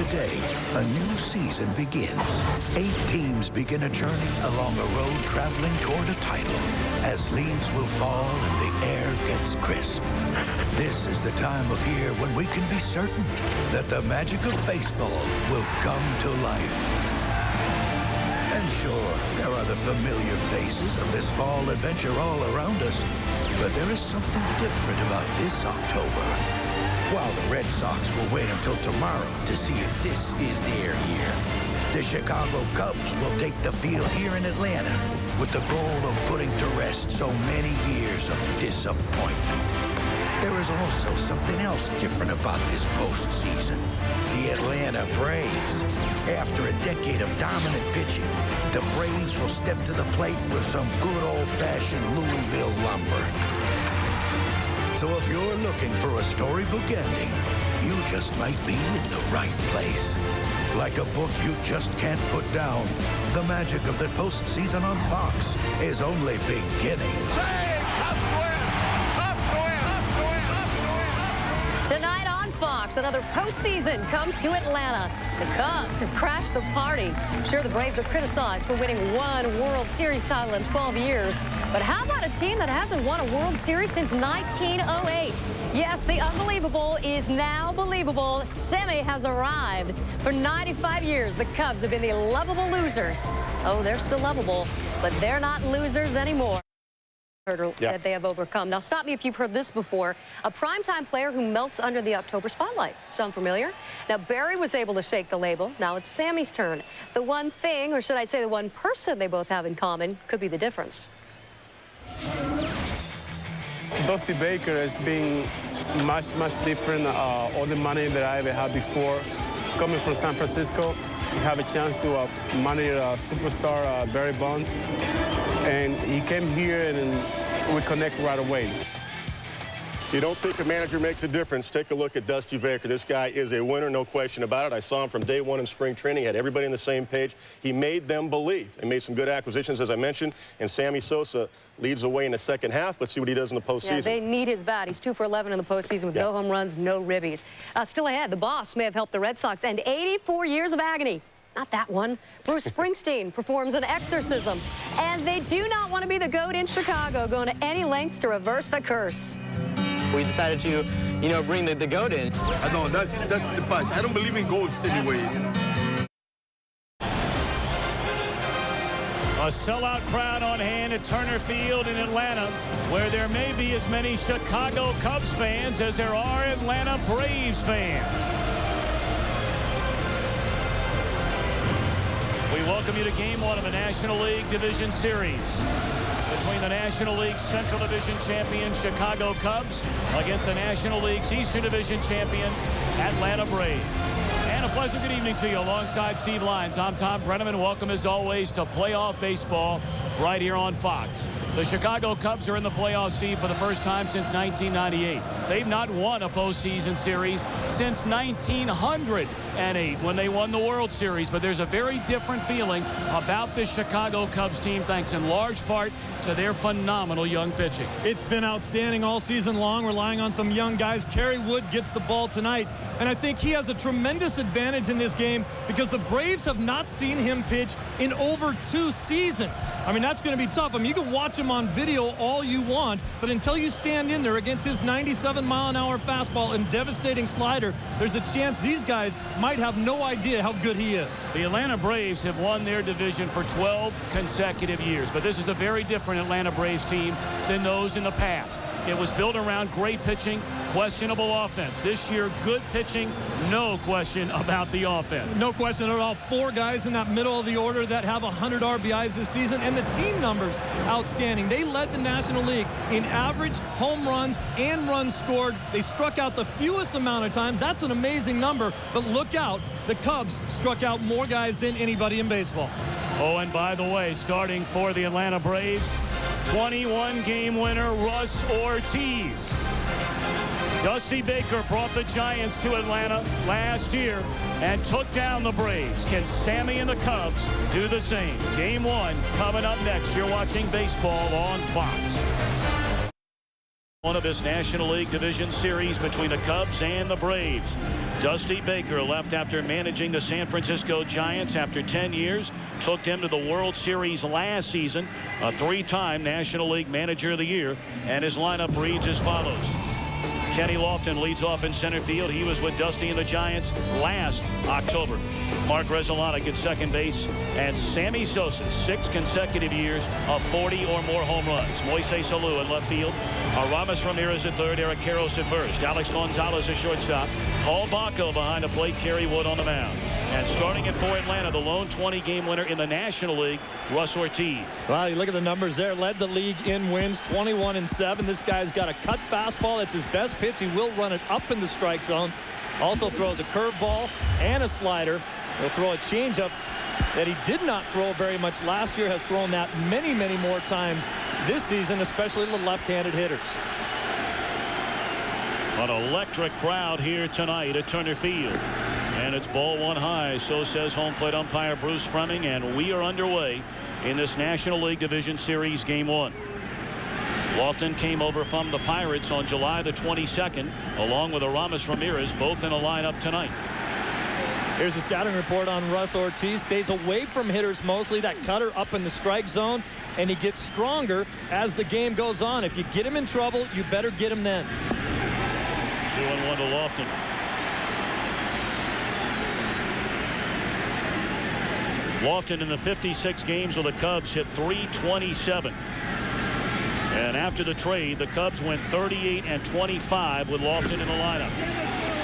Today, a new season begins. 8 teams begin a journey along a road traveling toward a title as leaves will fall and the air gets crisp. This is the time of year when we can be certain that the magic of baseball will come to life. And sure, there are the familiar faces of this fall adventure all around us, but there is something different about this October. While the Red Sox will wait until tomorrow to see if this is their year, the Chicago Cubs will take the field here in Atlanta with the goal of putting to rest so many years of disappointment. There is also something else different about this postseason. The Atlanta Braves. After a decade of dominant pitching, the Braves will step to the plate with some good old-fashioned Louisville lumber. So if you're looking for a storybook ending, you just might be in the right place. Like a book you just can't put down, the magic of the postseason on Fox is only beginning. Tonight on Fox, another postseason comes to Atlanta. The Cubs have crashed the party. Sure, the Braves are criticized for winning one World Series title in 12 years. But how about a team that hasn't won a World Series since 1908? Yes, the unbelievable is now believable. Semi has arrived. For 95 years, the Cubs have been the lovable losers. Oh, they're still lovable, but they're not losers anymore. Hurdle that they have overcome. Now, stop me if you've heard this before. A primetime player who melts under the October spotlight. Sound familiar? Now, Barry was able to shake the label. Now it's Sammy's turn. The one thing, or should I say the one person they both have in common, could be the difference. Dusty Baker has been much different. All the money that I ever had before. Coming from San Francisco, you have a chance to manage a superstar, Barry Bonds. And he came here and we connect right away. You don't think a manager makes a difference? Take a look at Dusty Baker. This guy is a winner, no question about it. I saw him from day one in spring training. He had everybody on the same page. He made them believe and made some good acquisitions, as I mentioned. And Sammy Sosa leads the way in the second half. Let's see what he does in the postseason. Yeah, they need his bat. He's 2 for 11 in the postseason with no home runs, no ribbies. Still ahead, the boss may have helped the Red Sox end 84 years of agony. Not that one. Bruce Springsteen performs an exorcism. And they do not want to be the GOAT in Chicago, going to any lengths to reverse the curse. We decided to, bring the GOAT in. I know, that's the past. I don't believe in ghosts anyway. A sellout crowd on hand at Turner Field in Atlanta, where there may be as many Chicago Cubs fans as there are Atlanta Braves fans. We welcome you to Game 1 of the National League Division Series between the National League's Central Division champion Chicago Cubs against the National League's Eastern Division champion Atlanta Braves. And a pleasant good evening to you alongside Steve Lyons. I'm Tom Brenneman. Welcome as always to playoff baseball right here on Fox. The Chicago Cubs are in the playoffs, Steve, for the first time since 1998. They've not won a postseason series since 1908 when they won the World Series. But there's a very different feeling about this Chicago Cubs team, thanks in large part to their phenomenal young pitching. It's been outstanding all season long, relying on some young guys. Kerry Wood gets the ball tonight, and I think he has a tremendous advantage in this game because the Braves have not seen him pitch in over 2 seasons. I mean, that's going to be tough. I mean, you can watch him on video all you want, but until you stand in there against his 97-mile-an-hour fastball and devastating slider, there's a chance these guys might have no idea how good he is. The Atlanta Braves have won their division for 12 consecutive years, but this is a very different Atlanta Braves team than those in the past. It was built around great pitching, questionable offense. This year, good pitching, no question about the offense. No question at all. 4 guys in that middle of the order that have 100 RBIs this season, and the team numbers outstanding. They led the National League in average home runs and runs scored. They struck out the fewest amount of times. That's an amazing number, but look out. The Cubs struck out more guys than anybody in baseball. Oh, and by the way, starting for the Atlanta Braves, 21-game winner Russ Ortiz. Dusty Baker brought the Giants to Atlanta last year and took down the Braves. Can Sammy and the Cubs do the same? Game 1 coming up next. You're watching baseball on Fox. One of this National League Division Series between the Cubs and the Braves. Dusty Baker left after managing the San Francisco Giants after 10 years. Took them to the World Series last season. A 3-time National League Manager of the Year. And his lineup reads as follows. Kenny Lofton leads off in center field. He was with Dusty and the Giants last October. Mark Rezolanic at second base. And Sammy Sosa, 6 consecutive years of 40 or more home runs. Moises Alou in left field. Aramis Ramirez at third. Eric Karros at first. Alex Gonzalez at shortstop. Paul Bacco behind the plate. Kerry Wood on the mound. And starting it for Atlanta, the lone 20-game winner in the National League, Russ Ortiz. Well, you look at the numbers there. Led the league in wins, 21-7. This guy's got a cut fastball. It's his best pitch. He will run it up in the strike zone. Also throws a curveball and a slider. He'll throw a changeup that he did not throw very much last year. Has thrown that many, many more times this season, especially the left-handed hitters. An electric crowd here tonight at Turner Field. And it's ball one high. So says home plate umpire Bruce Fremming. And we are underway in this National League Division Series Game 1. Lofton came over from the Pirates on July the 22nd, along with Aramis Ramirez, both in a lineup tonight. Here's the scouting report on Russ Ortiz. Stays away from hitters mostly. That cutter up in the strike zone. And he gets stronger as the game goes on. If you get him in trouble, you better get him then. 2-1 to Lofton. Lofton in the 56 games with the Cubs hit .327. And after the trade, the Cubs went 38-25 with Lofton in the lineup.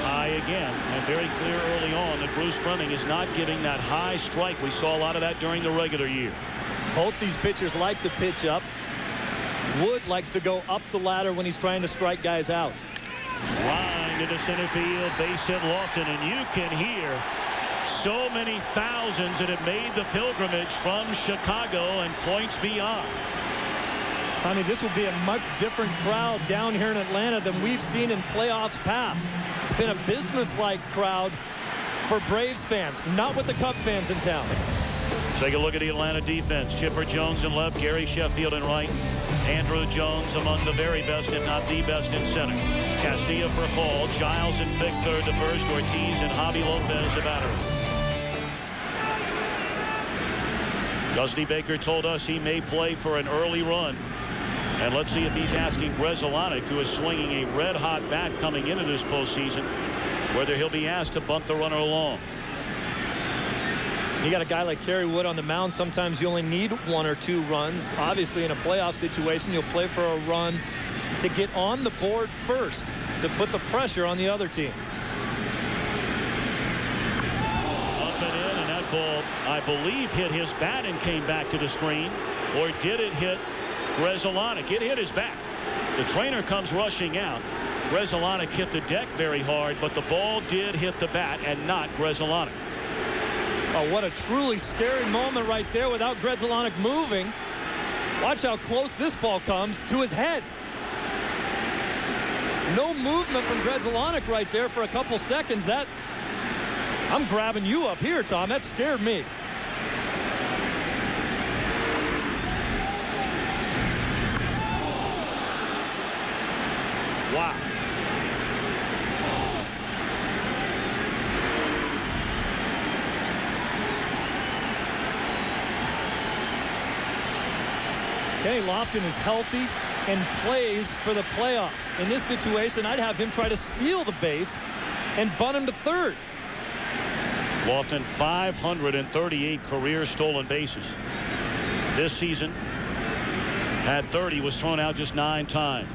High again, and very clear early on that Bruce Fremming is not giving that high strike. We saw a lot of that during the regular year. Both these pitchers like to pitch up. Wood likes to go up the ladder when he's trying to strike guys out. Line into center field, base hit Lofton, and you can hear so many thousands that have made the pilgrimage from Chicago and points beyond. I mean, this will be a much different crowd down here in Atlanta than we've seen in playoffs past. It's been a business-like crowd for Braves fans, not with the Cub fans in town. Take a look at the Atlanta defense. Chipper Jones in left, Gary Sheffield in right. Andrew Jones among the very best, if not the best, in center. Castilla for Paul, Giles and Vic third to first, Ortiz and Javi Lopez the batter. Dusty Baker told us he may play for an early run. And let's see if he's asking Rezolanic, who is swinging a red-hot bat coming into this postseason, whether he'll be asked to bunt the runner along. You got a guy like Kerry Wood on the mound. Sometimes you only need 1 or 2 runs. Obviously, in a playoff situation, you'll play for a run to get on the board first, to put the pressure on the other team. Up and in, and that ball, I believe, hit his bat and came back to the screen. Or did it hit Rezolanic? It hit his bat. The trainer comes rushing out. Rezolanic hit the deck very hard, but the ball did hit the bat and not Rezolanic. Oh, what a truly scary moment right there without Rezolanic moving. Watch how close this ball comes to his head. No movement from Rezolanic right there for a couple seconds. That, I'm grabbing you up here, Tom. That scared me. Wow. Kenny Lofton is healthy and plays for the playoffs. In this situation, I'd have him try to steal the base and bunt him to third. Lofton 538 career stolen bases. This season had 30, was thrown out just 9 times.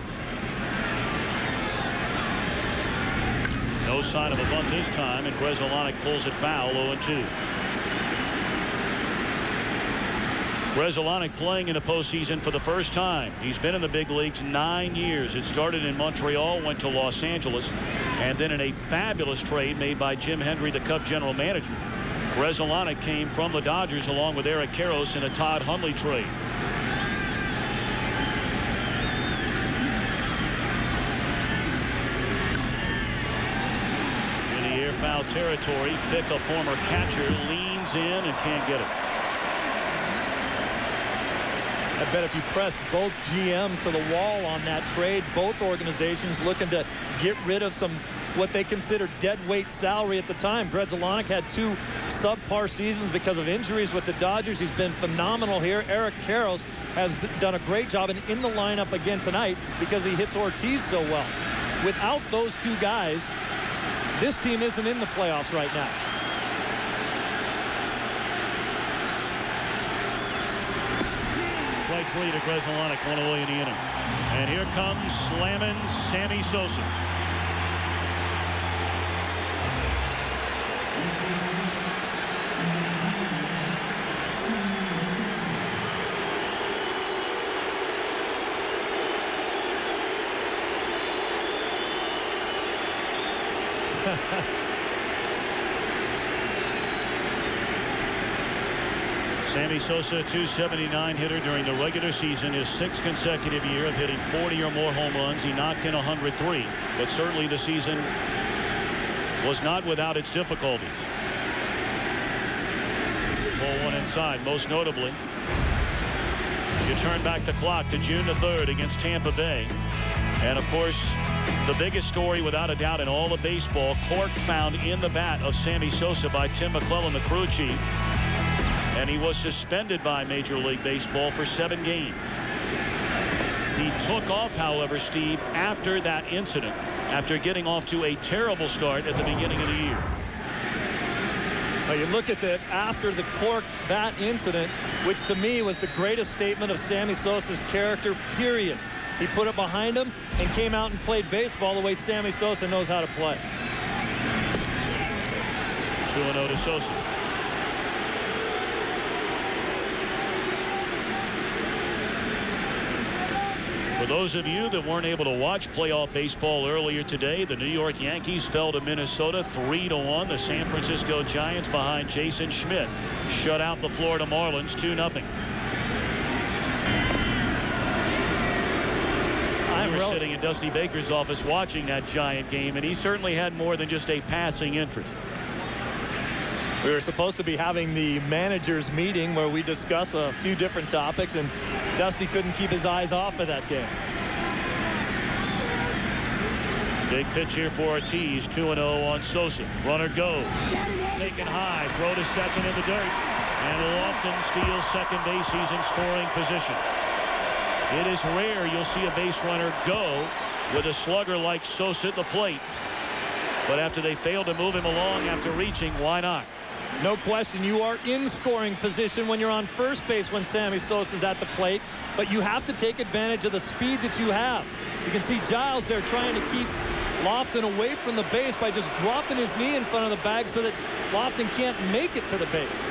No sign of a bunt this time, and Rezolanic pulls it foul, 0-2. Rezolanic playing in the postseason for the first time. He's been in the big leagues 9 years. It started in Montreal, went to Los Angeles, and then in a fabulous trade made by Jim Hendry, the Cub general manager. Rezolanic came from the Dodgers along with Eric Karros in a Todd Hundley trade. In the air foul territory, Fick, a former catcher, leans in and can't get it. I bet if you pressed both GMs to the wall on that trade, both organizations looking to get rid of some what they considered dead weight salary at the time. Grzelcyk had 2 subpar seasons because of injuries with the Dodgers. He's been phenomenal here. Eric Karros has done a great job and in the lineup again tonight because he hits Ortiz so well. Without those 2 guys, this team isn't in the playoffs right now. Strike 3 to Grzelcyk, 1 away in the inning. And here comes slamming Sammy Sosa. Sammy Sosa, .279 hitter during the regular season, his 6th consecutive year of hitting 40 or more home runs. He knocked in 103, but certainly the season was not without its difficulties. Ball 1 inside. Most notably, you turn back the clock to June the 3rd against Tampa Bay, and of course the biggest story without a doubt in all of baseball, cork found in the bat of Sammy Sosa by Tim McClellan, the crew chief. And he was suspended by Major League Baseball for 7 games. He took off, however, Steve, after that incident, after getting off to a terrible start at the beginning of the year. Well, you look at that after the cork bat incident, which to me was the greatest statement of Sammy Sosa's character, period. He put it behind him and came out and played baseball the way Sammy Sosa knows how to play. 2-0 to Sosa. For those of you that weren't able to watch playoff baseball earlier today, the New York Yankees fell to Minnesota 3-1. The San Francisco Giants behind Jason Schmidt shut out the Florida Marlins 2-0. We were sitting in Dusty Baker's office watching that Giant game, and he certainly had more than just a passing interest. We were supposed to be having the managers meeting where we discuss a few different topics, and Dusty couldn't keep his eyes off of that game. Big pitch here for Ortiz. 2-0 on Sosa. Runner goes. Taken high. Throw to second in the dirt. And Lofton steals second base. He's in scoring position. It is rare you'll see a base runner go with a slugger like Sosa at the plate. But after they failed to move him along after reaching, why not? No question, you are in scoring position when you're on first base when Sammy Sosa's at the plate, but you have to take advantage of the speed that you have. You can see Giles there trying to keep Lofton away from the base by just dropping his knee in front of the bag so that Lofton can't make it to the base.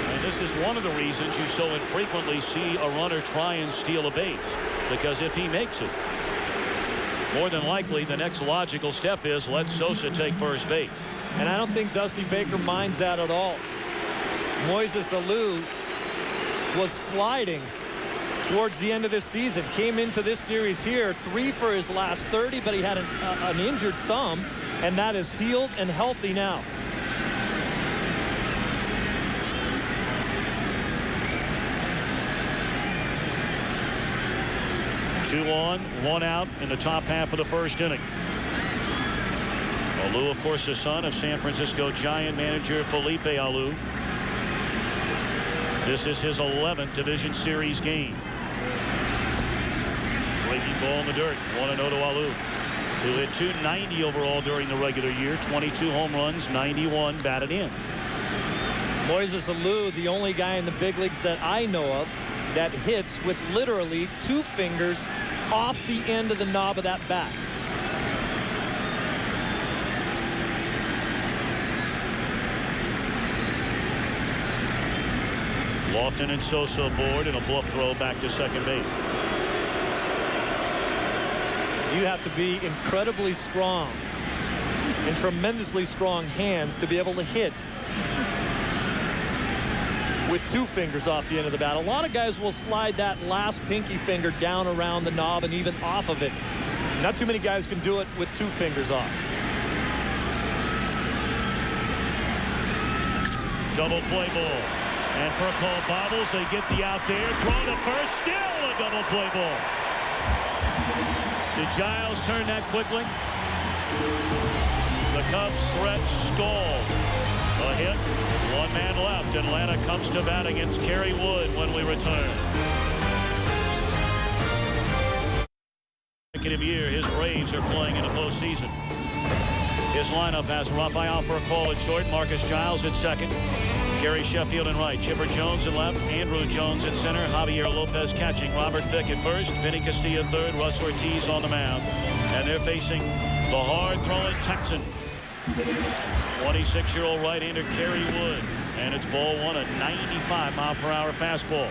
And this is one of the reasons you so infrequently see a runner try and steal a base, because if he makes it, more than likely the next logical step is let Sosa take first base. And I don't think Dusty Baker minds that at all. Moises Alou was sliding towards the end of this season. Came into this series here 3 for his last 30, but he had an injured thumb, and that is healed and healthy now. Two on, 1 out in the top half of the first inning. Alou, of course, the son of San Francisco Giant manager Felipe Alou. This is his 11th Division Series game. Breaking ball in the dirt. 1-0 to Alou, who hit .290 overall during the regular year. 22 home runs, 91 batted in. Moises Alou, the only guy in the big leagues that I know of that hits with literally 2 fingers off the end of the knob of that bat. Lofton and Sosa aboard, and a bluff throw back to second base. You have to be incredibly strong and tremendously strong hands to be able to hit with 2 fingers off the end of the bat. A lot of guys will slide that last pinky finger down around the knob and even off of it. Not too many guys can do it with 2 fingers off. Double play ball. And for a call bobbles, they get the out there. Throw to first, still a double play ball. Did Giles turn that quickly? The Cubs threat stalled. A hit, one man left. Atlanta comes to bat against Kerry Wood when we return. Consecutive year, his Braves are playing in the postseason. His lineup has Rafael for a call at short, Marcus Giles at second, Gary Sheffield in right, Chipper Jones in left, Andrew Jones at center, Javier Lopez catching, Robert Vick at first, Vinny Castilla third, Russ Ortiz on the mound. And they're facing the hard-throwing Texan, 26-year-old right-hander Kerry Wood. And it's ball one, a 95-mile-per-hour fastball.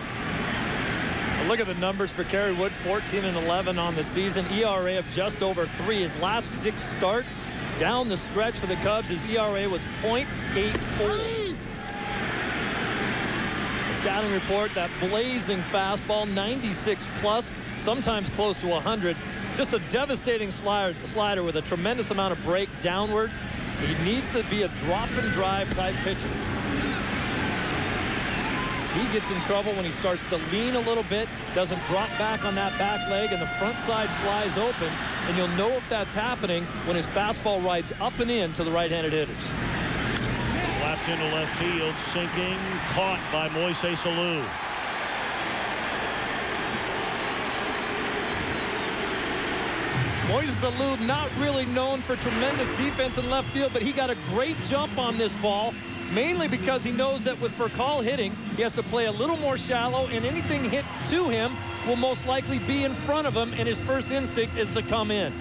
Look at the numbers for Kerry Wood, 14-11 on the season, ERA of just over 3. His last 6 starts down the stretch for the Cubs, his ERA was .84. The scouting report, that blazing fastball, 96 plus, sometimes close to 100. Just a devastating slider with a tremendous amount of break downward. He needs to be a drop and drive type pitcher. He gets in trouble when he starts to lean a little bit, doesn't drop back on that back leg, and the front side flies open. And you'll know if that's happening when his fastball rides up and in to the right-handed hitters. Slapped into left field, sinking, caught by Moises Alou. Moises Alou, not really known for tremendous defense in left field, but he got a great jump on this ball, mainly because he knows that with Furcal hitting, he has to play a little more shallow, and anything hit to him will most likely be in front of him, and his first instinct is to come in.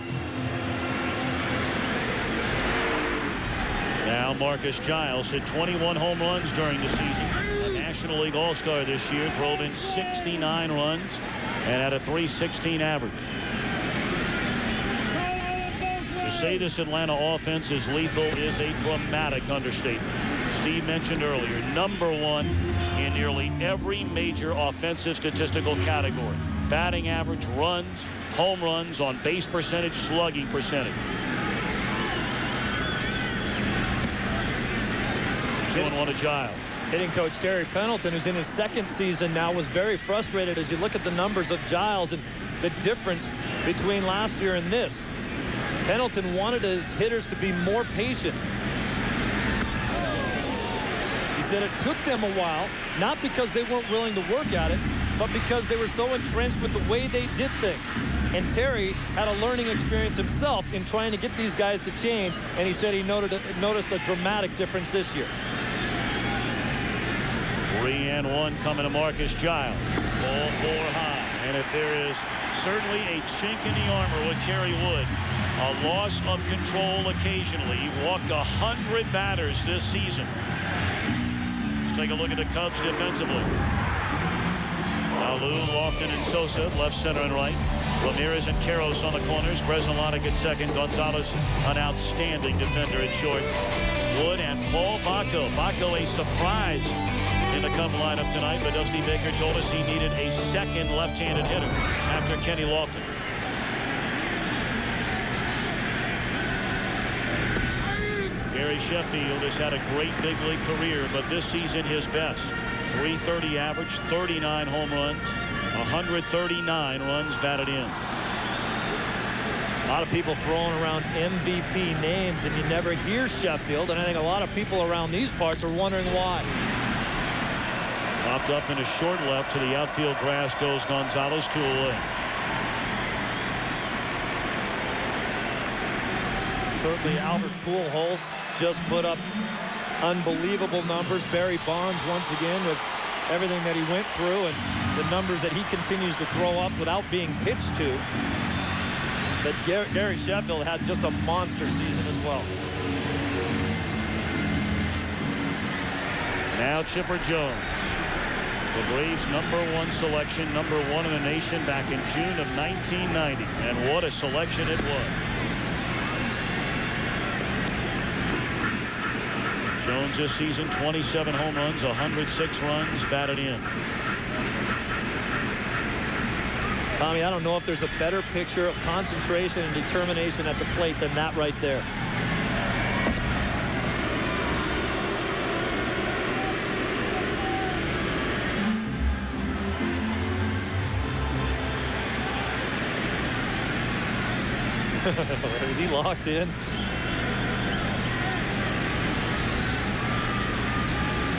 Now Marcus Giles hit 21 home runs during the season. A National League All-Star this year, drove in 69 runs and had a .316 average. To say this Atlanta offense is lethal is a dramatic understatement. Steve mentioned earlier, #1 in nearly every major offensive statistical category. Batting average, runs, home runs, on base percentage, slugging percentage. 2-1 to Giles. Hitting coach Terry Pendleton, who's in his 2nd season now, was very frustrated as you look at the numbers of Giles and the difference between last year and this. Pendleton wanted his hitters to be more patient. He said it took them a while, not because they weren't willing to work at it, but because they were so entrenched with the way they did things. And Terry had a learning experience himself in trying to get these guys to change, and he said he noticed a dramatic difference this year. 3-1 coming to Marcus Giles. Ball 4 high. And if there is certainly a chink in the armor with Kerry Wood, a loss of control occasionally. He walked 100 batters this season. Let's take a look at the Cubs defensively. Alou, Lofton, and Sosa, left, center, and right. Ramirez and Karros on the corners. Bresnalatic at second. Gonzalez, an outstanding defender at short. Wood and Paul Bacco. Bacco, a surprise in the Cub lineup tonight, but Dusty Baker told us he needed a second left-handed hitter after Kenny Lofton. Gary Sheffield has had a great big league career, but this season his best. .330 average, 39 home runs, 139 runs batted in. A lot of people throwing around MVP names, and you never hear Sheffield, and I think a lot of people around these parts are wondering why. Popped up into short left to the outfield grass goes Gonzalez, 2 away. Certainly Albert Pujols just put up unbelievable numbers. Barry Bonds once again with everything that he went through and the numbers that he continues to throw up without being pitched to. But Gary Sheffield had just a monster season as well. Now Chipper Jones. The Braves' #1 selection, #1 in the nation back in June of 1990. And what a selection it was. Jones this season, 27 home runs, 106 runs batted in. Tommy, I don't know if there's a better picture of concentration and determination at the plate than that right there. Is he locked in?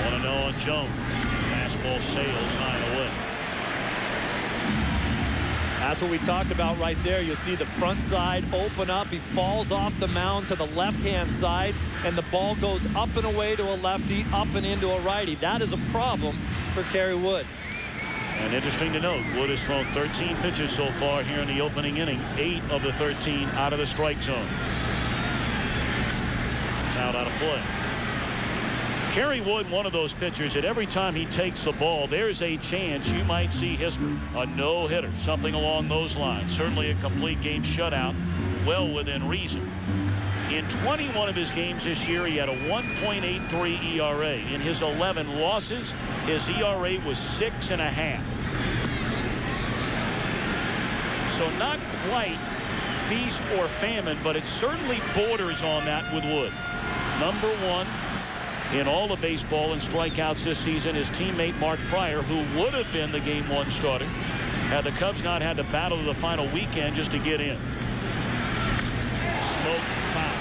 1-0 on Jones. Fastball sails high and away. That's what we talked about right there. You'll see the front side open up. He falls off the mound to the left-hand side, and the ball goes up and away to a lefty, up and into a righty. That is a problem for Kerry Wood. And interesting to note, Wood has thrown 13 pitches so far here in the opening inning. 8 of the 13 out of the strike zone. Out of play. Kerry Wood, one of those pitchers that every time he takes the ball, there's a chance you might see history. A no-hitter, something along those lines. Certainly a complete game shutout, well within reason. In 21 of his games this year, he had a 1.83 ERA. In his 11 losses, his ERA was 6.5. So not quite feast or famine, but it certainly borders on that with Wood. Number 1 in all of baseball in strikeouts this season, his teammate Mark Pryor, who would have been the Game 1 starter had the Cubs not had to battle to the final weekend just to get in. Smoke foul.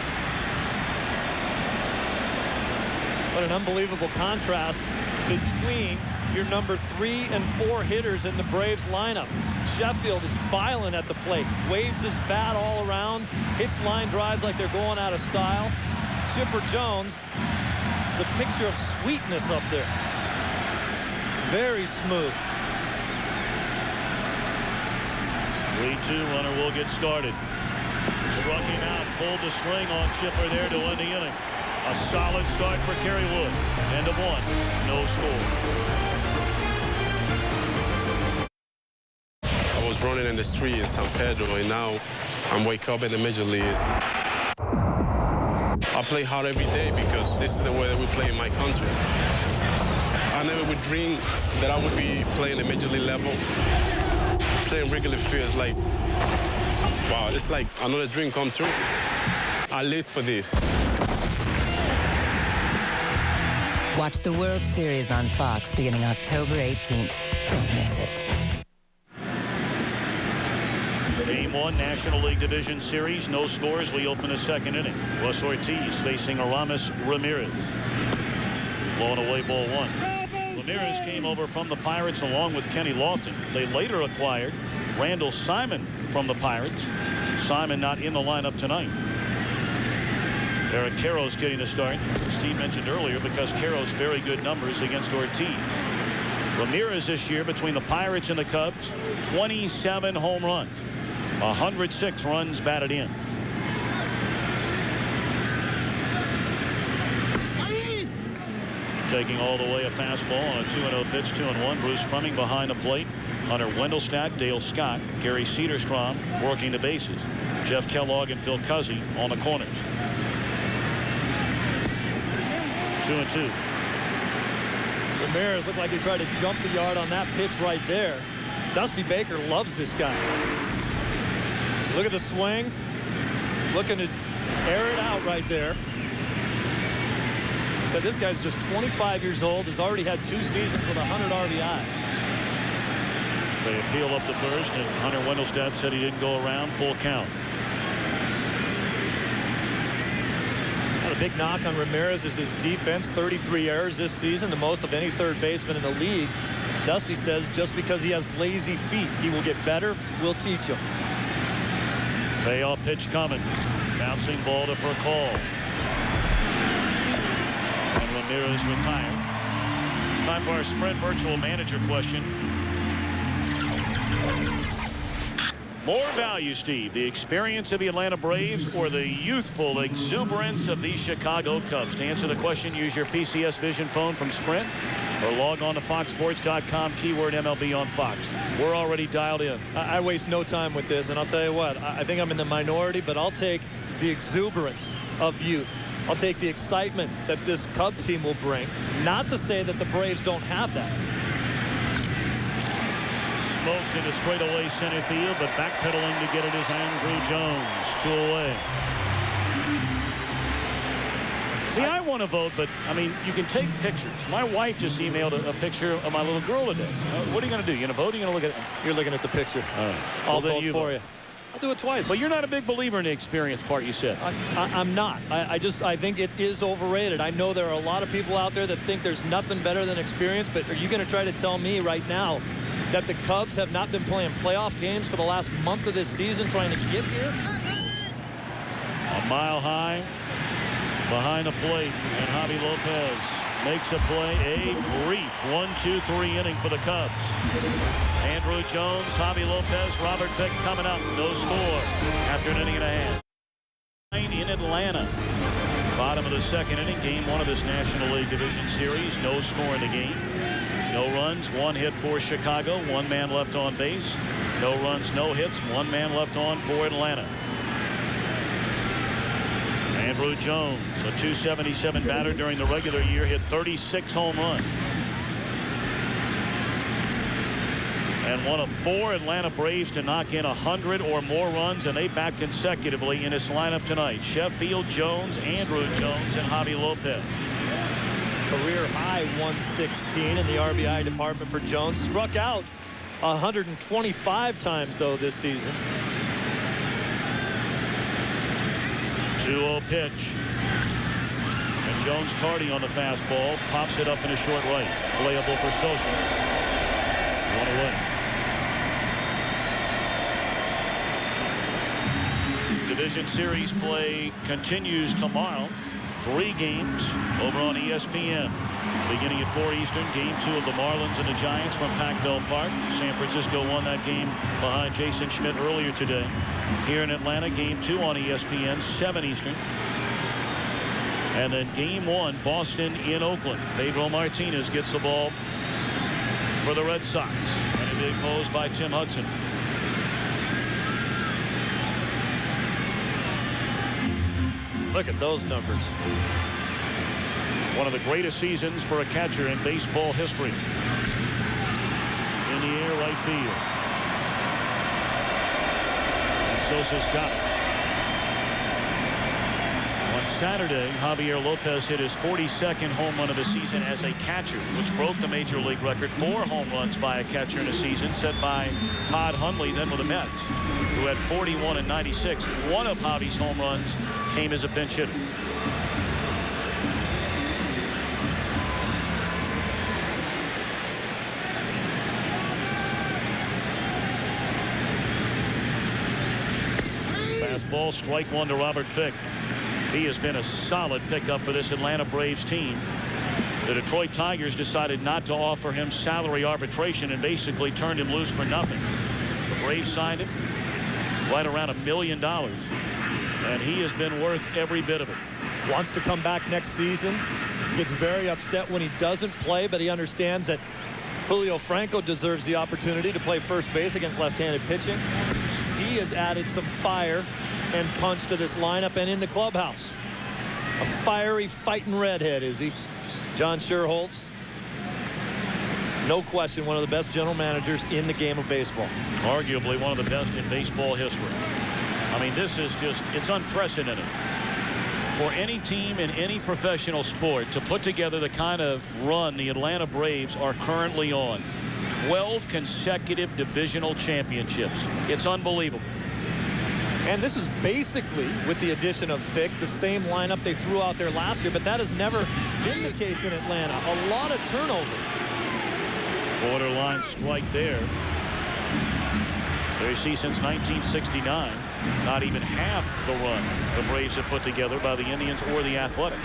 What an unbelievable contrast between your number 3 and 4 hitters in the Braves lineup. Sheffield is violent at the plate, waves his bat all around, hits line drives like they're going out of style. Chipper Jones, the picture of sweetness up there. Very smooth. 3-2 runner will get started. Struck him out, pulled the string on Chipper there to end the inning. A solid start for Kerry Wood. End of 1. No score. I was running in the street in San Pedro, and now I'm wake up in the major leagues. I play hard every day because this is the way that we play in my country. I never would dream that I would be playing at major league level. Playing regular feels like, wow, it's like another dream come true. I lived for this. Watch the World Series on Fox beginning October 18th. Don't miss it. Game 1, National League Division Series. No scores. We open the second inning. Wes Ortiz facing Aramis Ramirez. Blowing away ball 1. Ramirez came over from the Pirates along with Kenny Lofton. They later acquired Randall Simon from the Pirates. Simon not in the lineup tonight. Eric Carroll's getting the start. Steve mentioned earlier because Carroll's very good numbers against Ortiz. Ramirez this year between the Pirates and the Cubs, 27 home runs. 106 runs batted in. Taking all the way a fastball on a 2-0 pitch, 2-1. Bruce Fleming behind the plate. Hunter Wendelstadt, Dale Scott, Gary Cederstrom working the bases. Jeff Kellogg and Phil Cuzzy on the corners. 2-2. Ramirez looked like he tried to jump the yard on that pitch right there. Dusty Baker loves this guy. Look at the swing. Looking to air it out right there. So this guy's just 25 years old, has already had 2 seasons with 100 RBIs. They appeal up to first, and Hunter Wendelstadt said he didn't go around. Full count. A big knock on Ramirez is his defense. 33 errors this season, the most of any third baseman in the league. Dusty says just because he has lazy feet, he will get better. We'll teach him. Payoff pitch coming. Bouncing ball to for a call. And Ramirez retired. It's time for our Sprint Virtual Manager question. More value, Steve, the experience of the Atlanta Braves or the youthful exuberance of the Chicago Cubs? To answer the question, use your PCS Vision phone from Sprint or log on to foxsports.com, keyword MLB on Fox. We're already dialed in. I waste no time with this, and I'll tell you what, I think I'm in the minority, but I'll take the exuberance of youth. I'll take the excitement that this Cubs team will bring. Not to say that the Braves don't have that. Smoked into straightaway center field, but backpedaling to get it is Andrew Jones. 2 away. See, I want to vote, but I mean, you can take pictures. My wife just emailed a picture of my little girl today. What are you going to do? You going to vote? Or are you going to look at it? You're looking at the picture. All right. I'll vote for you. I'll do it twice. But you're not a big believer in the experience part, you said. I'm not. I think it is overrated. I know there are a lot of people out there that think there's nothing better than experience, but are you going to try to tell me right now that the Cubs have not been playing playoff games for the last month of this season trying to get here? A mile high behind the plate, and Javi Lopez makes a play. A brief 1-2-3 inning for the Cubs. Andrew Jones, Javi Lopez, Robert Vick coming up. No score after an inning and a half. In Atlanta. Bottom of the second inning, game one of this National League Division Series. No score in the game. No runs, one hit for Chicago. One man left on base. No runs, no hits. One man left on for Atlanta. Andrew Jones, a .277 batter during the regular year, hit 36 home runs. And one of 4 Atlanta Braves to knock in 100 or more runs, and they bat consecutively in this lineup tonight. Sheffield, Jones, Andrew Jones, and Javi Lopez. Career high 116 in the RBI department for Jones. Struck out 125 times, though, this season. 2-0 pitch. And Jones tardy on the fastball. Pops it up in a short right. Playable for Sosa. 1 away. Division Series play continues tomorrow. 3 games over on ESPN. Beginning at 4 Eastern, game 2 of the Marlins and the Giants from Pac-Bell Park. San Francisco won that game behind Jason Schmidt earlier today. Here in Atlanta, game 2 on ESPN, 7 Eastern. And then game 1, Boston in Oakland. Pedro Martinez gets the ball for the Red Sox. And a big pose by Tim Hudson. Look at those numbers. One of the greatest seasons for a catcher in baseball history. In the air, right field. And Sosa's got it. On Saturday, Javier Lopez hit his 42nd home run of the season as a catcher, which broke the major league record. 4 home runs by a catcher in a season, set by Todd Hundley, then with the Mets, who had 41 in '96. One of Javi's home runs came as a pinch hitter. Fastball, strike 1 to Robert Vick. He has been a solid pickup for this Atlanta Braves team. The Detroit Tigers decided not to offer him salary arbitration and basically turned him loose for nothing. The Braves signed him right around $1 million. And he has been worth every bit of it. Wants to come back next season. Gets very upset when he doesn't play, but he understands that Julio Franco deserves the opportunity to play first base against left-handed pitching. He has added some fire and punch to this lineup and in the clubhouse. A fiery fighting redhead, is he? John Schuerholz, no question, one of the best general managers in the game of baseball. Arguably one of the best in baseball history. I mean, this is just, it's unprecedented for any team in any professional sport to put together the kind of run the Atlanta Braves are currently on. 12 consecutive divisional championships. It's unbelievable. And this is basically, with the addition of Vick, the same lineup they threw out there last year, but that has never been the case in Atlanta. A lot of turnover. Borderline strike there. There you see, since 1969, not even half the run the Braves have put together by the Indians or the Athletics.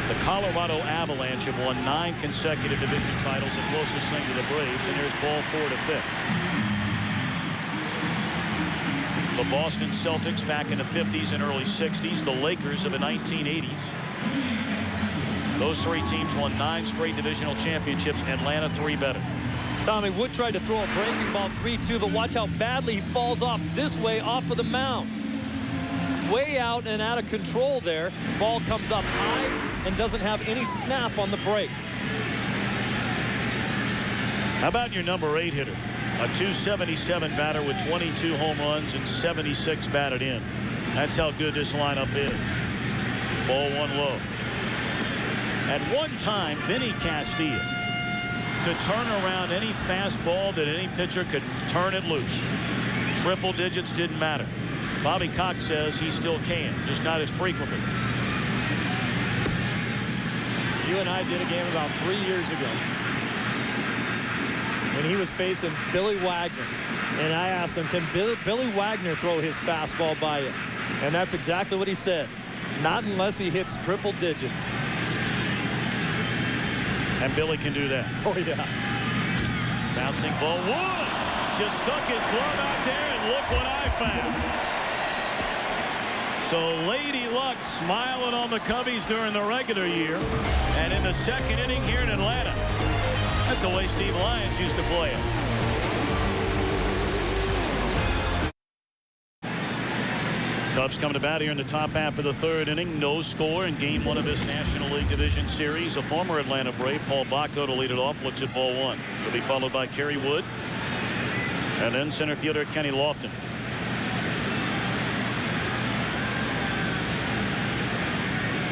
The Colorado Avalanche have won 9 consecutive division titles, the closest thing to the Braves, and there's ball 4 to Vick. The Boston Celtics back in the 50s and early 60s. The Lakers of the 1980s. Those 3 teams won 9 straight divisional championships. Atlanta 3 better. Tommy Wood tried to throw a breaking ball 3-2, but watch how badly he falls off this way off of the mound. Way out and out of control there. Ball comes up high and doesn't have any snap on the break. How about your number 8 hitter? A .277 batter with 22 home runs and 76 batted in. That's how good this lineup is. Ball 1 low. At one time, Vinny Castilla could turn around any fastball that any pitcher could turn it loose. Triple digits didn't matter. Bobby Cox says he still can, just not as frequently. You and I did a game about 3 years ago when he was facing Billy Wagner. And I asked him, can Billy Wagner throw his fastball by you? And that's exactly what he said. Not unless he hits triple digits. And Billy can do that. Oh, yeah. Bouncing ball. Wood just stuck his glove out there, and look what I found. So Lady Luck smiling on the Cubbies during the regular year. And in the second inning here in Atlanta, that's the way Steve Lyons used to play it. Cubs coming to bat here in the top half of the third inning. No score in game one of this National League Division Series. A former Atlanta Brave, Paul Bacco, to lead it off. Looks at ball one. He'll be followed by Kerry Wood. And then center fielder Kenny Lofton.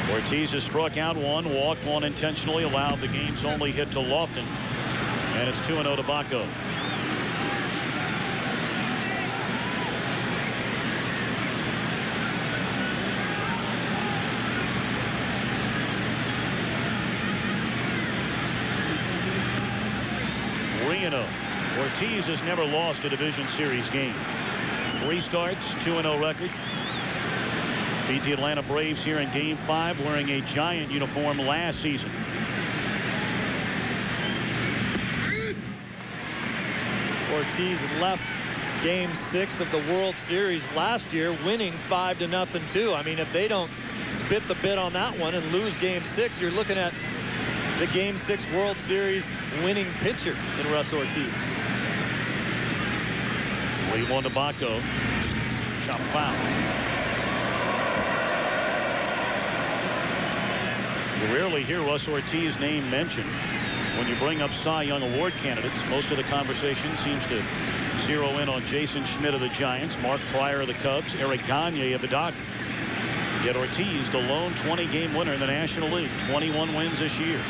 Ortiz has struck out one, walked one intentionally, allowed the game's only hit to Lofton. And it's 2-0 to Bacco. Ortiz has never lost a division series game. 3 starts, 2-0 record. Beat the Atlanta Braves here in game 5 wearing a Giant uniform last season. Ortiz left game 6 of the World Series last year winning 5-0 too. I mean, if they don't spit the bit on that one and lose game 6, you're looking at the game 6 World Series winning pitcher in Russ Ortiz. Lead one to Bacco. Chop foul. You rarely hear Russ Ortiz's name mentioned when you bring up Cy Young Award candidates. Most of the conversation seems to zero in on Jason Schmidt of the Giants, Mark Pryor of the Cubs, Eric Gagne of the Dodgers. Yet Ortiz, the lone 20-game winner in the National League, 21 wins this year.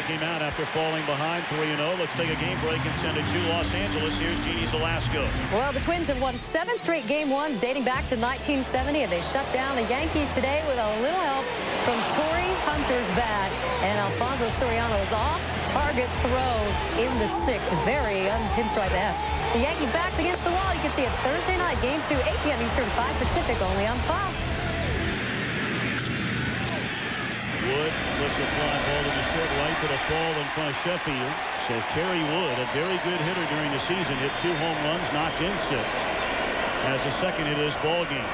Came out after falling behind 3-0. Let's take a game break and send it to Los Angeles. Here's Jeannie Zelasco. Well, the Twins have won 7 straight game ones dating back to 1970, and they shut down the Yankees today with a little help from Torrey Hunter's bat. And Alfonso Soriano is off target throw in the 6th. Very pinstripe-esque. The Yankees' backs against the wall. You can see it Thursday night, game 2, 8 p.m. Eastern, 5 Pacific, only on Fox. Wood lifts a fly ball to the short right to the ball in front of Sheffield. So Kerry Wood, a very good hitter during the season, hit 2 home runs, knocked in 6. As the second hit of this ball game.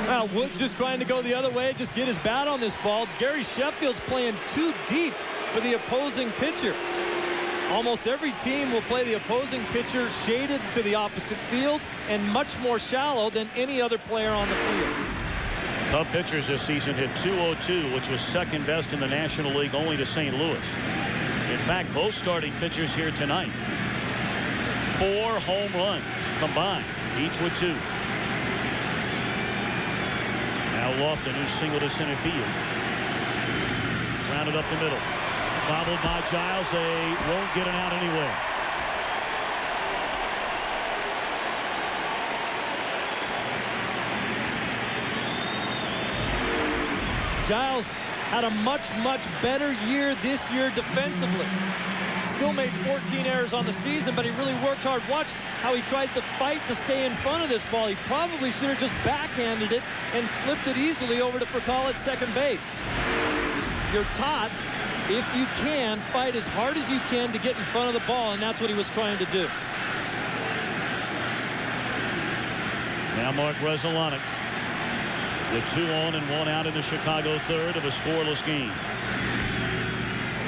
Well, Wood's just trying to go the other way, just get his bat on this ball. Gary Sheffield's playing too deep for the opposing pitcher. Almost every team will play the opposing pitcher shaded to the opposite field and much more shallow than any other player on the field. Cub pitchers this season hit .202, which was second best in the National League, only to St. Louis. In fact, both starting pitchers here tonight, 4 home runs combined, each with 2. Now Lofton, who's singled to center field. Rounded up the middle. Bobbled by Giles. They won't get it out anywhere. Giles had a much better year this year defensively. Still made 14 errors on the season, but he really worked hard. Watch how he tries to fight to stay in front of this ball. He probably should have just backhanded it and flipped it easily over to Furcal at second base. You're taught, if you can, fight as hard as you can to get in front of the ball, and that's what he was trying to do. Now Mark Resolanek with 2 on and 1 out in the Chicago third of a scoreless game.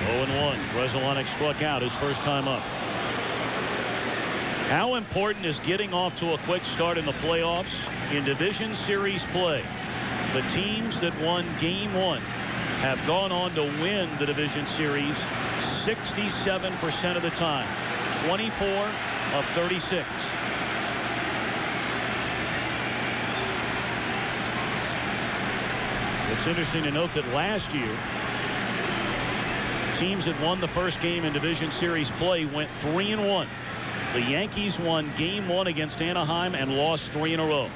0-1. Resolanek struck out his first time up. How important is getting off to a quick start in the playoffs in division series play? The teams that won game 1 have gone on to win the division series 67% of the time. 24 of 36. It's interesting to note that last year teams that won the first game in division series play went 3-1. The Yankees won game 1 against Anaheim and lost 3 in a row.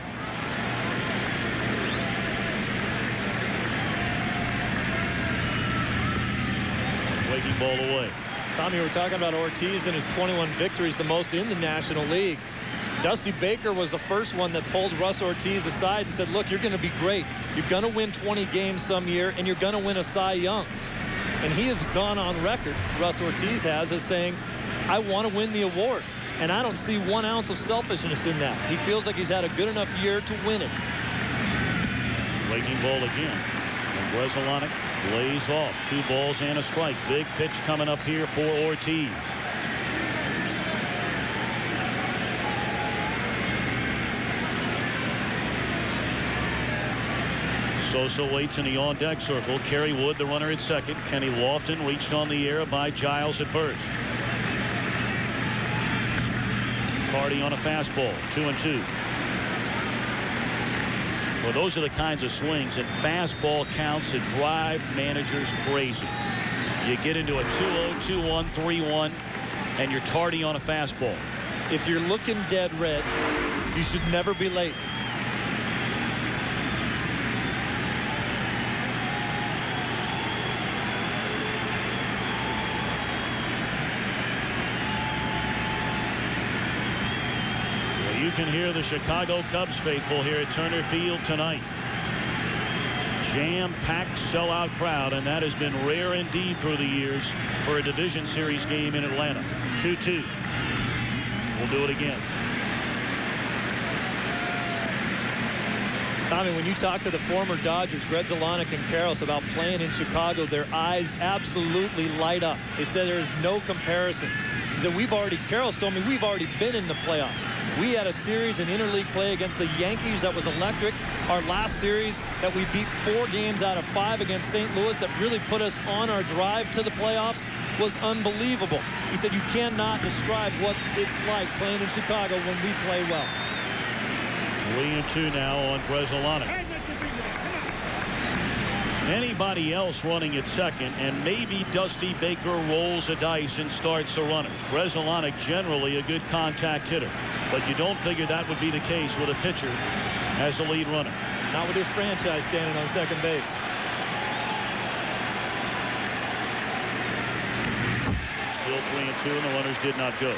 Breaking ball away. Tommy, we're talking about Ortiz and his 21 victories, the most in the National League. Dusty Baker was the first one that pulled Russ Ortiz aside and said, look, you're going to be great. You're going to win 20 games some year, and you're going to win a Cy Young. And he has gone on record, Russ Ortiz has, as saying, I want to win the award. And I don't see 1 ounce of selfishness in that. He feels like he's had a good enough year to win it. Breaking ball again. And Bresalanek lays off. 2 balls and a strike. Big pitch coming up here for Ortiz. Sosa waits in the on-deck circle. Kerry Wood, the runner at second. Kenny Lofton reached on the air by Giles at first. Hardy on a fastball. 2-2. Well, those are the kinds of swings and fastball counts that drive managers crazy. You get into a 2-0, 2-1, 3-1, and you're tardy on a fastball. If you're looking dead red, you should never be late. You can hear the Chicago Cubs faithful here at Turner Field tonight. Jam-packed sellout crowd, and that has been rare indeed through the years for a division series game in Atlanta. 2-2. We'll do it again. Tommy, when you talk to the former Dodgers, Grzelcyk and Karros, about playing in Chicago, their eyes absolutely light up. They said there is no comparison. He said, Karros told me we've already been in the playoffs. We had a series in interleague play against the Yankees that was electric. Our last series that we beat 4 games out of 5 against St. Louis that really put us on our drive to the playoffs was unbelievable. He said you cannot describe what it's like playing in Chicago when we play well. 3-2 now on Grzelcyk. Anybody else running at second, and maybe Dusty Baker rolls a dice and starts the runners. Grzelcyk generally a good contact hitter, but you don't figure that would be the case with a pitcher as the lead runner. Not with his franchise standing on second base. Still 3-2, and the runners did not go.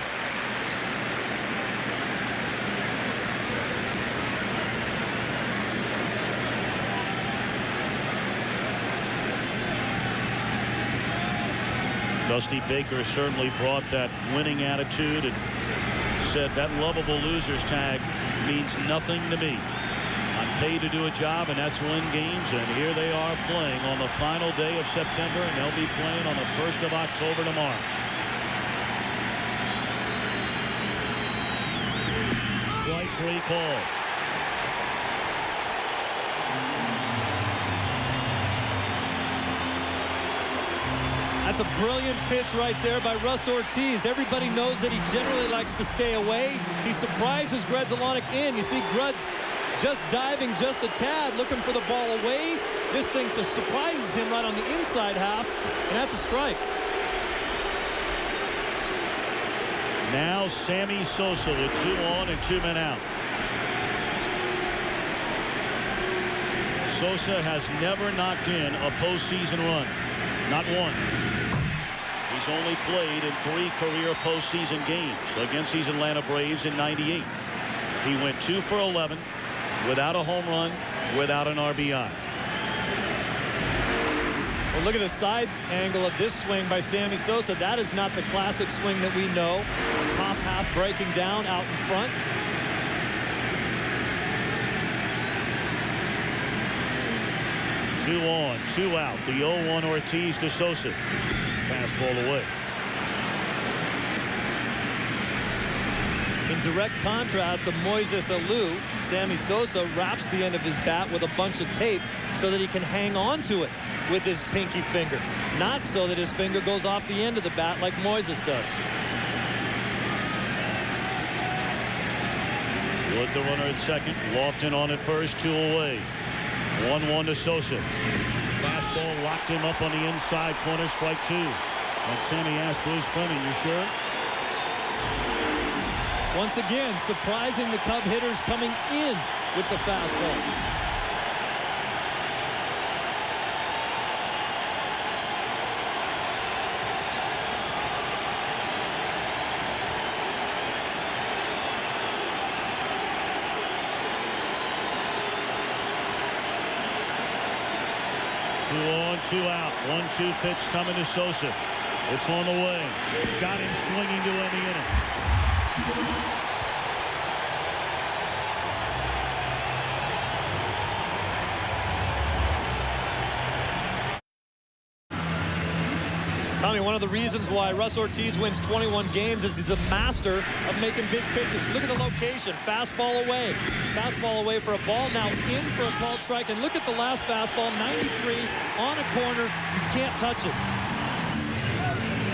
Dusty Baker certainly brought that winning attitude and said that lovable loser's tag means nothing to me. I'm paid to do a job, and that's win games, and here they are playing on the final day of September, and they'll be playing on the 1st of October tomorrow. Strike 3 call. That's a brilliant pitch right there by Russ Ortiz. Everybody knows that he generally likes to stay away. He surprises Grzelcyk in. You see Grudge just diving just a tad, looking for the ball away. This thing surprises him right on the inside half, and that's a strike. Now Sammy Sosa with 2 on and 2 men out. Sosa has never knocked in a postseason run. Not one. He's only played in 3 career postseason games against these Atlanta Braves in '98. He went 2 for 11 without a home run, without an RBI. Well, look at the side angle of this swing by Sammy Sosa. That is not the classic swing that we know. Top half breaking down out in front. Two on, 2 out. The 0-1 Ortiz to Sosa. Fastball away. In direct contrast to Moises Alou, Sammy Sosa wraps the end of his bat with a bunch of tape so that he can hang on to it with his pinky finger, not so that his finger goes off the end of the bat like Moises does. Wood, the runner at second. Lofton on at first, 2 away. 1-1 to Sosa. Fastball locked him up on the inside corner, strike 2. And Sammy asked Bruce Fleming, you sure? Once again, surprising the Cub hitters coming in with the fastball. Two on, two out. 1-2 pitch coming to Sosa. It's on the way. Got him swinging to end the inning. Tommy, one of the reasons why Russ Ortiz wins 21 games is he's a master of making big pitches. Look at the location. Fastball away. Fastball away for a ball. Now in for a called strike. And look at the last fastball. 93 on a corner. You can't touch it.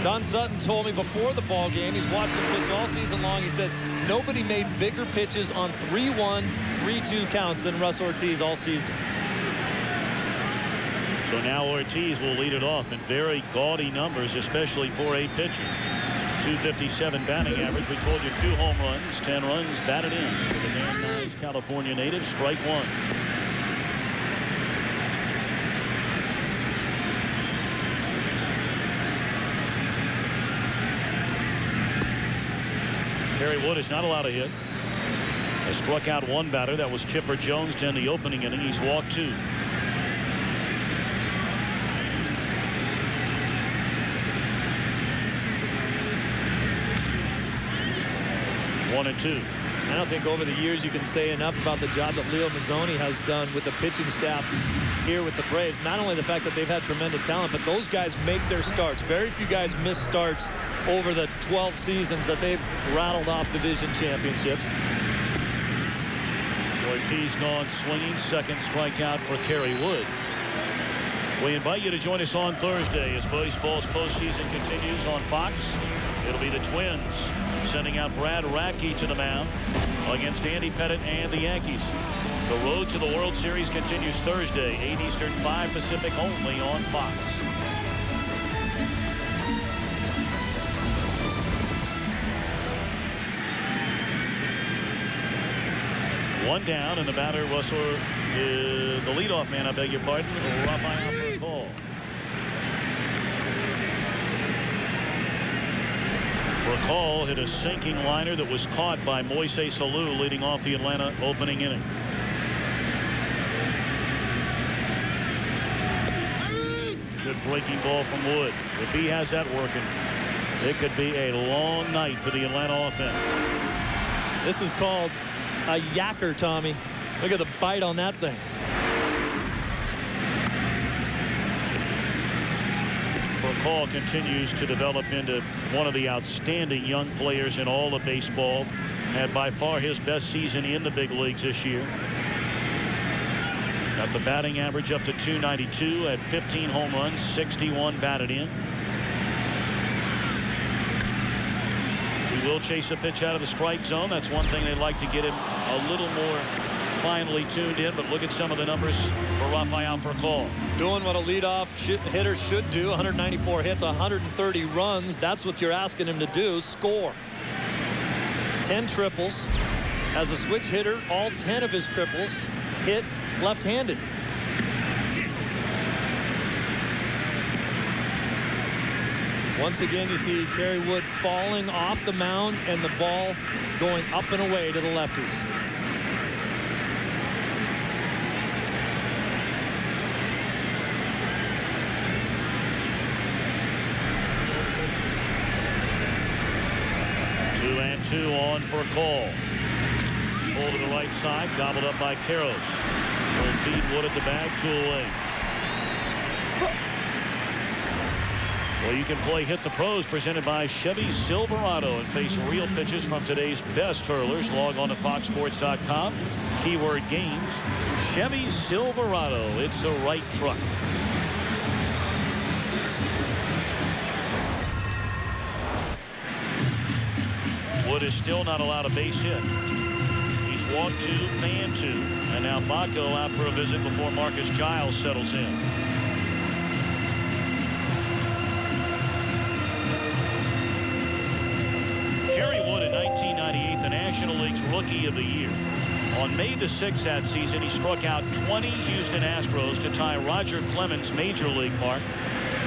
Don Sutton told me before the ball game, he's watched the pitch all season long. He says nobody made bigger pitches on 3-1, 3-2 counts than Russ Ortiz all season. So now Ortiz will lead it off in very gaudy numbers, especially for a pitcher. 257 batting average. We told you 2 home runs, 10 runs batted in. The Van Nuys California native, strike one. Kerry Wood is not allowed a hit. Has struck out 1 batter. That was Chipper Jones in the opening inning. He's walked 2. One and two. I don't think over the years you can say enough about the job that Leo Mazzoni has done with the pitching staff here with the Braves. Not only the fact that they've had tremendous talent, but those guys make their starts. Very few guys miss starts over the 12 seasons that they've rattled off division championships. Ortiz gone swinging. Second strikeout for Kerry Wood. We invite you to join us on Thursday as baseball's postseason continues on Fox. It'll be the Twins sending out Brad Radke to the mound against Andy Pettitte and the Yankees. The road to the World Series continues Thursday, 8 Eastern, 5 Pacific, only on Fox. One down, and the batter was the leadoff man, I beg your pardon, Rafael for a call. Recall hit a sinking liner that was caught by Moises Alou leading off the Atlanta opening inning. Good breaking ball from Wood. If he has that working, it could be a long night for the Atlanta offense. This is called a yacker, Tommy. Look at the bite on that thing. Call continues to develop into one of the outstanding young players in all of baseball. Had by far his best season in the big leagues this year. Got the batting average up to 292 at 15 home runs, 61 batted in. He will chase a pitch out of the strike zone. That's one thing they'd like to get him a little more finely tuned in, but look at some of the numbers for Rafael for a call. Doing what a leadoff hitter should do. 194 hits, 130 runs. That's what you're asking him to do. Score. 10 triples. As a switch hitter, all 10 of his triples hit left-handed. Once again, you see Kerry Wood falling off the mound and the ball going up and away to the lefties. Two on for a call. Pull to the right side, gobbled up by Karros. Will feed Wood at the bag, 2 away. Well, you can play Hit the Pros presented by Chevy Silverado and face real pitches from today's best hurlers. Log on to foxsports.com. Keyword games. Chevy Silverado. It's the right truck. Wood is still not allowed a base hit. He's walked 2, fanned 2, and now Bacco out for a visit before Marcus Giles settles in. National League's Rookie of the Year. On May the 6th that season, he struck out 20 Houston Astros to tie Roger Clemens' Major League mark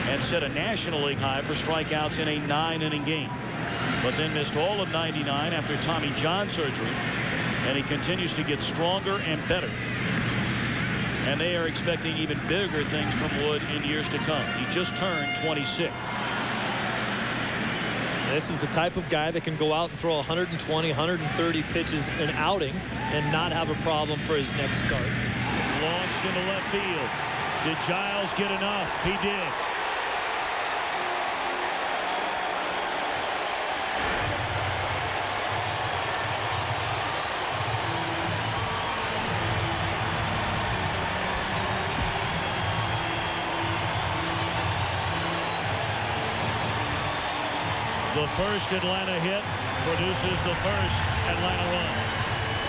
and set a National League high for strikeouts in a 9-inning game. But then missed all of 99 after Tommy John surgery, and he continues to get stronger and better. And they are expecting even bigger things from Wood in years to come. He just turned 26. This is the type of guy that can go out and throw 120, 130 pitches an outing and not have a problem for his next start. Launched into left field. Did Giles get enough? He did. The first Atlanta hit produces the first Atlanta run.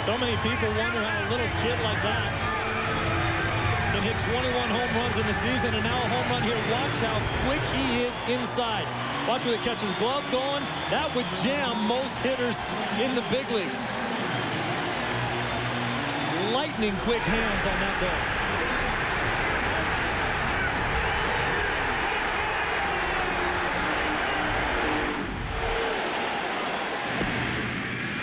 So many people wonder how a little kid like that can hit 21 home runs in the season, and now a home run here. Watch how quick he is inside. Watch where the catcher's glove going. That would jam most hitters in the big leagues. Lightning quick hands on that ball.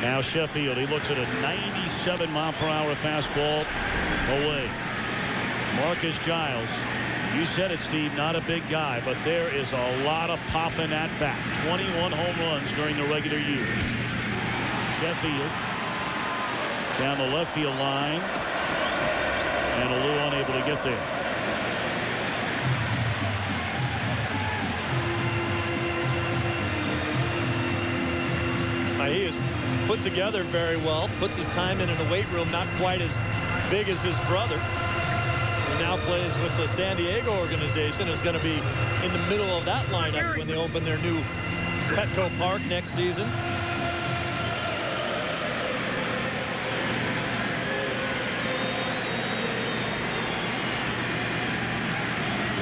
Now Sheffield, he looks at a 97-mile-per-hour fastball away. Marcus Giles, you said it, Steve, not a big guy, but there is a lot of pop in that bat. 21 home runs during the regular year. Sheffield down the left field line, and Alou unable to get there. He is put together very well, puts his time in the weight room, not quite as big as his brother. He now plays with the San Diego organization, is going to be in the middle of that lineup when they open their new Petco Park next season.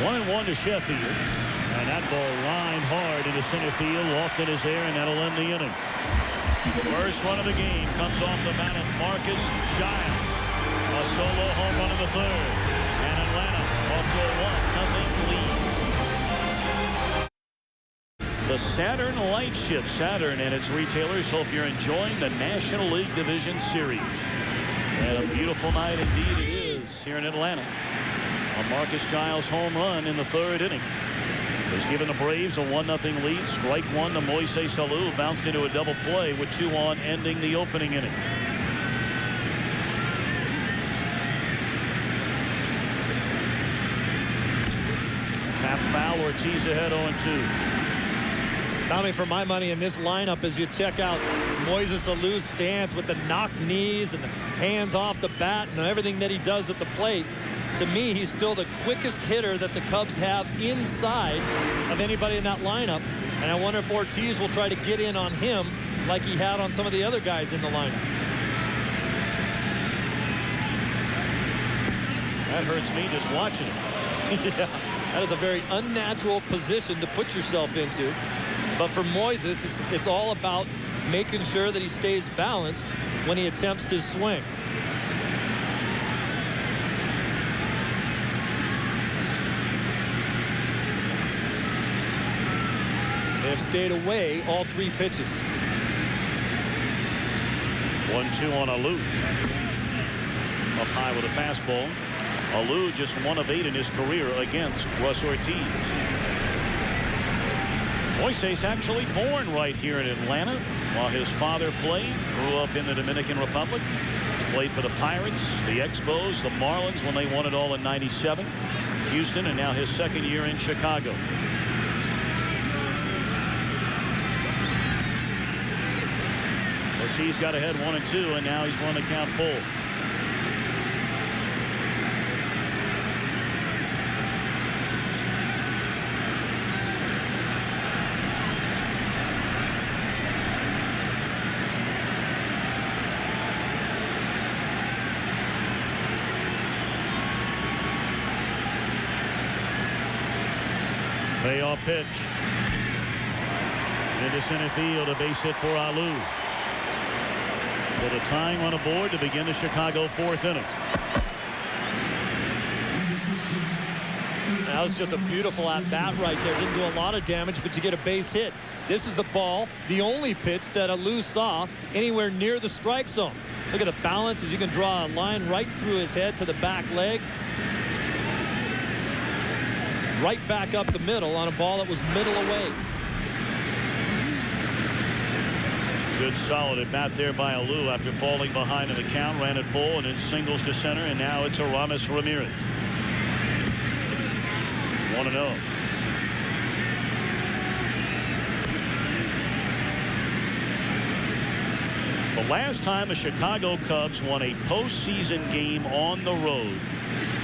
One and one to Sheffield, and that ball lined hard into center field. Lofton is there, and that'll end the inning. First run of the game comes off the bat of Marcus Giles. A solo home run in the third. And Atlanta off to a 1-0 lead. The Saturn Light Shift. Saturn and its retailers hope you're enjoying the National League Division Series. And a beautiful night indeed it is here in Atlanta. A Marcus Giles home run in the third inning has given the Braves a 1-0 lead. Strike one to Moises Alou, bounced into a double play with 2 on, ending the opening inning. Tap foul, Ortiz ahead 0-2. Tommy, for my money in this lineup, as you check out Moises Alou's stance with the knocked knees and the hands off the bat and everything that he does at the plate, to me, he's still the quickest hitter that the Cubs have inside of anybody in that lineup. And I wonder if Ortiz will try to get in on him like he had on some of the other guys in the lineup. That hurts me just watching it. Yeah, that is a very unnatural position to put yourself into. But for Moises, it's all about making sure that he stays balanced when he attempts his swing. They have stayed away all 3 pitches. 1-2 on Alou. Up high with a fastball. Alou just 1 of 8 in his career against Russ Ortiz. Moises actually born right here in Atlanta while his father played. Grew up in the Dominican Republic. Played for the Pirates, the Expos, the Marlins when they won it all in '97. Houston, and now his second year in Chicago. Ortiz got ahead 1-2, and now he's run the count full. Payoff pitch. Into center field, a base hit for Alou. With a tying run aboard to begin the Chicago fourth inning. That was just a beautiful at-bat right there. Didn't do a lot of damage, but you get a base hit. This is the ball, the only pitch that Alou saw anywhere near the strike zone. Look at the balance as you can draw a line right through his head to the back leg. Right back up the middle on a ball that was middle away. Good solid at bat there by Alou after falling behind in the count. Ran it full and then singles to center, and now it's Aramis Ramirez. 1-0. The last time the Chicago Cubs won a postseason game on the road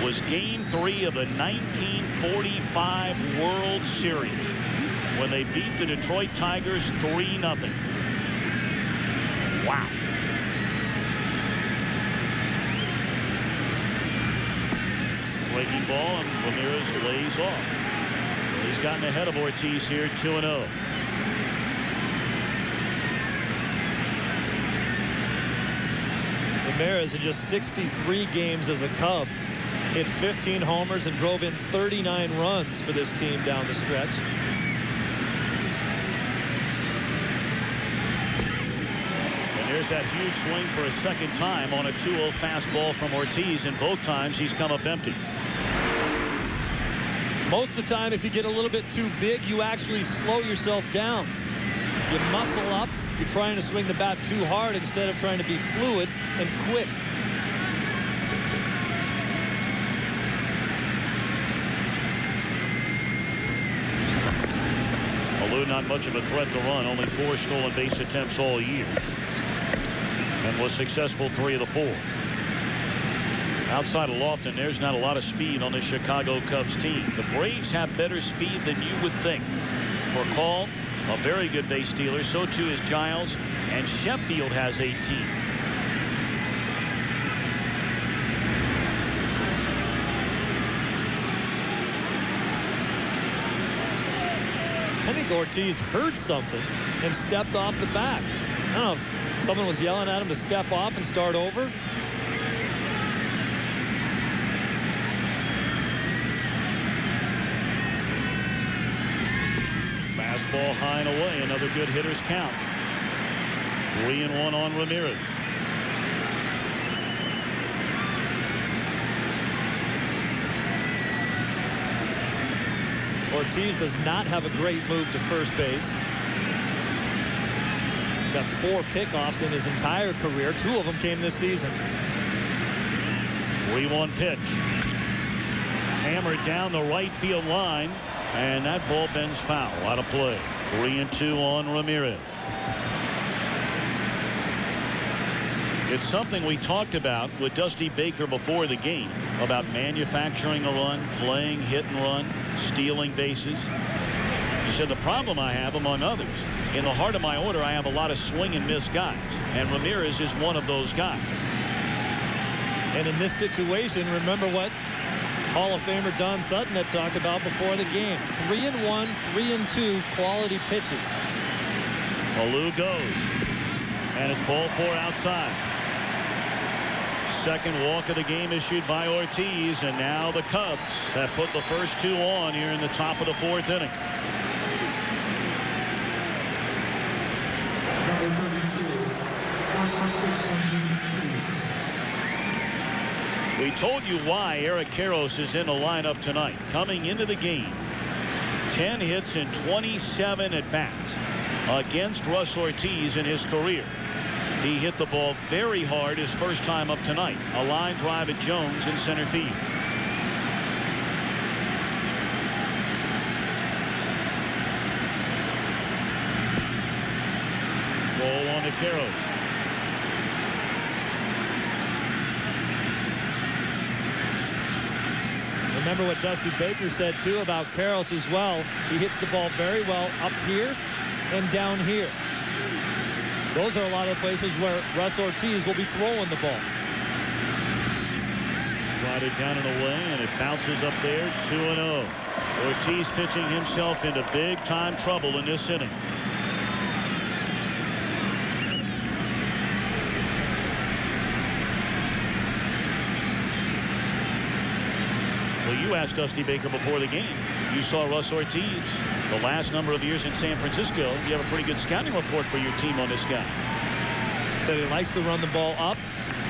was Game 3 of the 1945 World Series when they beat the Detroit Tigers 3-0. Wow. Breaking ball, and Ramirez lays off. He's gotten ahead of Ortiz here, 2-0. Ramirez in just 63 games as a Cub hit 15 homers and drove in 39 runs for this team down the stretch. There's that huge swing for a second time on a 2-0 fastball from Ortiz, and both times he's come up empty. Most of the time, if you get a little bit too big, you actually slow yourself down. You muscle up. You're trying to swing the bat too hard instead of trying to be fluid and quick. Alou not much of a threat to run. Only 4 stolen base attempts all year. And was successful 3 of the 4. Outside of Lofton, there's not a lot of speed on the Chicago Cubs team. The Braves have better speed than you would think. For Call, a very good base stealer. So too is Giles, and Sheffield has 18. I think Ortiz heard something and stepped off the bat. I don't know if someone was yelling at him to step off and start over. Fastball high and away. Another good hitter's count. 3-1 on Ramirez. Ortiz does not have a great move to first base. Got 4 pickoffs in his entire career. 2 of them came this season. 3-1 pitch. Hammered down the right field line, and that ball bends foul. Out of play. 3-2 on Ramirez. It's something we talked about with Dusty Baker before the game about manufacturing a run, playing hit and run, stealing bases. He said the problem I have, among others, in the heart of my order, I have a lot of swing and miss guys, and Ramirez is one of those guys. And in this situation, remember what Hall of Famer Don Sutton had talked about before the game. 3-1, 3-2 quality pitches. Alou goes, and it's ball 4 outside. Second walk of the game issued by Ortiz, and now the Cubs have put the first 2 on here in the top of the 4th inning. We told you why Eric Karros is in the lineup tonight. Coming into the game, 10 hits and 27 at-bats against Russ Ortiz in his career. He hit the ball very hard his first time up tonight. A line drive at Jones in center field. Ball on to Karros. Remember what Dusty Baker said too about Karros as well. He hits the ball very well up here and down here. Those are a lot of the places where Russ Ortiz will be throwing the ball. Slided down and away, and it bounces up there. 2-0. Ortiz pitching himself into big-time trouble in this inning. Well, you asked Dusty Baker before the game. You saw Russ Ortiz the last number of years in San Francisco. You have a pretty good scouting report for your team on this guy. Said he likes to run the ball up.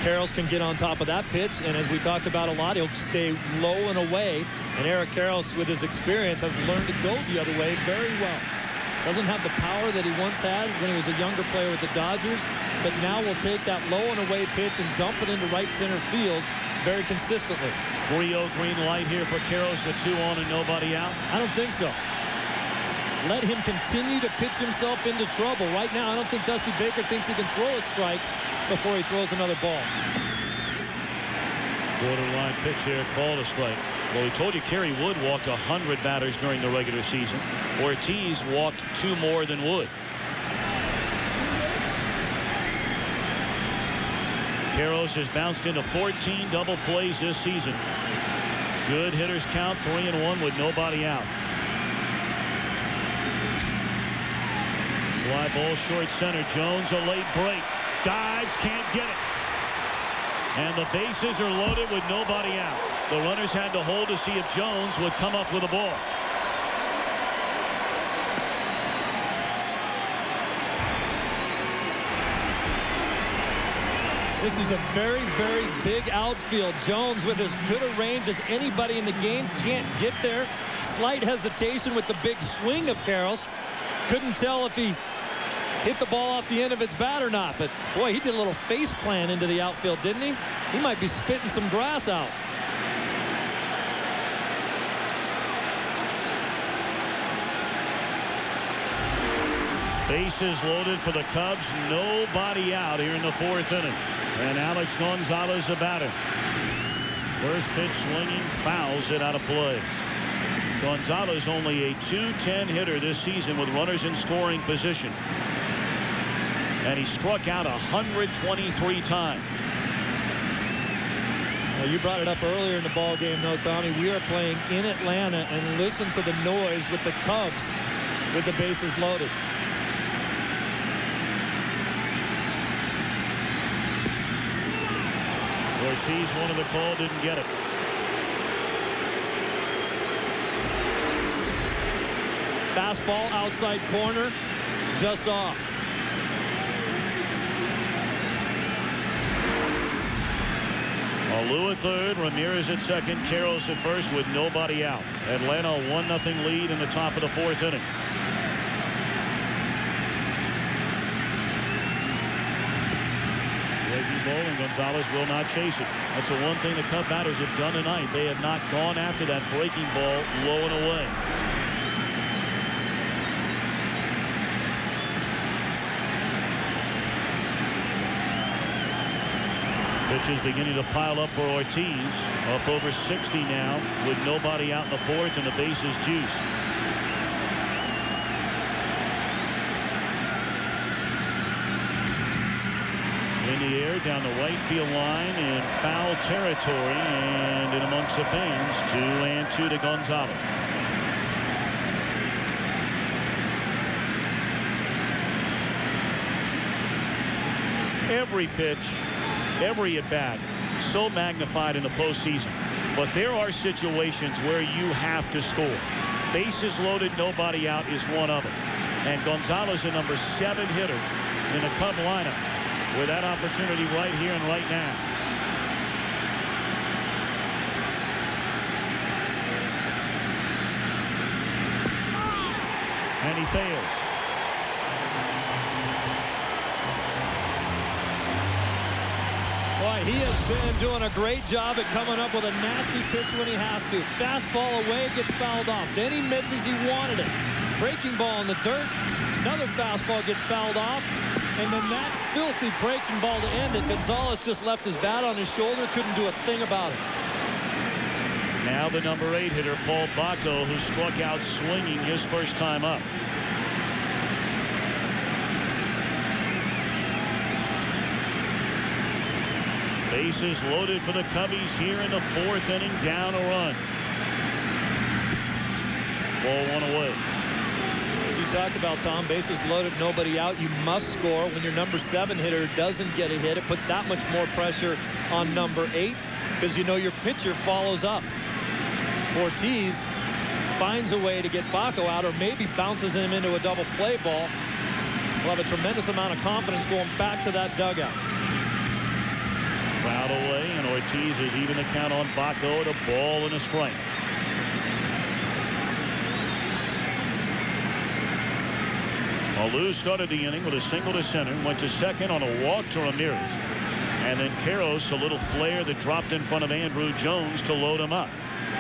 Karros can get on top of that pitch, and as we talked about a lot, he'll stay low and away. And Eric Karros, with his experience, has learned to go the other way very well. Doesn't have the power that he once had when he was a younger player with the Dodgers, but now will take that low and away pitch and dump it into right center field very consistently. 3-0 green light here for Karros with 2 on and nobody out. I don't think so. Let him continue to pitch himself into trouble. Right now, I don't think Dusty Baker thinks he can throw a strike before he throws another ball. Borderline pitch here, called a strike. Well, we told you Kerry Wood walked 100 batters during the regular season. Ortiz walked 2 more than Wood. Karros has bounced into 14 double plays this season. Good hitters count, 3-1 with nobody out. Fly ball short center. Jones a late break. Dives, can't get it. And the bases are loaded with nobody out. The runners had to hold to see if Jones would come up with a ball. This is a very, very big outfield. Jones, with as good a range as anybody in the game, can't get there. Slight hesitation with the big swing of Karros. Couldn't tell if he hit the ball off the end of its bat or not, but boy, he did a little face plant into the outfield, didn't he? He might be spitting some grass out. Bases loaded for the Cubs. Nobody out here in the 4th inning. And Alex Gonzalez the batter. First pitch swinging, fouls it out of play. Gonzalez only a .210 hitter this season with runners in scoring position. And he struck out 123 times. Well, you brought it up earlier in the ball game, though, Tommy. We are playing in Atlanta, and listen to the noise with the Cubs with the bases loaded. Ortiz wanted the call, didn't get it. Fastball outside corner, just off. Alou at third, Ramirez at second, Karros at first with nobody out. Atlanta 1-0 lead in the top of the 4th inning. Breaking ball, and Gonzalez will not chase it. That's the one thing the Cub batters have done tonight. They have not gone after that breaking ball low and away. Pitches beginning to pile up for Ortiz. Up over 60 now with nobody out in the 4th and the bases juiced. In the air down the right field line in foul territory and in amongst the fans. 2-2 to Gonzalez. Every pitch, every at-bat, so magnified in the postseason. But there are situations where you have to score. Bases loaded, nobody out is one of them. And Gonzalez, a number 7 hitter in the Cub lineup, with that opportunity right here and right now. And he fails. Boy, he has been doing a great job at coming up with a nasty pitch when he has to. Fastball away, gets fouled off. Then he misses, he wanted it. Breaking ball in the dirt. Another fastball gets fouled off. And then that filthy breaking ball to end it. Gonzalez just left his bat on his shoulder, couldn't do a thing about it. Now the number 8 hitter, Paul Bacco, who struck out swinging his first time up. Bases loaded for the Cubbies here in the 4th inning, down a run. Ball 1 away. As you talked about, Tom, bases loaded, nobody out. You must score. When your number 7 hitter doesn't get a hit, it puts that much more pressure on number 8 because you know your pitcher follows up. Ortiz finds a way to get Baco out, or maybe bounces him into a double play ball. We'll have a tremendous amount of confidence going back to that dugout. Foul away, and Ortiz has even the count on Baco at a ball and a strike. Alou started the inning with a single to center, went to second on a walk to Ramirez. And then Karros, a little flare that dropped in front of Andrew Jones to load him up.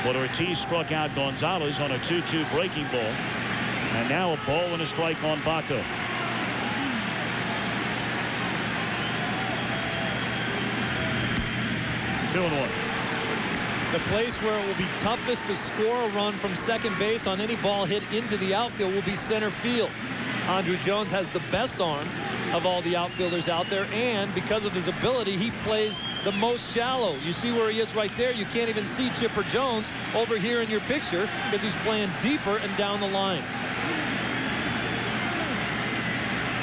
But Ortiz struck out Gonzalez on a 2-2 breaking ball. And now a ball and a strike on Baco. Two and one. The place where it will be toughest to score a run from second base on any ball hit into the outfield will be center field. Andrew Jones has the best arm of all the outfielders out there, and because of his ability, he plays the most shallow. You see where he is right there. You can't even see Chipper Jones over here in your picture because he's playing deeper and down the line.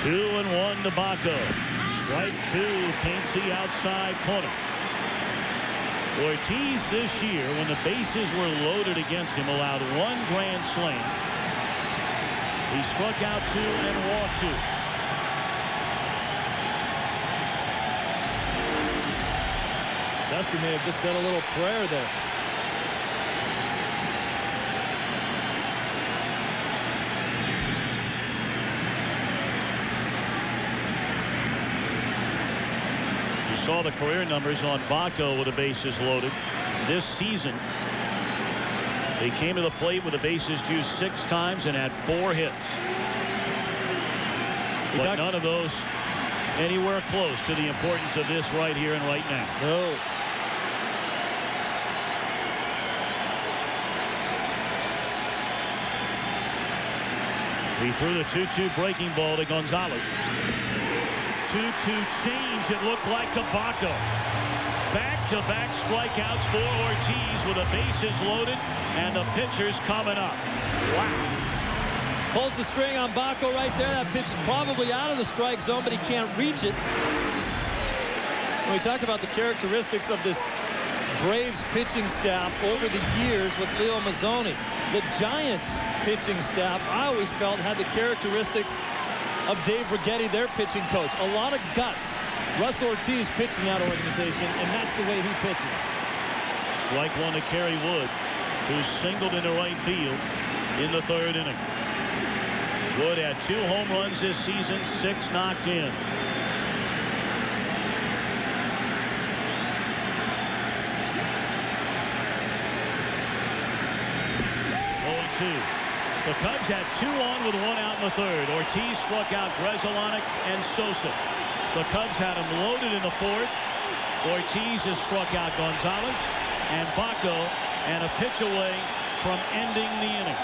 2-1 to Baco. Strike two paints the outside corner. Ortiz this year, when the bases were loaded against him, allowed one grand slam. He struck out two and walked two. Dusty may have just said a little prayer there. You saw the career numbers on Baco with the bases loaded this season. He came to the plate with the bases juiced 6 times and had 4 hits. But none of those anywhere close to the importance of this right here and right now. No. He threw the 2-2 breaking ball to Gonzalez. 2-2 change, it looked like, to Baco. Back-to-back strikeouts for Ortiz with the bases loaded and the pitchers coming up. Wow. Pulls the string on Baco right there. That pitch is probably out of the strike zone, but he can't reach it. We talked about the characteristics of this Braves pitching staff over the years with Leo Mazzoni. The Giants pitching staff, I always felt, had the characteristics of Dave Righetti, their pitching coach. A lot of guts. Russ Ortiz pitching that organization, and that's the way he pitches. Like one to Kerry Wood, who singled into right field in the 3rd inning. Wood had 2 home runs this season, 6 knocked in. The Cubs had 2 on with 1 out in the 3rd. Ortiz struck out Grzelcyk and Sosa. The Cubs had him loaded in the 4th. Ortiz has struck out Gonzalez and Baco, and a pitch away from ending the inning.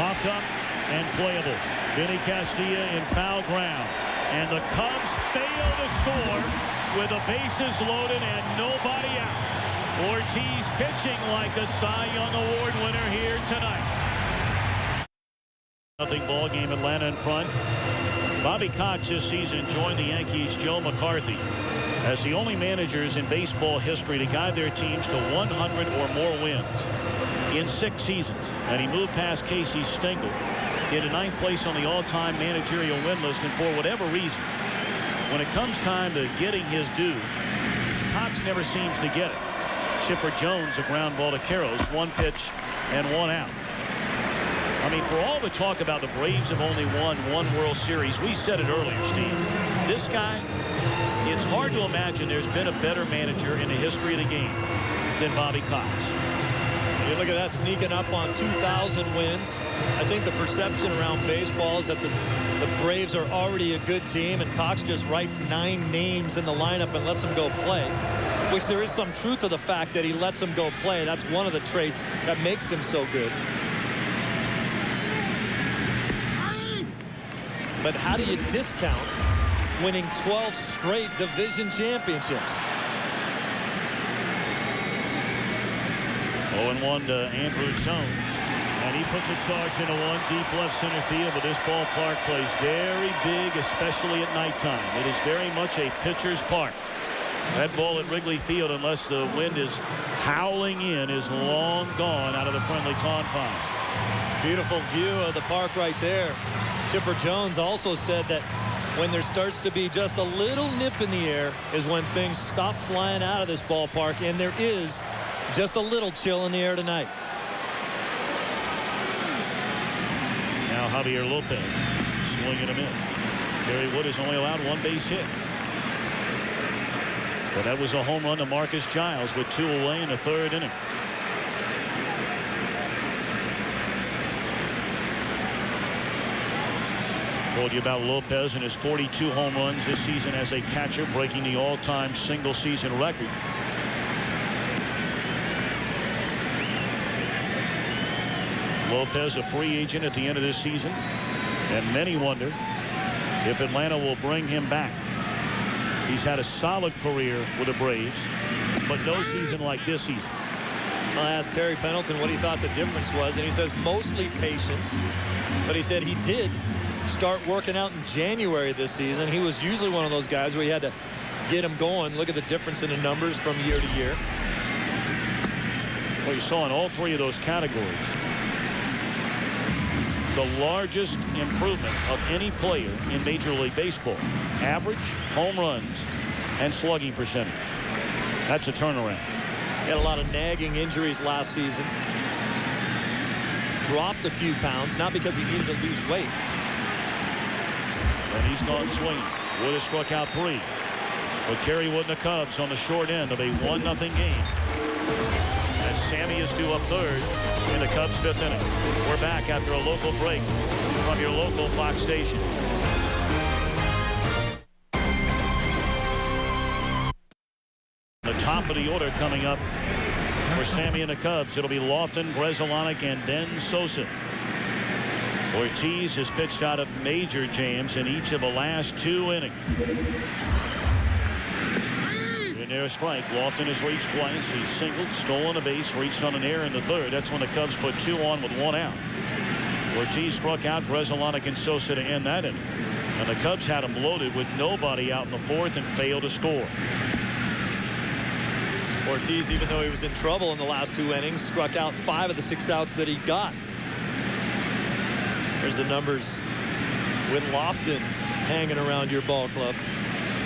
Popped up and playable. Vinny Castilla in foul ground. And the Cubs fail to score with the bases loaded and nobody out. Ortiz pitching like a Cy Young Award winner here tonight. Nothing ball game, Atlanta in front. Bobby Cox this season joined the Yankees' Joe McCarthy as the only managers in baseball history to guide their teams to 100 or more wins in 6 seasons. And he moved past Casey Stengel into 9th place on the all-time managerial win list. And for whatever reason, when it comes time to getting his due, Cox never seems to get it. Chipper Jones, a ground ball to Karros, 1 pitch and 1 out. I mean, for all the talk about the Braves have only won 1 World Series, we said it earlier, Steve. This guy, it's hard to imagine there's been a better manager in the history of the game than Bobby Cox. You look at that, sneaking up on 2,000 wins. I think the perception around baseball is that the Braves are already a good team, and Cox just writes 9 names in the lineup and lets them go play, which there is some truth to the fact that he lets them go play. That's one of the traits that makes him so good. but how do you discount winning 12 straight division championships? 0-1 to Andrew Jones. And he puts a charge into one deep left center field, but this ballpark plays very big, especially at nighttime. It is very much a pitcher's park. That ball at Wrigley Field, unless the wind is howling in, is long gone out of the friendly confines. Beautiful view of the park right there. Chipper Jones also said that when there starts to be just a little nip in the air is when things stop flying out of this ballpark, and there is just a little chill in the air tonight. Now Javier Lopez swinging him in. Kerry Wood has only allowed one base hit. But that was a home run to Marcus Giles with 2 away in the 3rd inning. Told you about Lopez and his 42 home runs this season as a catcher, breaking the all-time single-season record. Lopez a free agent at the end of this season, and many wonder if Atlanta will bring him back. He's had a solid career with the Braves, but no season like this season. I asked Terry Pendleton what he thought the difference was, and he says mostly patience, but he said he did start working out in January this season. He was usually one of those guys where you had to get him going. Look at the difference in the numbers from year to year. Well, you saw in all 3 of those categories the largest improvement of any player in Major League Baseball. Average, home runs, and slugging percentage. That's a turnaround. He had a lot of nagging injuries last season. Dropped a few pounds, not because he needed to lose weight. And he's gone swinging. Wood has struck out 3. But Kerry Wood and the Cubs on the short end of a 1-0 game. As Sammy is due up 3rd in the Cubs' 5th inning. We're back after a local break from your local Fox station. The top of the order coming up for Sammy and the Cubs. It'll be Lofton, Grzelcyk, and then Sosa. Ortiz has pitched out of major jams in each of the last 2 innings. In there a strike. Lofton has reached twice. He's singled, stolen a base, reached on an error in the 3rd. That's when the Cubs put 2 on with 1 out. Ortiz struck out Grzelcyk and Sosa to end that inning. And the Cubs had him loaded with nobody out in the 4th and failed to score. Ortiz, even though he was in trouble in the last 2 innings, struck out 5 of the 6 outs that he got. There's the numbers with Lofton hanging around your ball club.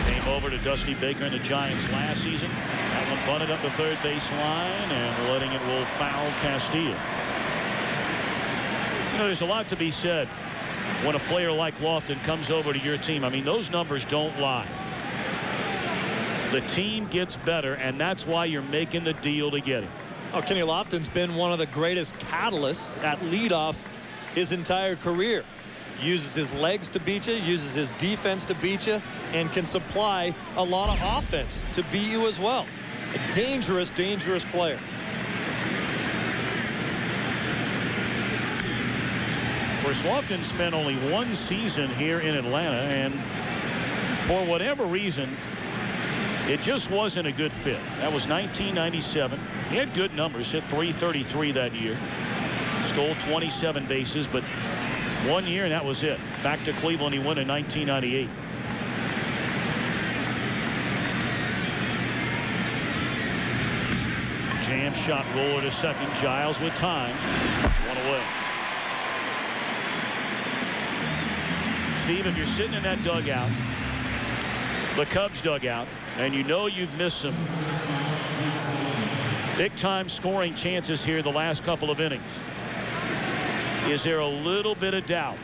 Came over to Dusty Baker and the Giants last season. That one bunted up the 3rd base line and letting it roll foul Castillo. You know, there's a lot to be said when a player like Lofton comes over to your team. I mean, those numbers don't lie. The team gets better, and that's why you're making the deal to get him. Oh, Kenny Lofton's been one of the greatest catalysts at leadoff his entire career. Uses his legs to beat you, uses his defense to beat you, and can supply a lot of offense to beat you as well. A dangerous, dangerous player. Of course, Lofton spent only 1 season here in Atlanta, and for whatever reason, it just wasn't a good fit. That was 1997. He had good numbers, hit .333 that year. Stole 27 bases, but 1 year and that was it. Back to Cleveland he went in 1998. Jam shot roller to second. Giles with time. 1 away. Steve, if you're sitting in that dugout, the Cubs dugout, and you know you've missed some big time scoring chances here the last couple of innings, is there a little bit of doubt?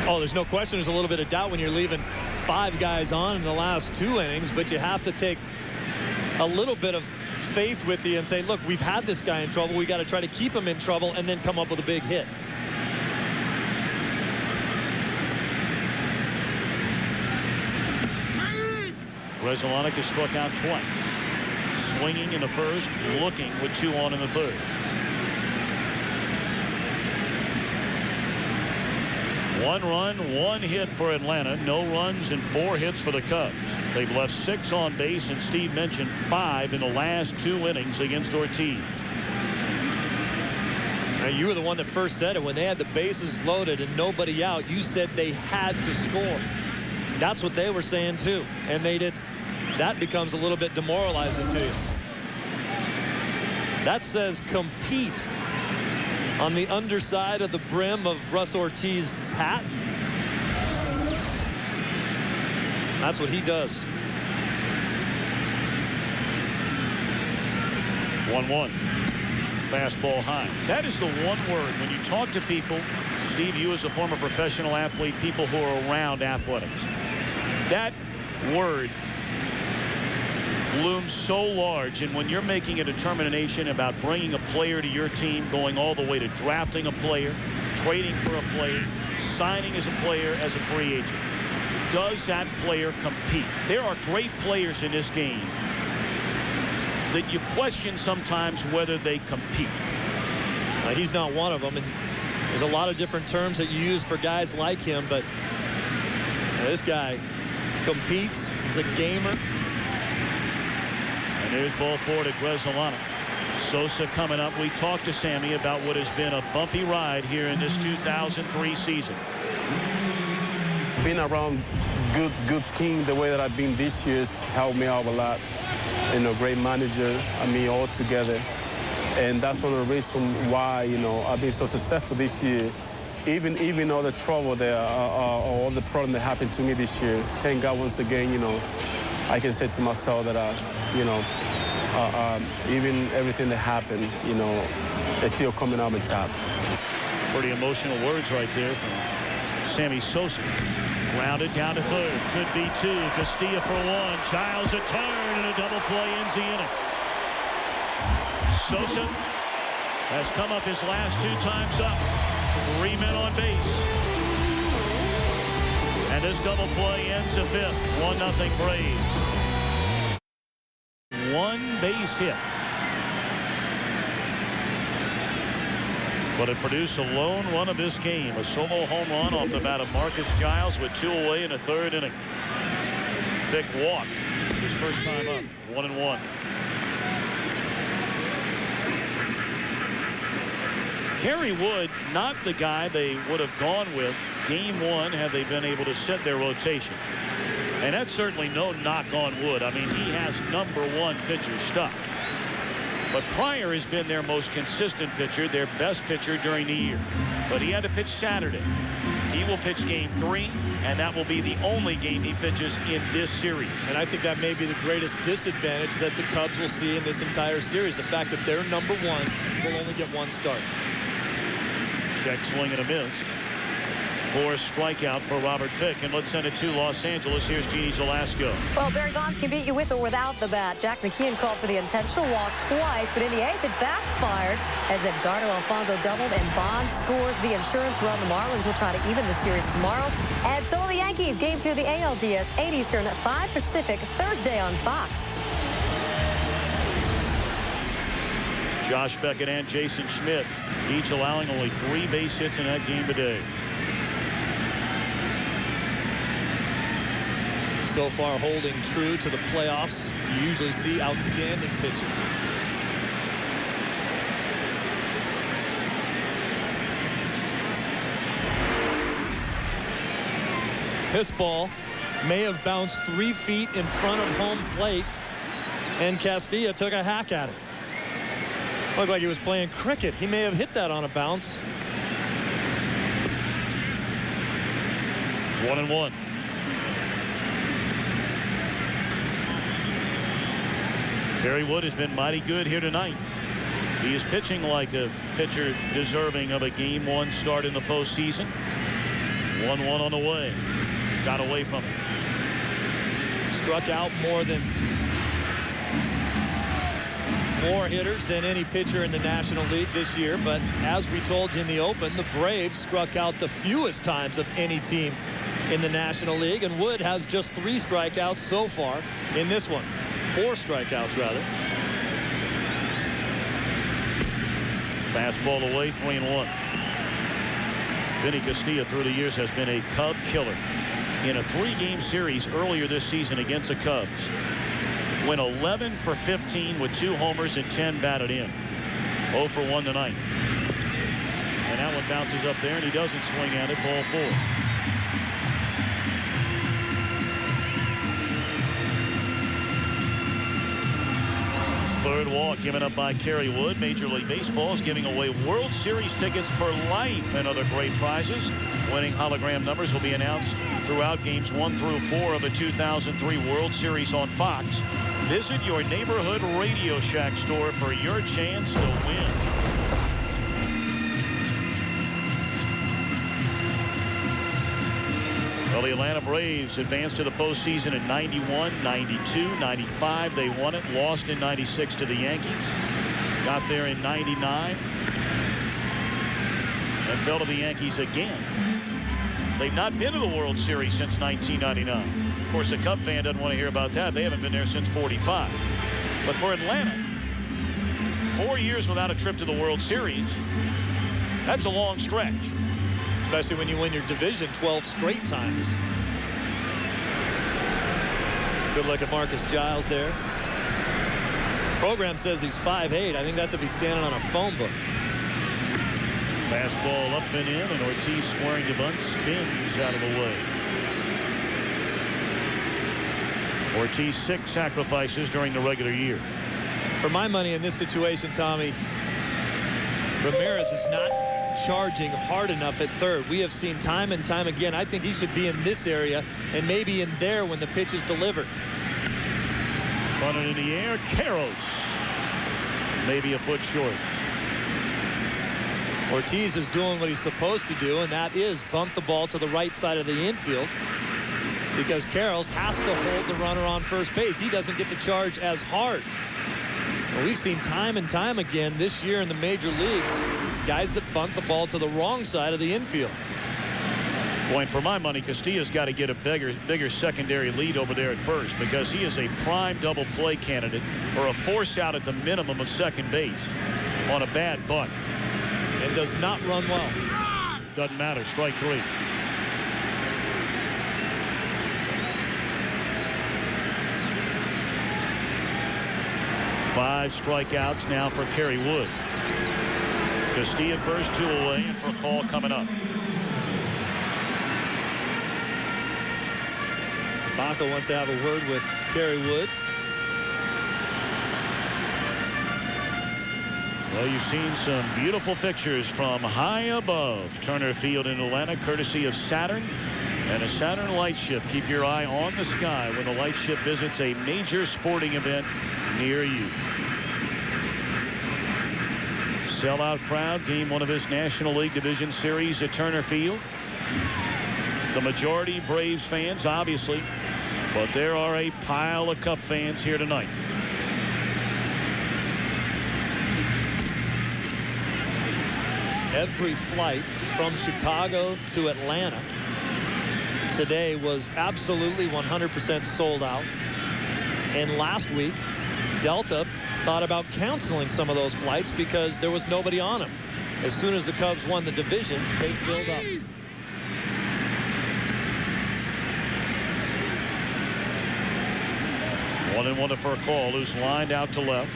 Oh, there's no question there's a little bit of doubt when you're leaving 5 guys on in the last 2 innings, but you have to take a little bit of faith with you and say, look, we've had this guy in trouble. We got to try to keep him in trouble and then come up with a big hit. Grzelcyk has struck out twice. Swinging in the 1st, looking with 2 on in the 3rd. 1 run, 1 hit for Atlanta. No runs and 4 hits for the Cubs. They've left 6 on base, and Steve mentioned 5 in the last 2 innings against Ortiz. Now, you were the one that first said it. When they had the bases loaded and nobody out, you said they had to score. That's what they were saying too, and they didn't. That becomes a little bit demoralizing to you. That says compete on the underside of the brim of Russ Ortiz's hat. That's what he does. 1-1. Fastball high. That is the one word when you talk to people, Steve, you as a former professional athlete, people who are around athletics, that word looms so large. And when you're making a determination about bringing a player to your team, going all the way to drafting a player, trading for a player, signing as a player, as a free agent, does that player compete? There are great players in this game that you question sometimes whether they compete. He's not one of them, and there's a lot of different terms that you use for guys like him, but this guy competes. He's a gamer. And there's ball forward at Gresolana. Sosa coming up. We talked to Sammy about what has been a bumpy ride here in this 2003 season. Being around good team the way that I've been this year has helped me out a lot. You know, great manager, I mean, all together. And that's one of the reasons why, you know, I've been so successful this year. Even all the trouble there, all the problem that happened to me this year, thank God once again, you know, I can say to myself that, you know, even everything that happened, you know, it's still coming out on top. Pretty emotional words right there from Sammy Sosa. Rounded down to third. Could be 2. Castilla for 1. Giles a turn, and a double play ends the inning. Sosa has come up his last 2 times up. 3 men on base. And this double play ends the 5th. 1-0 Braves. 1 base hit. But it produced a lone run of this game. A solo home run off the bat of Marcus Giles with 2 away in the 3rd inning. Fick walked his first time up. 1-1. Kerry Wood, not the guy they would have gone with game 1 had they been able to set their rotation. And that's certainly no knock on Wood. I mean, he has #1 pitcher stuff. But Pryor has been their most consistent pitcher, their best pitcher during the year. But he had to pitch Saturday. He will pitch game 3, and that will be the only game he pitches in this series. And I think that may be the greatest disadvantage that the Cubs will see in this entire series. The fact that their #1 will only get 1 start. Check swing and a miss. 4 strikeout for Robert Fick. And let's send it to Los Angeles. Here's Jeannie Velasco. Well, Barry Bonds can beat you with or without the bat. Jack McKeon called for the intentional walk twice, but in the 8th, it backfired as Edgardo Alfonso doubled and Bonds scores the insurance run. The Marlins will try to even the series tomorrow. And so will the Yankees. Game 2 of the ALDS, 8 Eastern at 5 Pacific, Thursday on Fox. Josh Beckett and Jason Schmidt, each allowing only 3 base hits in that game today. So far holding true to the playoffs. You usually see outstanding pitching. This ball may have bounced 3 feet in front of home plate, and Castilla took a hack at it. Looked like he was playing cricket. He may have hit that on a bounce. 1-1. Kerry Wood has been mighty good here tonight. He is pitching like a pitcher deserving of a game 1 start in the postseason. 1-1 on the way. Got away from it. Struck out more hitters than any pitcher in the National League this year, but as we told you in the open, the Braves struck out the fewest times of any team in the National League, and Wood has just 3 strikeouts so far in this one. 4 strikeouts rather. Fastball away, 3-1. Vinny Castilla through the years has been a Cub killer. In a 3-game series earlier this season against the Cubs, went 11 for 15 with 2 homers and 10 batted in. 0 for 1 tonight. And that one bounces up there, and he doesn't swing at it. Ball 4. Third walk given up by Kerry Wood. Major League Baseball is giving away World Series tickets for life and other great prizes. Winning hologram numbers will be announced throughout games 1 through 4 of the 2003 World Series on Fox. Visit your neighborhood Radio Shack store for your chance to win. Well, the Atlanta Braves advanced to the postseason in 91, 92, 95. They won it, lost in 96 to the Yankees. Got there in 99 and fell to the Yankees again. They've not been to the World Series since 1999. Of course, a Cub fan doesn't want to hear about that. They haven't been there since 45. But for Atlanta, 4 years without a trip to the World Series, that's a long stretch. Especially when you win your division 12 straight times. Good look at Marcus Giles there. Program says he's 5'8". I think that's if he's standing on a phone book. Fastball up and in, and Ortiz squaring the bunt, spins out of the way. Ortiz 6 sacrifices during the regular year. For my money in this situation, Tommy, Ramirez is not charging hard enough at third. We have seen time and time again. I think he should be in this area and maybe in there when the pitch is delivered. Running in the air, Karros. Maybe a foot short. Ortiz is doing what he's supposed to do, and that is bunt the ball to the right side of the infield, because Karros has to hold the runner on first base. He doesn't get to charge as hard. Well, we've seen time and time again this year in the major leagues, guys that bunt the ball to the wrong side of the infield. Boy, for my money, Castilla's got to get a bigger secondary lead over there at first, because he is a prime double play candidate, or a force out at the minimum of second base on a bad bunt. And does not run well. Doesn't matter. Strike 3. Five strikeouts now for Kerry Wood. Castilla first, 2 away, and for a call coming up. Baca wants to have a word with Kerry Wood. Well, you've seen some beautiful pictures from high above Turner Field in Atlanta, courtesy of Saturn and a Saturn light ship. Keep your eye on the sky when the light ship visits a major sporting event near you. Sellout crowd, game 1 of this National League Division Series at Turner Field. The majority Braves fans, obviously, but there are a pile of Cub fans here tonight. Every flight from Chicago to Atlanta today was absolutely 100% sold out. And last week, Delta thought about canceling some of those flights because there was nobody on them. As soon as the Cubs won the division, they filled up. One and one for a call, who's lined out to left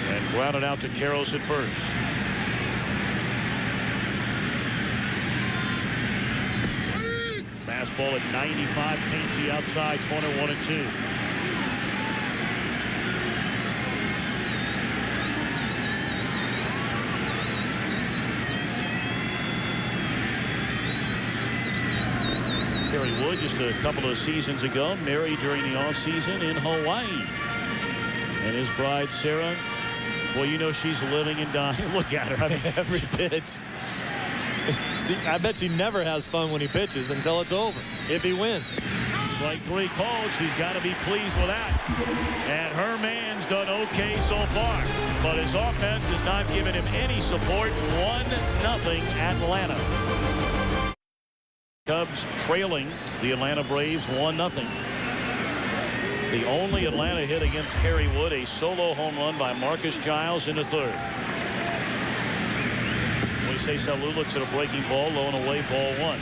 and grounded out to Karros at first. Fastball at 95, paints the outside corner, 1-2. Kerry Wood, just a couple of seasons ago, married during the offseason in Hawaii. And his bride, Sarah, well, you know she's living and dying. Look at her. I mean, every pitch. I bet she never has fun when he pitches until it's over, if he wins. Strike 3 called. She's got to be pleased with that. And her man's done okay so far. But his offense has not given him any support. 1-0 Atlanta. Cubs trailing the Atlanta Braves 1-0. The only Atlanta hit against Kerry Wood, a solo home run by Marcus Giles in the third. We Jose Salud looks at a breaking ball, low and away, ball one.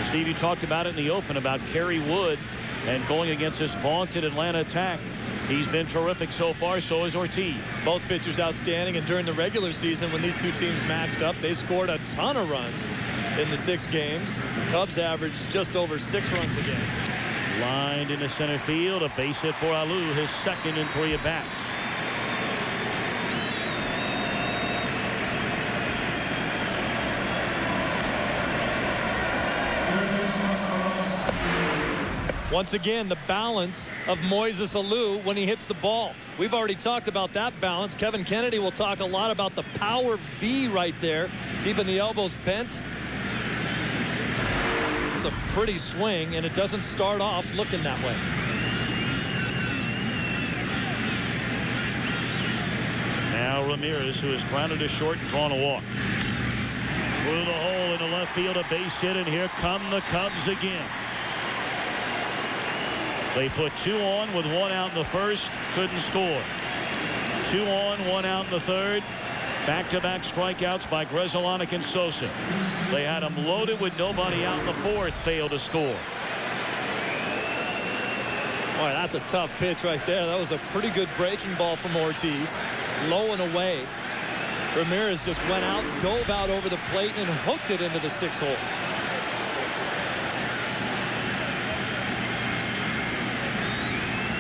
Steve, you talked about it in the open about Kerry Wood and going against this vaunted Atlanta attack. He's been terrific so far. So is Ortiz. Both pitchers outstanding. And during the regular season, when these two teams matched up, they scored a ton of runs in the 6 games. The Cubs averaged just over 6 runs a game. Lined into center field. A base hit for Alou, his second in 3 at-bats. Once again, the balance of Moises Alou when he hits the ball. We've already talked about that balance. Kevin Kennedy will talk a lot about the power V right there, keeping the elbows bent. It's a pretty swing, and it doesn't start off looking that way. Now Ramirez, who has grounded to short and drawn a walk. Through the hole in the left field, a base hit, and here come the Cubs again. They put 2 on with 1 out in the first, couldn't score. 2 on, 1 out in the third. Back-to-back strikeouts by Grzelcyk and Sosa. They had them loaded with nobody out in the fourth, failed to score. Boy, that's a tough pitch right there. That was a pretty good breaking ball from Ortiz. Low and away. Ramirez just went out, dove out over the plate, and hooked it into the 6th hole.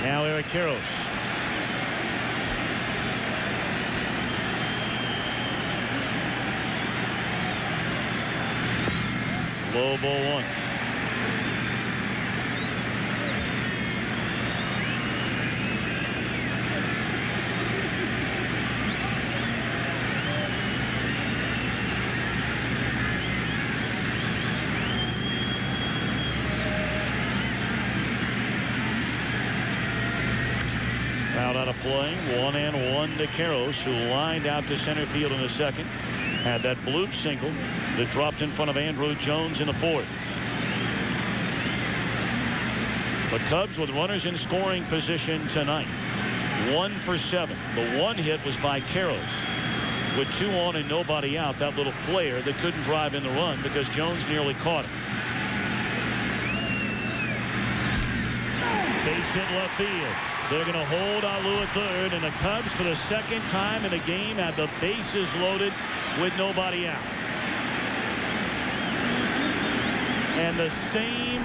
Now Eric Karros. Low ball 1. Out of play, 1-1 to Karros, who lined out to center field in the second. Had that bloop single that dropped in front of Andruw Jones in the fourth. The Cubs with runners in scoring position tonight. 1 for 7. The 1 hit was by Karros. With 2 on and nobody out, that little flare that couldn't drive in the run because Jones nearly caught it. Base hit left field. They're going to hold Alou at third, and the Cubs for the second time in the game had the bases loaded with nobody out. And the same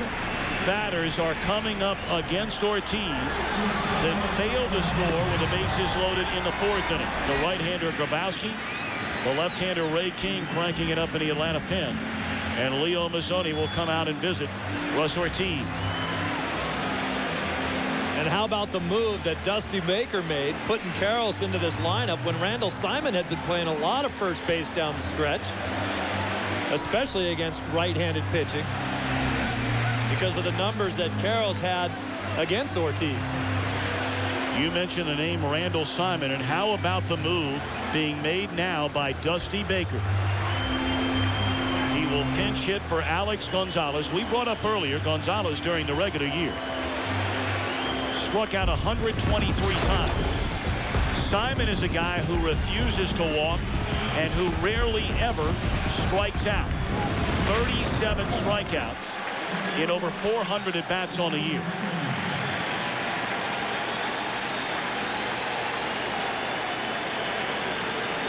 batters are coming up against Ortiz that failed to score with the bases loaded in the 4th inning. The right-hander Grabowski, the left-hander Ray King cranking it up in the Atlanta pen. And Leo Mazzoni will come out and visit Russ Ortiz. And how about the move that Dusty Baker made, putting Karros into this lineup when Randall Simon had been playing a lot of first base down the stretch, especially against right-handed pitching, because of the numbers that Karros had against Ortiz. You mentioned the name Randall Simon, and how about the move being made now by Dusty Baker? He will pinch hit for Alex Gonzalez. We brought up earlier Gonzalez during the regular year struck out 123 times. Simon is a guy who refuses to walk and who rarely ever strikes out. 37 strikeouts in over 400 at-bats on the year.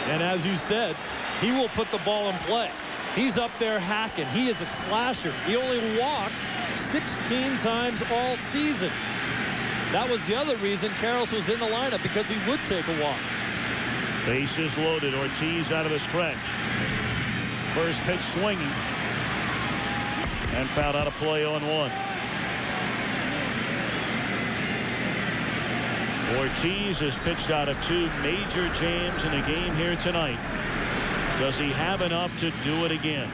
And as you said, he will put the ball in play. He's up there hacking. He is a slasher. He only walked 16 times all season. That was the other reason Karros was in the lineup, because he would take a walk. Bases loaded. Ortiz out of the stretch. First pitch swinging. And fouled out of play 0-1. Ortiz has pitched out of 2 major jams in the game here tonight. Does he have enough to do it again?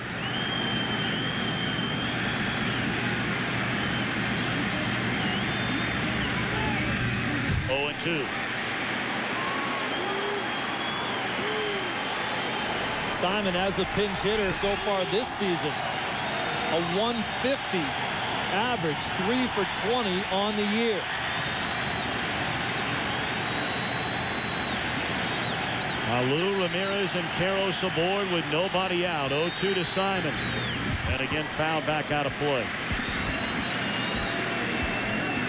Simon, as a pinch hitter so far this season, a 150 average, 3 for 20 on the year. Lou Ramirez and Karros aboard with nobody out. 0-2 to Simon. And again, foul back out of play.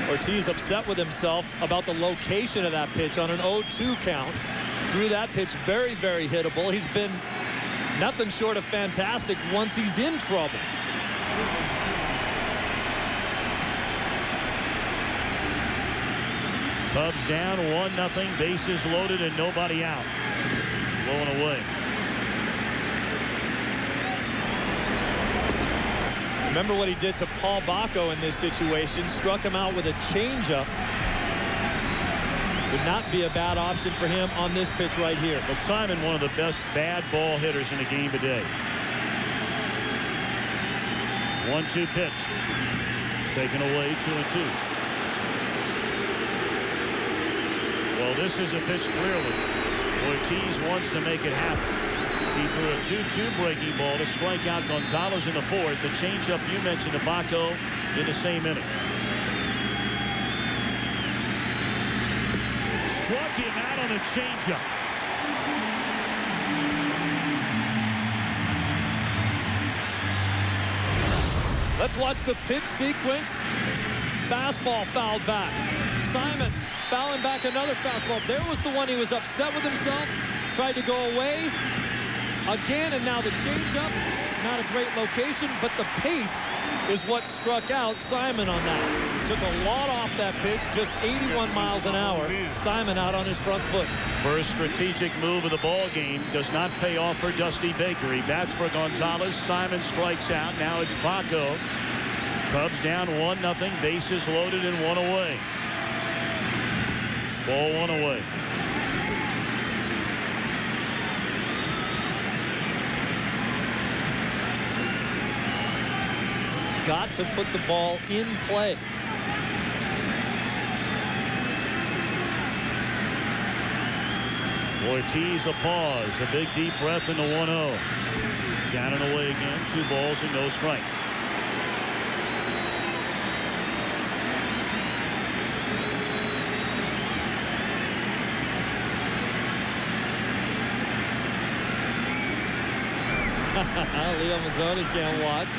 Ortiz upset with himself about the location of that pitch on an 0-2 count. Threw that pitch very, very hittable. He's been nothing short of fantastic once he's in trouble. Cubs down 1-0. Bases loaded and nobody out. Blowing away. Remember what he did to Paul Bacco in this situation. Struck him out with a changeup. Would not be a bad option for him on this pitch right here. But Simon, one of the best bad ball hitters in the game today. 1-2 pitch. Taken away, 2-2. Well, this is a pitch clearly. Ortiz wants to make it happen. He threw a 2-2 breaking ball to strike out Gonzalez in the fourth. The changeup you mentioned to Bacco in the same inning. Struck him out on a changeup. Let's watch the pitch sequence. Fastball fouled back. Simon fouling back another fastball. There was the one he was upset with himself. Tried to go away. Again, and now the changeup. Not a great location, but the pace is what struck out Simon on that. Took a lot off that pitch, just 81 miles an hour. Simon out on his front foot. First strategic move of the ball game does not pay off for Dusty Baker. He bats for Gonzalez. Simon strikes out. Now it's Bacco. Cubs down 1-0. Bases loaded and one away. Ball one away. Got to put the ball in play. Ortiz a pause. A big deep breath in the 1-0. Down and away again. 2 balls and no strikes. Leo Mazzoni can't watch.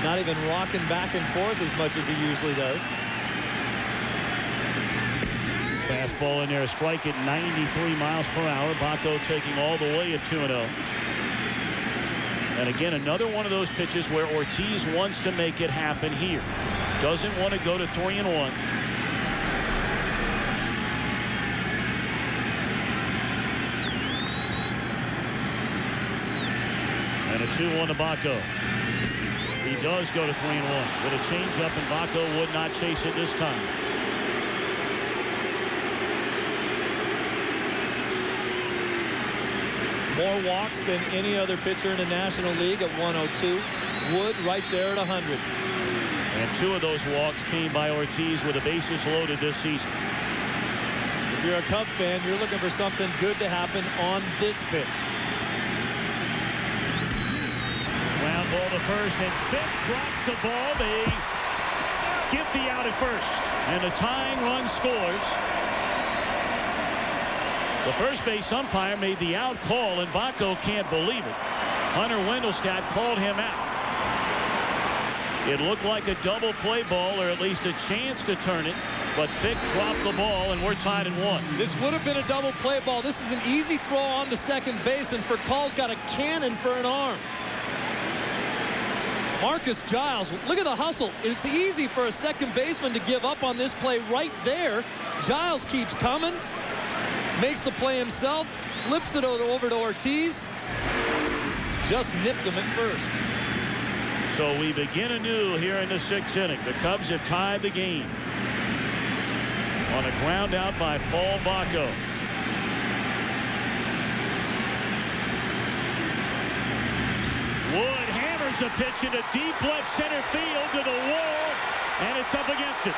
Not even rocking back and forth as much as he usually does. Fastball in there, a strike at 93 miles per hour. Bacco taking all the way at 2-0. And again, another one of those pitches where Ortiz wants to make it happen here. Doesn't want to go to 3-1. And a 2-1 to Bacco. He does go to 3-1 with a changeup, and Bacco would not chase it this time. More walks than any other pitcher in the National League at 102. Wood right there at 100. And 2 of those walks came by Ortiz with the bases loaded this season. If you're a Cub fan, you're looking for something good to happen on this pitch. Ground ball to first, and Fick drops the ball. They get the out at first, and the tying run scores. The first base umpire made the out call, and Bacco can't believe it. Hunter Wendelstedt called him out. It looked like a double play ball, or at least a chance to turn it, but Fick dropped the ball, and we're tied at 1. This would have been a double play ball. This is an easy throw on to second base, and Furcall's got a cannon for an arm. Marcus Giles, look at the hustle. It's easy for a second baseman to give up on this play right there. Giles keeps coming, makes the play himself, flips it over to Ortiz. Just nipped him at first. So we begin anew here in the 6th inning. The Cubs have tied the game on a ground out by Paul Bacco. Wood hammers a pitch into deep left center field to the wall, and it's up against it.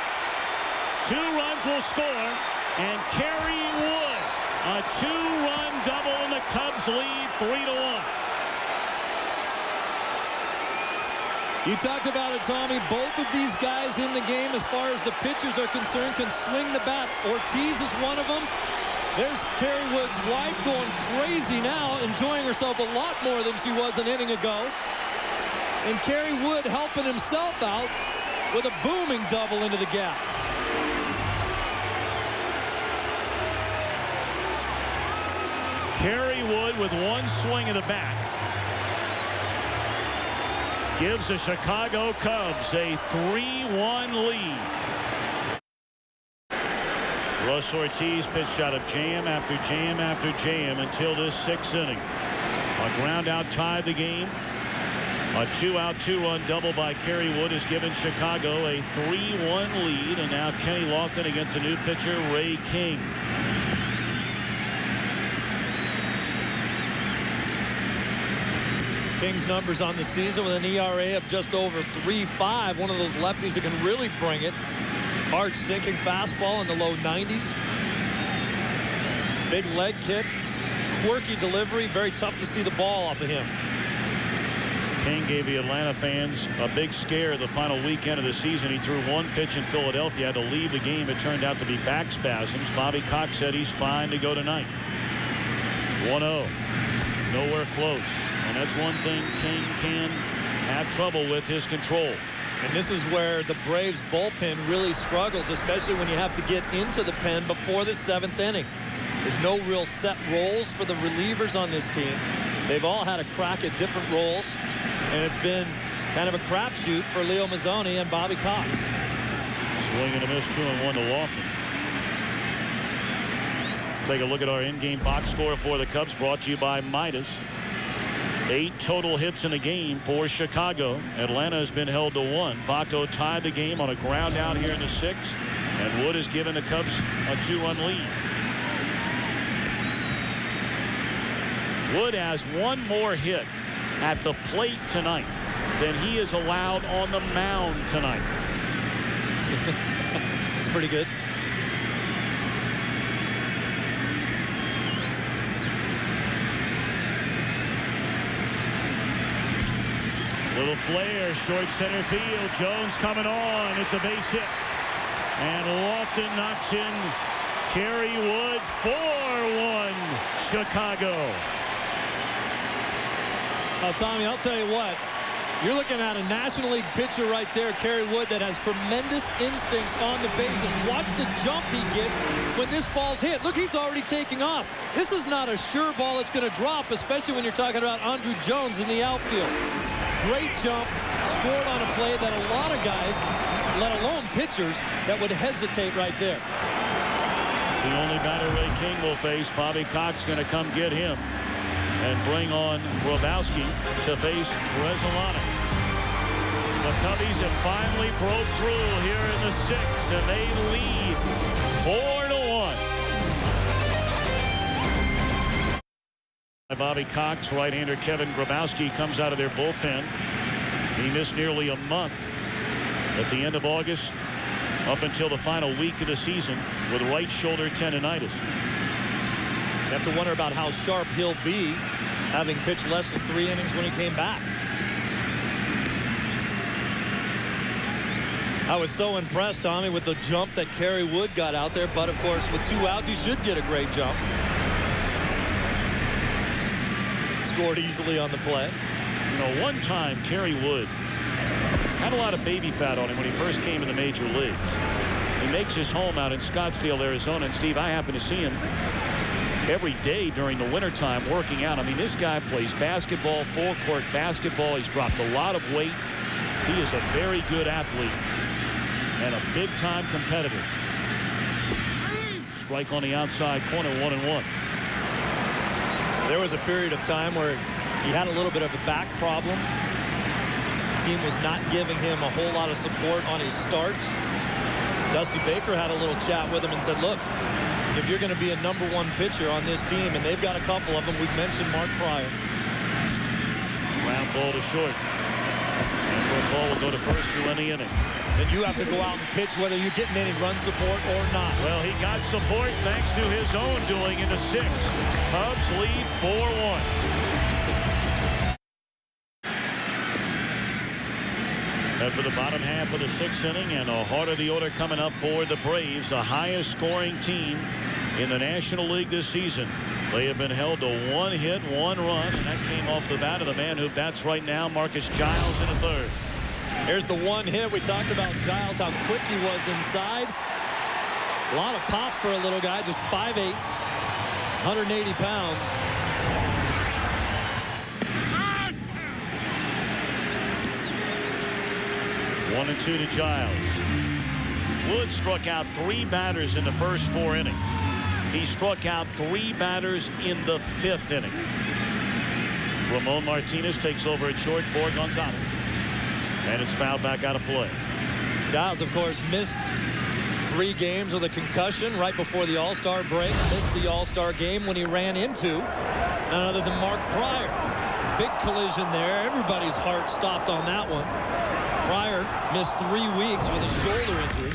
2 runs will score, and carrying Wood, a 2-run double, and the Cubs lead 3-1. You talked about it, Tommy. Both of these guys in the game, as far as the pitchers are concerned, can swing the bat. Ortiz is one of them. There's Kerry Wood's wife going crazy now, enjoying herself a lot more than she was an inning ago. And Kerry Wood helping himself out with a booming double into the gap. Kerry Wood with one swing of the bat gives the Chicago Cubs a 3-1 lead. Russ Ortiz pitched out of jam after jam after jam until this 6th inning. A ground out tied the game. A 2-out 2-run double by Kerry Wood has given Chicago a 3-1 lead. And now Kenny Lofton against the new pitcher Ray King. King's numbers on the season with an ERA of just over 3.5. One of those lefties that can really bring it. Hard sinking fastball in the low 90s. Big leg kick. Quirky delivery. Very tough to see the ball off of him. King gave the Atlanta fans a big scare the final weekend of the season. He threw one pitch in Philadelphia, had to leave the game. It turned out to be back spasms. Bobby Cox said he's fine to go tonight. 1-0. Nowhere close. And that's one thing King can have trouble with, his control. And this is where the Braves bullpen really struggles, especially when you have to get into the pen before the 7th inning. There's no real set roles for the relievers on this team. They've all had a crack at different roles, and it's been kind of a crapshoot for Leo Mazzoni and Bobby Cox. Swing and a miss, 2-1 to Lofton. Take a look at our in-game box score for the Cubs, brought to you by Midas. 8 total hits in the game for Chicago. Atlanta has been held to 1. Baco tied the game on a ground out here in the 6th, and Wood has given the Cubs a 2-1 lead. Wood has one more hit at the plate tonight than he is allowed on the mound tonight. It's pretty good. Little flare, short center field. Jones coming on. It's a base hit. And Lofton knocks in Kerry Wood. 4-1 Chicago. Oh, Tommy, I'll tell you what. You're looking at a National League pitcher right there, Kerry Wood, that has tremendous instincts on the bases. Watch the jump he gets when this ball's hit. Look, he's already taking off. This is not a sure ball that's going to drop, especially when you're talking about Andruw Jones in the outfield. Great jump, scored on a play that a lot of guys, let alone pitchers, that would hesitate right there. The only batter Ray King will face. Bobby Cox going to come get him and bring on Grabowski to face Resolano. The Cubbies have finally broke through here in the 6th, and they lead 4-1. Bobby Cox, right-hander Kevin Grabowski comes out of their bullpen. He missed nearly a month at the end of August up until the final week of the season with right shoulder tendonitis. You have to wonder about how sharp he'll be, having pitched less than 3 innings when he came back. I was so impressed, Tommy, with the jump that Kerry Wood got out there. But, of course, with 2 outs, he should get a great jump. Scored easily on the play. You know, one time Kerry Wood had a lot of baby fat on him when he first came in the major leagues. He makes his home out in Scottsdale, Arizona. And, Steve, I happen to see him every day during the wintertime working out. I mean, this guy plays basketball, full-court basketball. He's dropped a lot of weight. He is a very good athlete and a big-time competitor. Strike on the outside corner, 1-1. There was a period of time where he had a little bit of a back problem. The team was not giving him a whole lot of support on his starts. Dusty Baker had a little chat with him and said, look, if you're going to be a #1 pitcher on this team, and they've got a couple of them, we've mentioned Mark Pryor. Ground ball to short. And for a call will go to first to end the inning. Then you have to go out and pitch whether you're getting any run support or not. Well, he got support thanks to his own doing in the 6th. Cubs lead 4-1. And for the bottom half of the 6th inning and a heart of the order coming up for the Braves, the highest scoring team in the National League this season. They have been held to 1 hit, 1 run, and that came off the bat of the man who bats right now, Marcus Giles, in the third. Here's the 1 hit. We talked about Giles, how quick he was inside. A lot of pop for a little guy, just 5'8", 180 pounds. One and 2 to Giles. Wood struck out 3 batters in the first 4 innings. He struck out 3 batters in the 5th inning. Ramon Martinez takes over at short for Gonzalez. And it's fouled back out of play. Giles, of course, missed 3 games with a concussion right before the All-Star break. Missed the All-Star game when he ran into none other than Mark Pryor. Big collision there. Everybody's heart stopped on that one. Pryor missed 3 weeks with a shoulder injury.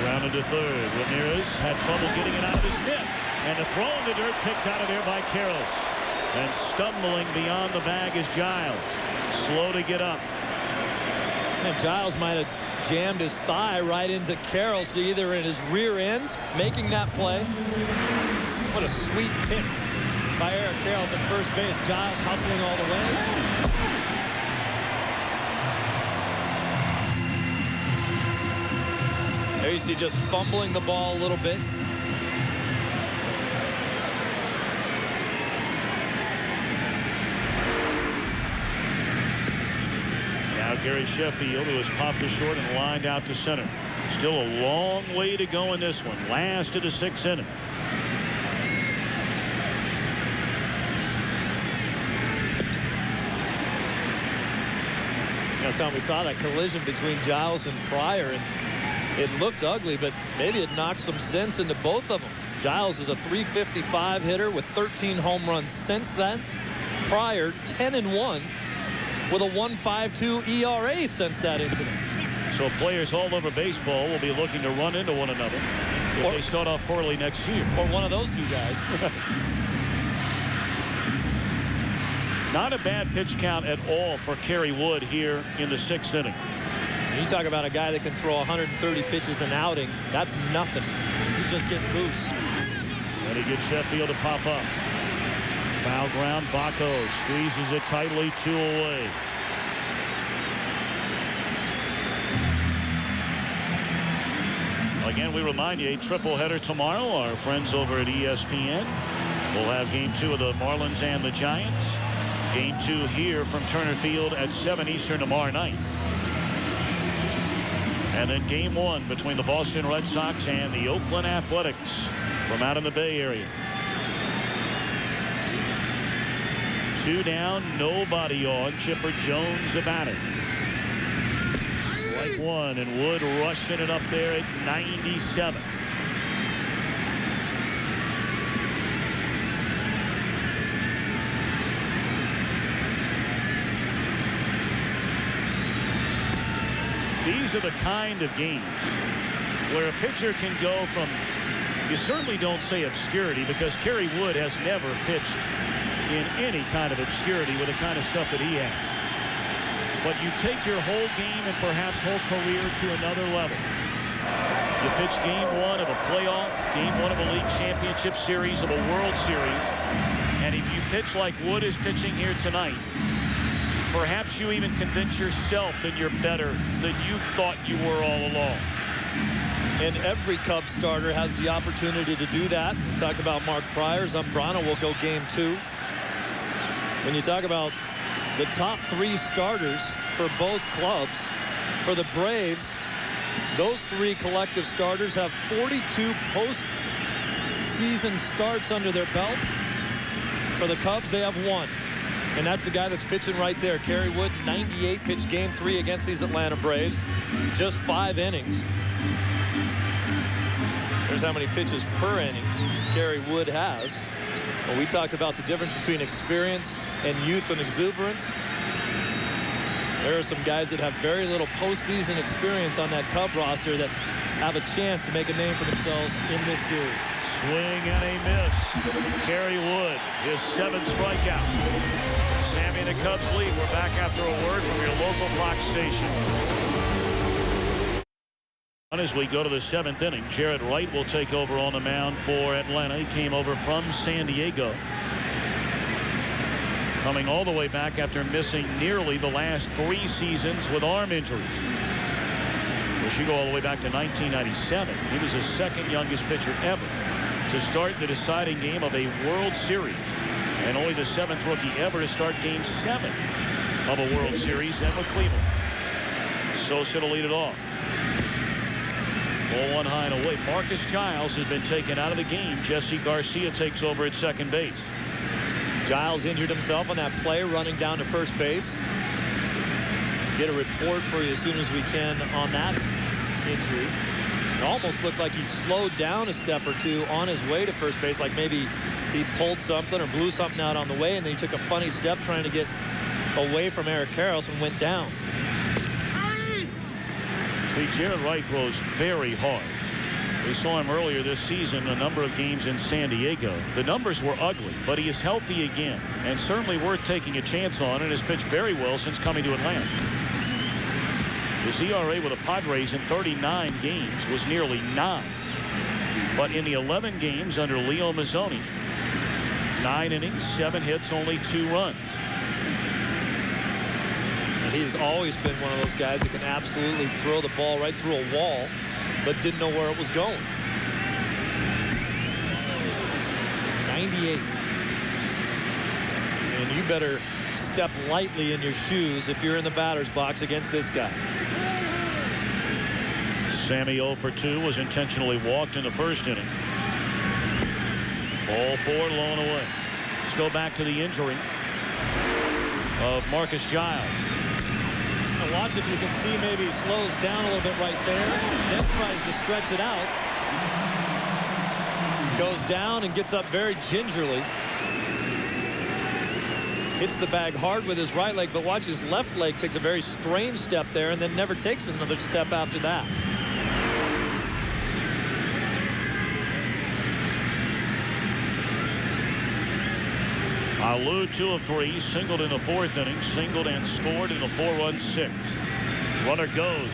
Grounded to third. Ramirez had trouble getting it out of his mitt. And the throw in the dirt picked out of there by Carroll. And stumbling beyond the bag is Giles. Slow to get up. And Giles might have jammed his thigh right into Carroll, so either in his rear end making that play. What a sweet pick by Eric Carroll at first base. Giles hustling all the way. There you see just fumbling the ball a little bit. Now Gary Sheffield, who has popped to short and lined out to center. Still a long way to go in this one. Last of the 6th inning. You know, Tom, we saw that collision between Giles and Pryor, and it looked ugly, but maybe it knocked some sense into both of them. Giles is a .355 hitter with 13 home runs since then. Pryor 10-1 with a 1.52 ERA since that incident. So players all over baseball will be looking to run into one another if they start off poorly next year. Or one of those 2 guys. Not a bad pitch count at all for Kerry Wood here in the 6th inning. You talk about a guy that can throw 130 pitches an outing. That's nothing. He's just getting boosts. And he gets Sheffield to pop up. Foul ground. Baco squeezes it tightly. 2 away. Again, we remind you, a triple header tomorrow. Our friends over at ESPN will have game 2 of the Marlins and the Giants. Game 2 here from Turner Field at 7 Eastern tomorrow night. And then game 1 between the Boston Red Sox and the Oakland Athletics from out in the Bay Area. 2 down, nobody on. Chipper Jones a batter. Strike 1, and Wood rushing it up there at 97. These are the kind of games where a pitcher can go from, you certainly don't say obscurity, because Kerry Wood has never pitched in any kind of obscurity with the kind of stuff that he has. But you take your whole game and perhaps whole career to another level. You pitch game 1 of a playoff, game 1 of a league championship series, of a World Series, and if you pitch like Wood is pitching here tonight, perhaps you even convince yourself that you're better than you thought you were all along. And every Cubs starter has the opportunity to do that. We talked about Mark Pryor. Zambrano will go game 2. When you talk about the top 3 starters for both clubs, for the Braves, those 3 collective starters have 42 postseason starts under their belt. For the Cubs, they have 1. And that's the guy that's pitching right there. Kerry Wood, 98, pitched game 3 against these Atlanta Braves. Just 5 innings. There's how many pitches per inning Kerry Wood has. Well, we talked about the difference between experience and youth and exuberance. There are some guys that have very little postseason experience on that Cub roster that have a chance to make a name for themselves in this series. Swing and a miss. Kerry Wood, his 7th strikeout. Sammy and the Cubs lead. We're back after a word from your local Fox station. As we go to the 7th inning, Jared Wright will take over on the mound for Atlanta. He came over from San Diego, coming all the way back after missing nearly the last 3 seasons with arm injuries. Which you go all the way back to 1997. He was the 2nd youngest pitcher ever to start the deciding game of a World Series, and only the 7th rookie ever to start Game 7 of a World Series, and with Cleveland. Sosa to lead it off. Ball 1 high and away. Marcus Giles has been taken out of the game. Jesse Garcia takes over at second base. Giles injured himself on that play running down to first base. Get a report for you as soon as we can on that injury. It almost looked like he slowed down a step or 2 on his way to first base, like maybe he pulled something or blew something out on the way, and then he took a funny step trying to get away from Eric Karros and went down. See, Jared Wright throws very hard. We saw him earlier this season, a number of games in San Diego. The numbers were ugly, but he is healthy again and certainly worth taking a chance on, and has pitched very well since coming to Atlanta. His ERA with the Padres in 39 games was nearly 9. But in the 11 games under Leo Mazzoni, 9 innings, 7 hits, only 2 runs. He's always been one of those guys that can absolutely throw the ball right through a wall, but didn't know where it was going. 98. And you better step lightly in your shoes if you're in the batter's box against this guy. Sammy 0 for 2 was intentionally walked in the first inning. Ball 4 low and away. Let's go back to the injury of Marcus Giles. Now watch if you can see, maybe he slows down a little bit right there, then tries to stretch it out. Goes down and gets up very gingerly. Hits the bag hard with his right leg, but watch his left leg takes a very strange step there and then never takes another step after that. Alou 2 of 3, singled in the 4th inning, singled and scored in the 4-run 6th. Runner goes,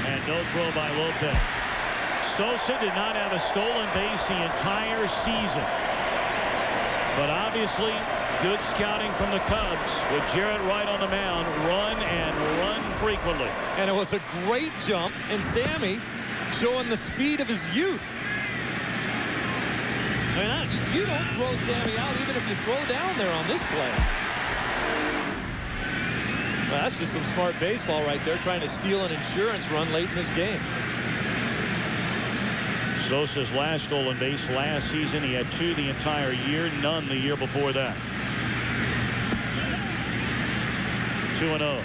and no throw by Lopez. Sosa did not have a stolen base the entire season, but obviously good scouting from the Cubs with Jared Wright on the mound. Run and run frequently. And it was a great jump, and Sammy showing the speed of his youth. I mean, you don't throw Sammy out even if you throw down there on this play. Well, that's just some smart baseball right there, trying to steal an insurance run late in this game. Sosa's last stolen base last season. He had 2 the entire year, none the year before that. 2-0.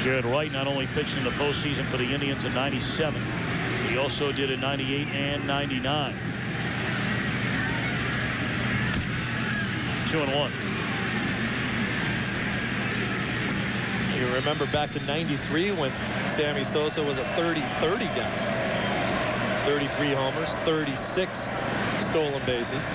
Jared Wright not only pitched in the postseason for the Indians in '97, he also did in '98 and '99. 2-1. You remember back to '93 when Sammy Sosa was a 30-30 guy. 33 homers, 36 stolen bases.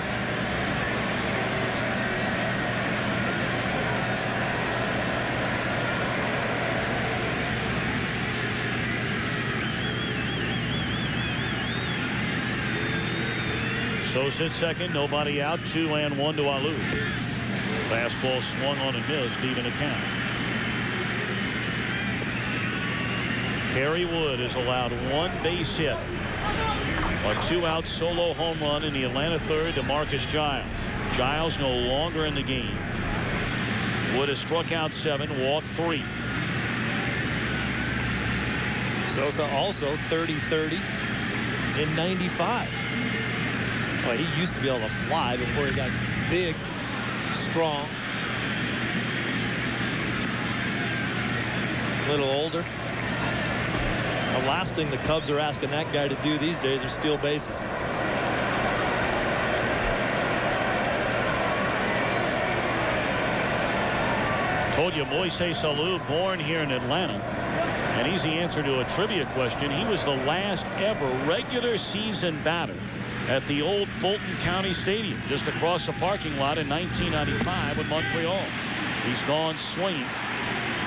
Sosa at second, nobody out, 2-1 to Alou. Fastball swung on and missed, even a count. Kerry Wood has allowed 1 base hit. A 2-out solo home run in the Atlanta third to Marcus Giles. Giles no longer in the game. Wood has struck out 7, walked 3. Sosa also 30-30 in '95. Well, he used to be able to fly before he got big, strong, a little older. The last thing the Cubs are asking that guy to do these days are steal bases. Told you Moises Alou, born here in Atlanta, and he's the answer to a trivia question. He was the last ever regular season batter at the old Fulton County Stadium, just across the parking lot in 1995 with Montreal. He's gone swinging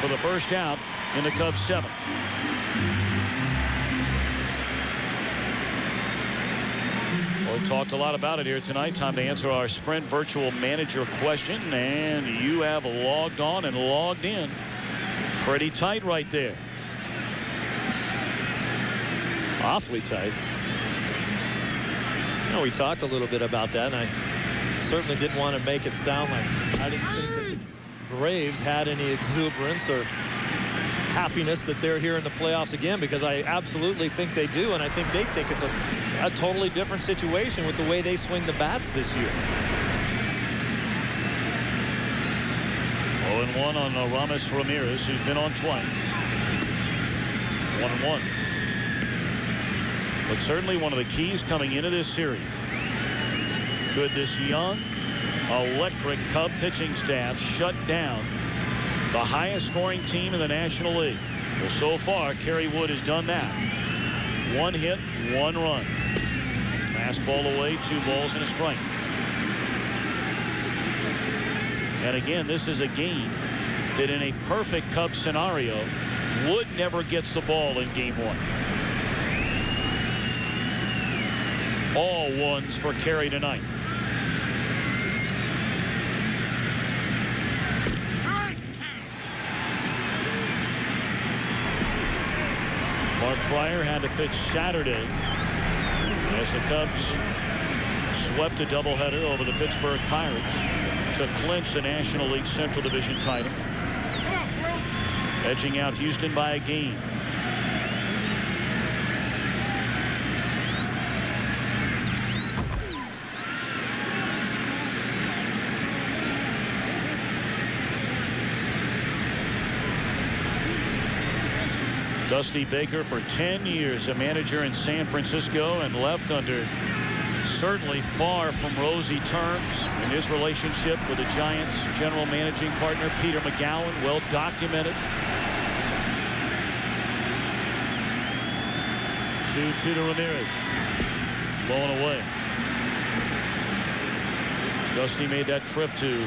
for the first out in the Cubs' 7th. We talked a lot about it here tonight. Time to answer our Sprint Virtual Manager question, and you have logged on and logged in. Pretty tight right there. Awfully tight. You know, we talked a little bit about that, and I certainly didn't want to make it sound like I didn't think that the Braves had any exuberance or happiness that they're here in the playoffs again, because I absolutely think they do, and I think they think it's a totally different situation with the way they swing the bats this year. 0-1 on Aramis Ramirez, who's been on twice. 1-1. But certainly one of the keys coming into this series. Could this young, electric Cub pitching staff shut down the highest scoring team in the National League? Well, so far, Kerry Wood has done that. 1 hit, 1 run. Fastball away, 2 balls and a strike. And again, this is a game that in a perfect Cub scenario, Wood never gets the ball in game 1. All ones for Kerry tonight. Mark Pryor had to pitch Saturday as the Cubs swept a doubleheader over the Pittsburgh Pirates to clinch the National League Central Division title, edging out Houston by a game. Dusty Baker, for 10 years a manager in San Francisco, and left under certainly far from rosy terms in his relationship with the Giants general managing partner Peter McGowan. Well documented. 2-2 to Ramirez. Blown away. Dusty made that trip to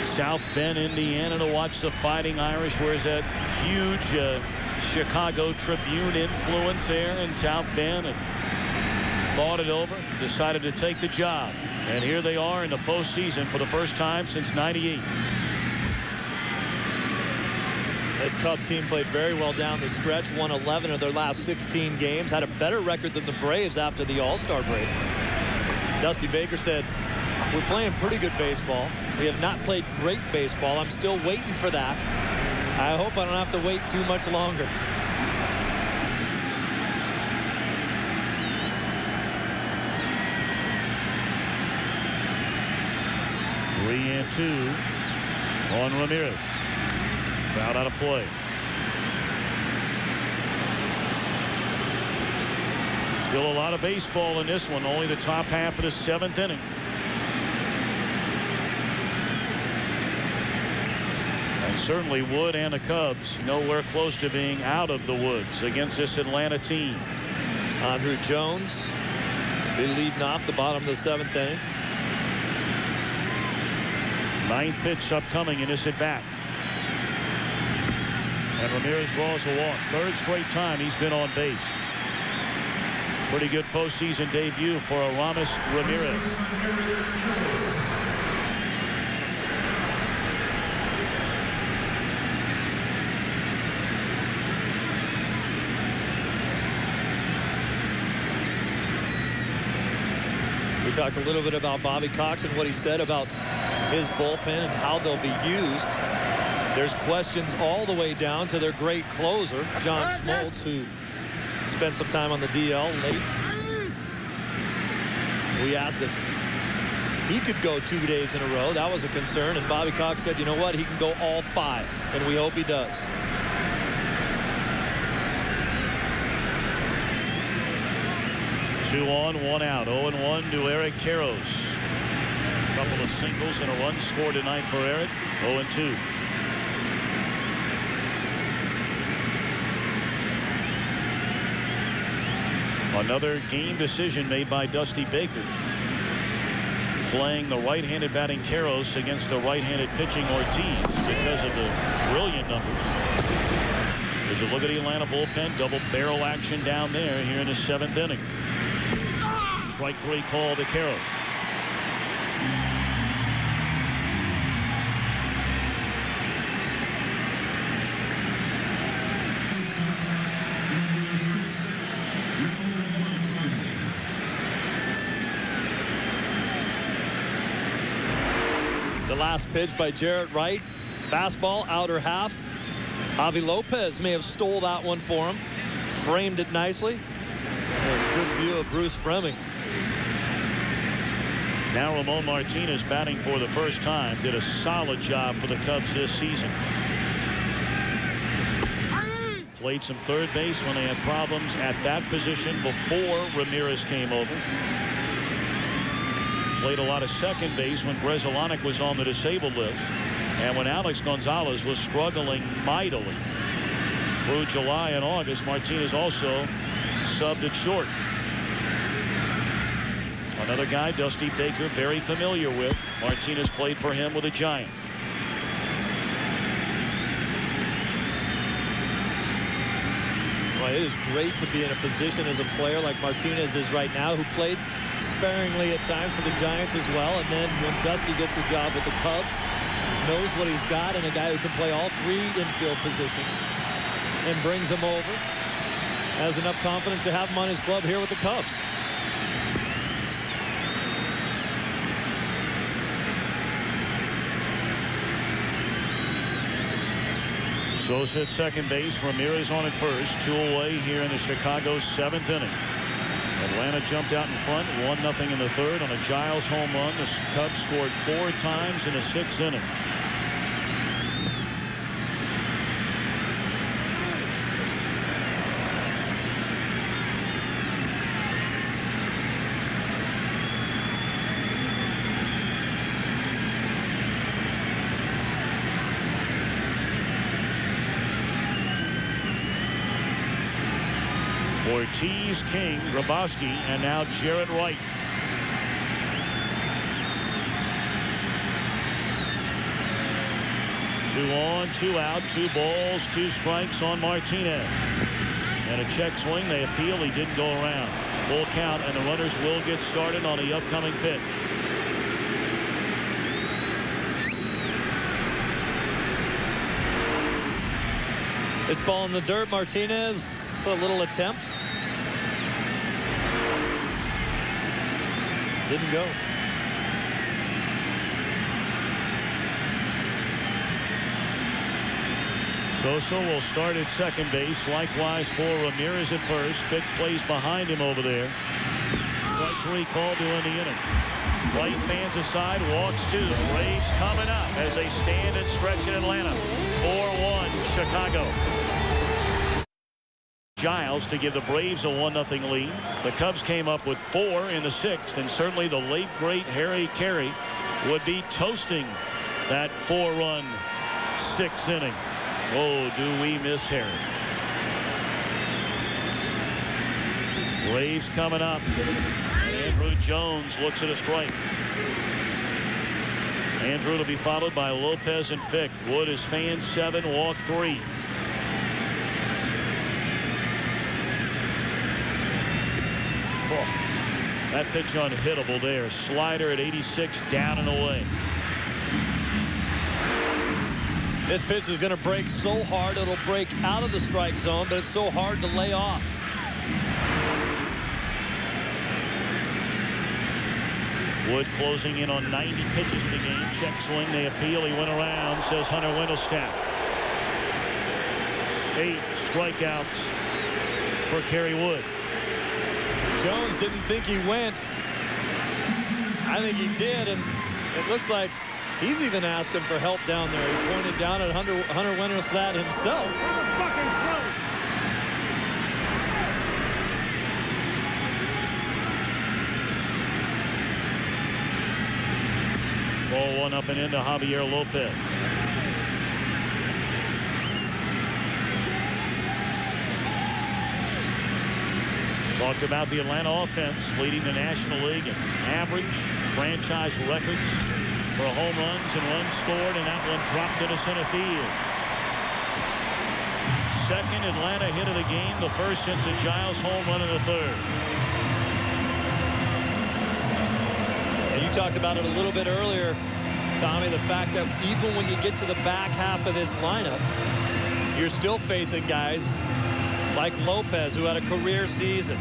South Bend, Indiana to watch the Fighting Irish. Where's that huge Chicago Tribune influence there in South Bend, and thought it over, decided to take the job, and here they are in the postseason for the first time since '98. This Cub team played very well down the stretch, won 11 of their last 16 games, had a better record than the Braves after the All-Star break. Dusty Baker said, "We're playing pretty good baseball. We have not played great baseball. I'm still waiting for that. I hope I don't have to wait too much longer." Three and 2 on Ramirez. Fouled out of play. Still a lot of baseball in this one. Only the top half of the 7th inning. Certainly Wood and the Cubs nowhere close to being out of the woods against this Atlanta team. Andrew Jones be leading off the bottom of the 7th inning. 9th pitch upcoming in this at bat. And Ramirez draws a walk. 3rd straight time he's been on base. Pretty good postseason debut for Aramis Ramirez. We talked a little bit about Bobby Cox and what he said about his bullpen and how they'll be used. There's questions all the way down to their great closer, John Smoltz, who spent some time on the DL late. We asked if he could go 2 days in a row. That was a concern, and Bobby Cox said, you know what, he can go all 5, and we hope he does. Two on, 1 out. 0-1 to Eric Karros. A couple of singles and a run scored tonight for Eric. 0-2. Another game decision made by Dusty Baker. Playing the right-handed batting Karros against the right-handed pitching Ortiz because of the brilliant numbers. As you look at the Atlanta bullpen, double barrel action down there here in the 7th inning. Strike 3 call to Karros. The last pitch by Jarrett Wright. Fastball, outer half. Javi Lopez may have stole that one for him. Framed it nicely. A good view of Bruce Fremming. Now Ramon Martinez batting for the first time. Did a solid job for the Cubs this season. Played some third base when they had problems at that position before Ramirez came over. Played a lot of second base when Bresolanic was on the disabled list. And when Alex Gonzalez was struggling mightily through July and August, Martinez also subbed at short. Another guy Dusty Baker very familiar with. Martinez played for him with the Giants. Well, it is great to be in a position as a player like Martinez is right now, who played sparingly at times for the Giants as well. And then when Dusty gets a job with the Cubs, knows what he's got, and a guy who can play all 3 infield positions and brings him over. Has enough confidence to have him on his club here with the Cubs. Sosa at second base. Ramirez on at first. 2 away here in the Chicago 7th inning. Atlanta jumped out in front 1-0 in the 3rd on a Giles home run. The Cubs scored 4 times in the 6th inning. Ortiz, King, Grabowski, and now Jarrett Wright. Two on, 2 out, 2 balls, 2 strikes on Martinez. And a check swing. They appeal. He didn't go around. Full count, and the runners will get started on the upcoming pitch. This ball in the dirt. Martinez, a little attempt. Didn't go. Sosa will start at second base. Likewise for Ramirez at first. Fick plays behind him over there. Strike 3 called to end the inning. White fans aside, walks 2. Braves coming up as they stand and stretch in Atlanta. 4-1 Chicago. Giles to give the Braves a 1-0 lead. The Cubs came up with 4 in the 6th, and certainly the late great Harry Carey would be toasting that 4-run 6th inning. Oh, do we miss Harry. Braves coming up. Andrew Jones looks at a strike. Andrew to be followed by Lopez and Fick. Wood is fan 7, walk 3. That pitch unhittable there. Slider at 86, down and away. This pitch is going to break so hard it'll break out of the strike zone, but it's so hard to lay off. Wood closing in on 90 pitches in the game. Check swing. They appeal. He went around, says Hunter Wendelstedt. 8 strikeouts for Kerry Wood. Jones didn't think he went. I think he did, and it looks like he's even asking for help down there. He pointed down at Hunter Wendelstedt himself. Ball 1 up and into Javier Lopez. Talked about the Atlanta offense leading the National League in average, franchise records for home runs and runs scored, and that one dropped into center field. Second Atlanta hit of the game, the first since the Giles home run in the third. And you talked about it a little bit earlier, Tommy, the fact that even when you get to the back half of this lineup, you're still facing guys like Lopez, who had a career season,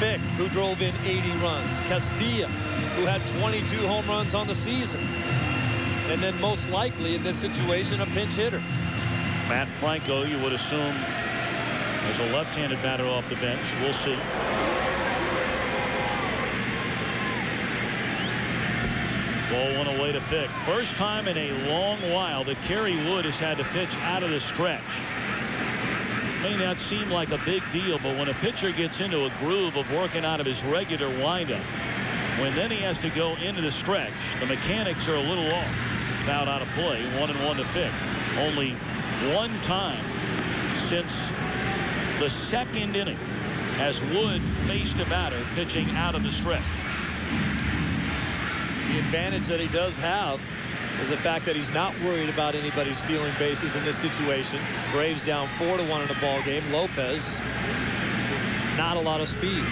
Fick, who drove in 80 runs, Castilla, who had 22 home runs on the season, and then most likely in this situation a pinch hitter. Matt Franco, you would assume, as a left-handed batter off the bench. We'll see. Ball one away to Fick. First time in a long while that Kerry Wood has had to pitch out of the stretch. May not seem like a big deal, but when a pitcher gets into a groove of working out of his regular windup, when then he has to go into the stretch, the mechanics are a little off. Foul out of play, 1-1 to Fick. Only one time since the second inning has Wood faced a batter pitching out of the stretch. The advantage that he does have is the fact that he's not worried about anybody stealing bases in this situation. Braves down 4-1 in the ball game. Lopez, not a lot of speed.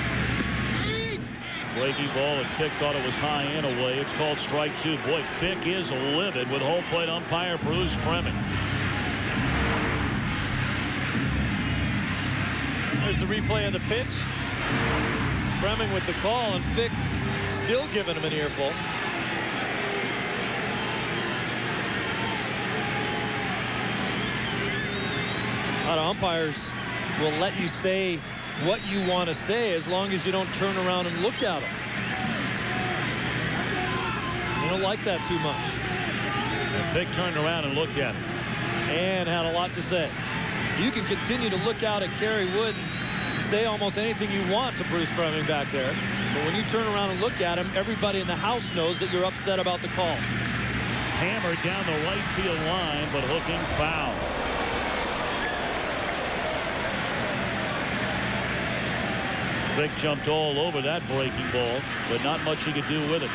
Breaking ball, and Fick thought it was high and away. It's called strike two. Boy, Fick is livid with home plate umpire Bruce Fremming. There's the replay of the pitch. Fremming with the call, and Fick still giving him an earful. A lot of umpires will let you say what you want to say as long as you don't turn around and look at them. They don't like that too much. And Fick turned around and looked at him. And had a lot to say. You can continue to look out at Kerry Wood and say almost anything you want to Bruce Fremming back there. But when you turn around and look at him, everybody in the house knows that you're upset about the call. Hammered down the right field line, but hooking foul. Fick jumped all over that breaking ball, but not much he could do with it.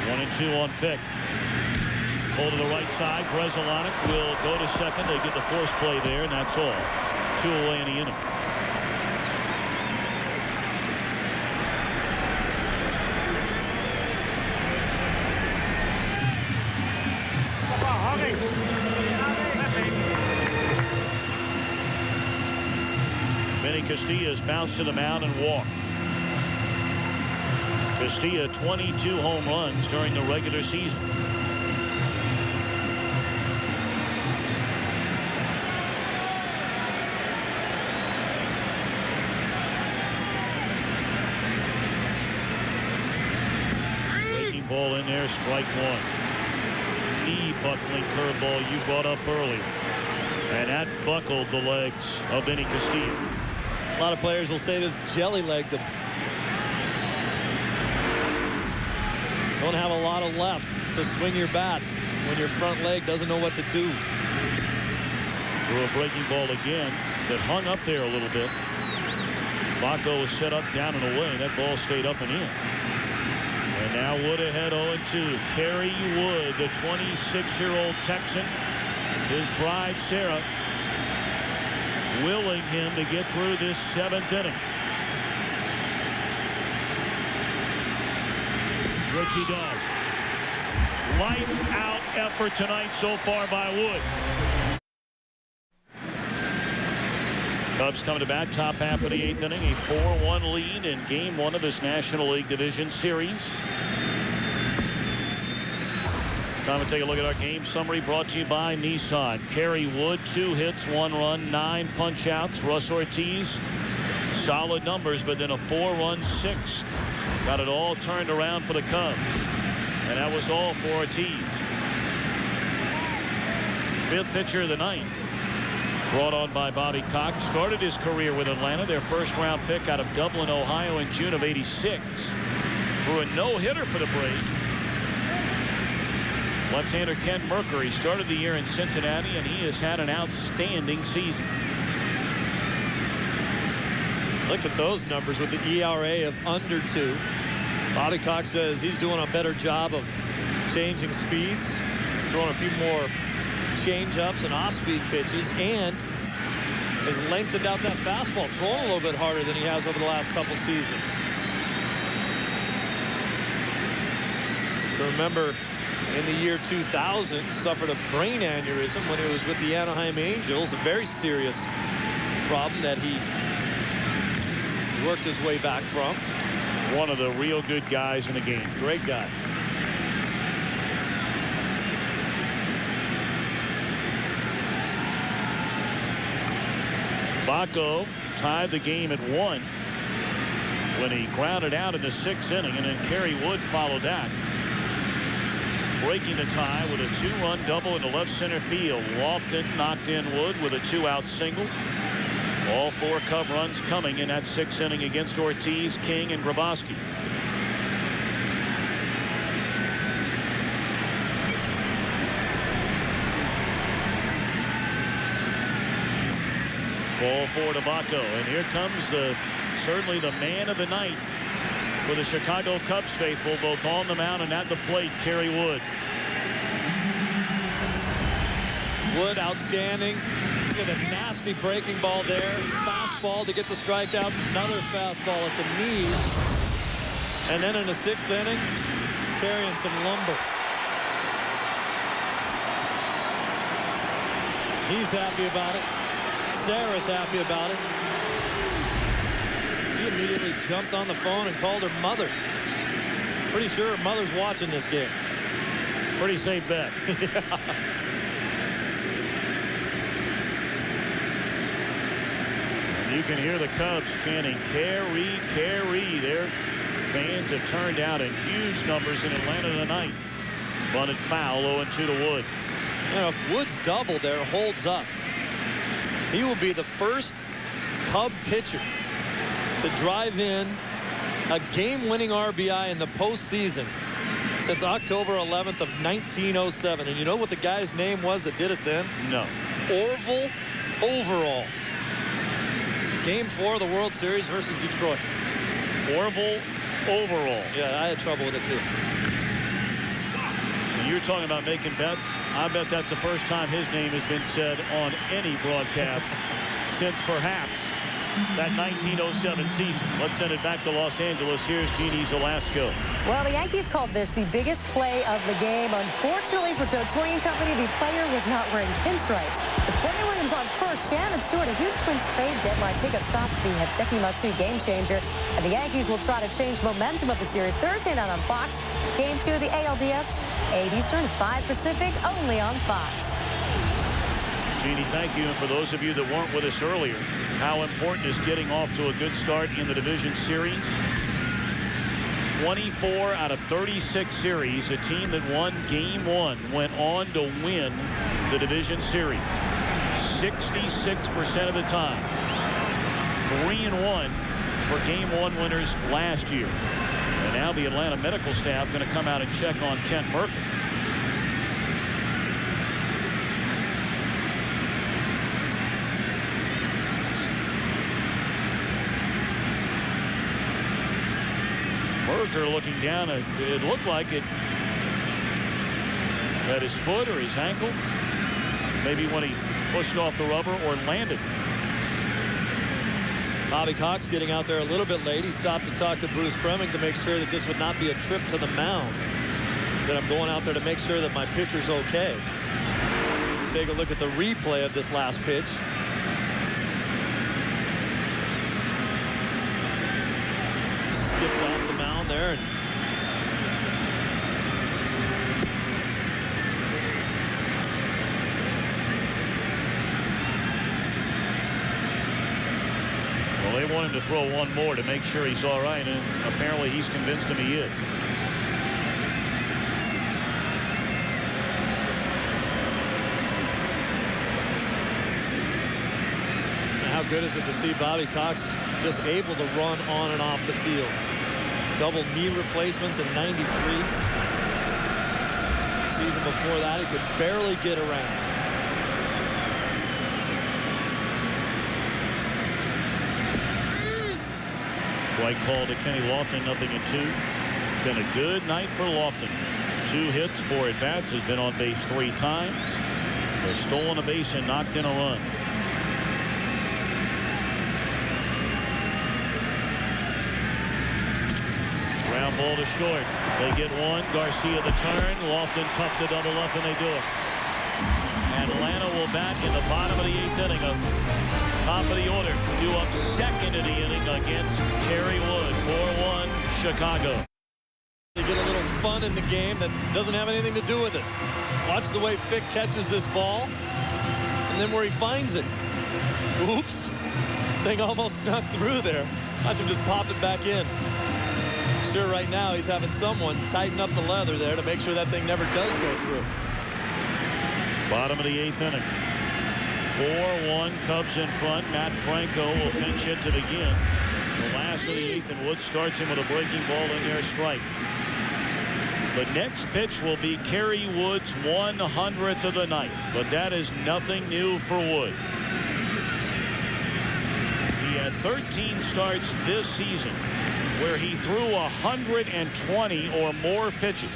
One and two on Fick. Pull to the right side. Bresolonic will go to second. They get the force play there, and that's all. 2 away in the inning. Castilla's bounced to the mound and walked. Castilla 22 home runs during the regular season. Breaking ball in there, strike one. Knee buckling curveball you brought up earlier. And that buckled the legs of Vinny Castilla. A lot of players will say this jelly-legged him. Don't have a lot of left to swing your bat when your front leg doesn't know what to do. Threw a breaking ball again that hung up there a little bit. Baco was set up, down and away. That ball stayed up and in. And now Wood ahead 0-2. Kerry Wood, the 26-year-old Texan. His bride, Sarah, willing him to get through this 7th inning. Which he does. Lights out effort tonight so far by Wood. Cubs coming to bat, top half of the 8th inning. A 4-1 lead in game 1 of this National League Division Series. Time to take a look at our game summary brought to you by Nissan. Kerry Wood, 2 hits, 1 run, 9 punch outs. Russ Ortiz, solid numbers, but then a 4-run 6th. Got it all turned around for the Cubs. And that was all for Ortiz. 5th pitcher of the night. Brought on by Bobby Cox. Started his career with Atlanta, their first-round pick out of Dublin, Ohio in June of '86. Threw a no-hitter for the Braves. Left-hander Ken Mercury started the year in Cincinnati, and he has had an outstanding season. Look at those numbers with the ERA of under 2. Bobby Cox says he's doing a better job of changing speeds, throwing a few more change-ups and off-speed pitches, and has lengthened out that fastball, throwing a little bit harder than he has over the last couple seasons. Remember, in the year 2000, suffered a brain aneurysm when he was with the Anaheim Angels, a very serious problem that he worked his way back from. One of the real good guys in the game. Great guy. Baco tied the game at 1 when he grounded out in the 6th inning, and then Kerry Wood followed that, breaking the tie with a 2-run double into left center field. Lofton knocked in Wood with a 2-out single. All 4 Cub runs coming in that 6th inning against Ortiz, King, and Grabowski. Ball 4 to Baco, and here comes certainly the man of the night for the Chicago Cubs faithful, both on the mound and at the plate, Kerry Wood. Wood outstanding. Look at a nasty breaking ball there. Fastball to get the strikeouts. Another fastball at the knees. And then in the 6th inning, carrying some lumber. He's happy about it. Sarah's happy about it. She immediately jumped on the phone and called her mother. Pretty sure her mother's watching this game. Pretty safe bet. Yeah. You can hear the Cubs chanting, "Carry, carry." Their fans have turned out in huge numbers in Atlanta tonight. Bunted foul, 0-2 to Wood. You know, if Wood's double there holds up, he will be the first Cub pitcher to drive in a game-winning RBI in the postseason since October 11th of 1907. And you know what the guy's name was that did it then? No. Orville Overall. Game 4 of the World Series versus Detroit. Orville Overall. Yeah, I had trouble with it too. You're talking about making bets. I bet that's the first time his name has been said on any broadcast since perhaps that 1907 season. Let's send it back to Los Angeles. Here's Jeannie Zelasco. Well, the Yankees called this the biggest play of the game. Unfortunately for Joe Torre and company, the player was not wearing pinstripes. With Brandon Williams on first, Shannon Stewart, a huge Twins trade deadline pickup stop the Hideki Matsui game changer. And the Yankees will try to change momentum of the series Thursday night on Fox. Game 2 of the ALDS, 8 Eastern, 5 Pacific, only on Fox. Jeannie, thank you. And for those of you that weren't with us earlier, how important is getting off to a good start in the division series? 24 out of 36 series. A team that won Game 1 went on to win the division series 66% of the time. 3-1 for Game 1 winners last year. And now the Atlanta medical staff going to come out and check on Kent Merker. Merker looking down at it, looked like it at his foot or his ankle, maybe when he pushed off the rubber or landed. Bobby Cox getting out there a little bit late. He stopped to talk to Bruce Fremming to make sure that this would not be a trip to the mound. He said, I'm going out there to make sure that my pitcher's okay. Take a look at the replay of this last pitch. Skipped off the mound there. And well, they want him to throw one more to make sure he's all right, and apparently he's convinced him he is. good is it to see Bobby Cox just able to run on and off the field. Double knee replacements in '93. Season before that, he could barely get around. Strike call to Kenny Lofton, 0-2. Been a good night for Lofton. 2 hits, 4 at-bats, has been on base 3 times. Has stolen a base and knocked in a run. Ground ball to short. They get one. Garcia the turn. Lofton tough to double up, and they do it. Atlanta will bat in the bottom of the 8th inning. Top of the order. Due up second in the inning against Kerry Wood. 4-1 Chicago. They get a little fun in the game that doesn't have anything to do with it. Watch the way Fick catches this ball, and then where he finds it. Oops. Thing almost snuck through there. Watch him just pop it back in. I'm sure right now he's having someone tighten up the leather there to make sure that thing never does go through. Bottom of the 8th inning. 4-1 Cubs in front. Matt Franco will pinch hit to begin. The last of the 8th, and Wood starts him with a breaking ball in there, strike. The next pitch will be Kerry Wood's 100th of the night, but that is nothing new for Wood. He had 13 starts this season where he threw 120 or more pitches.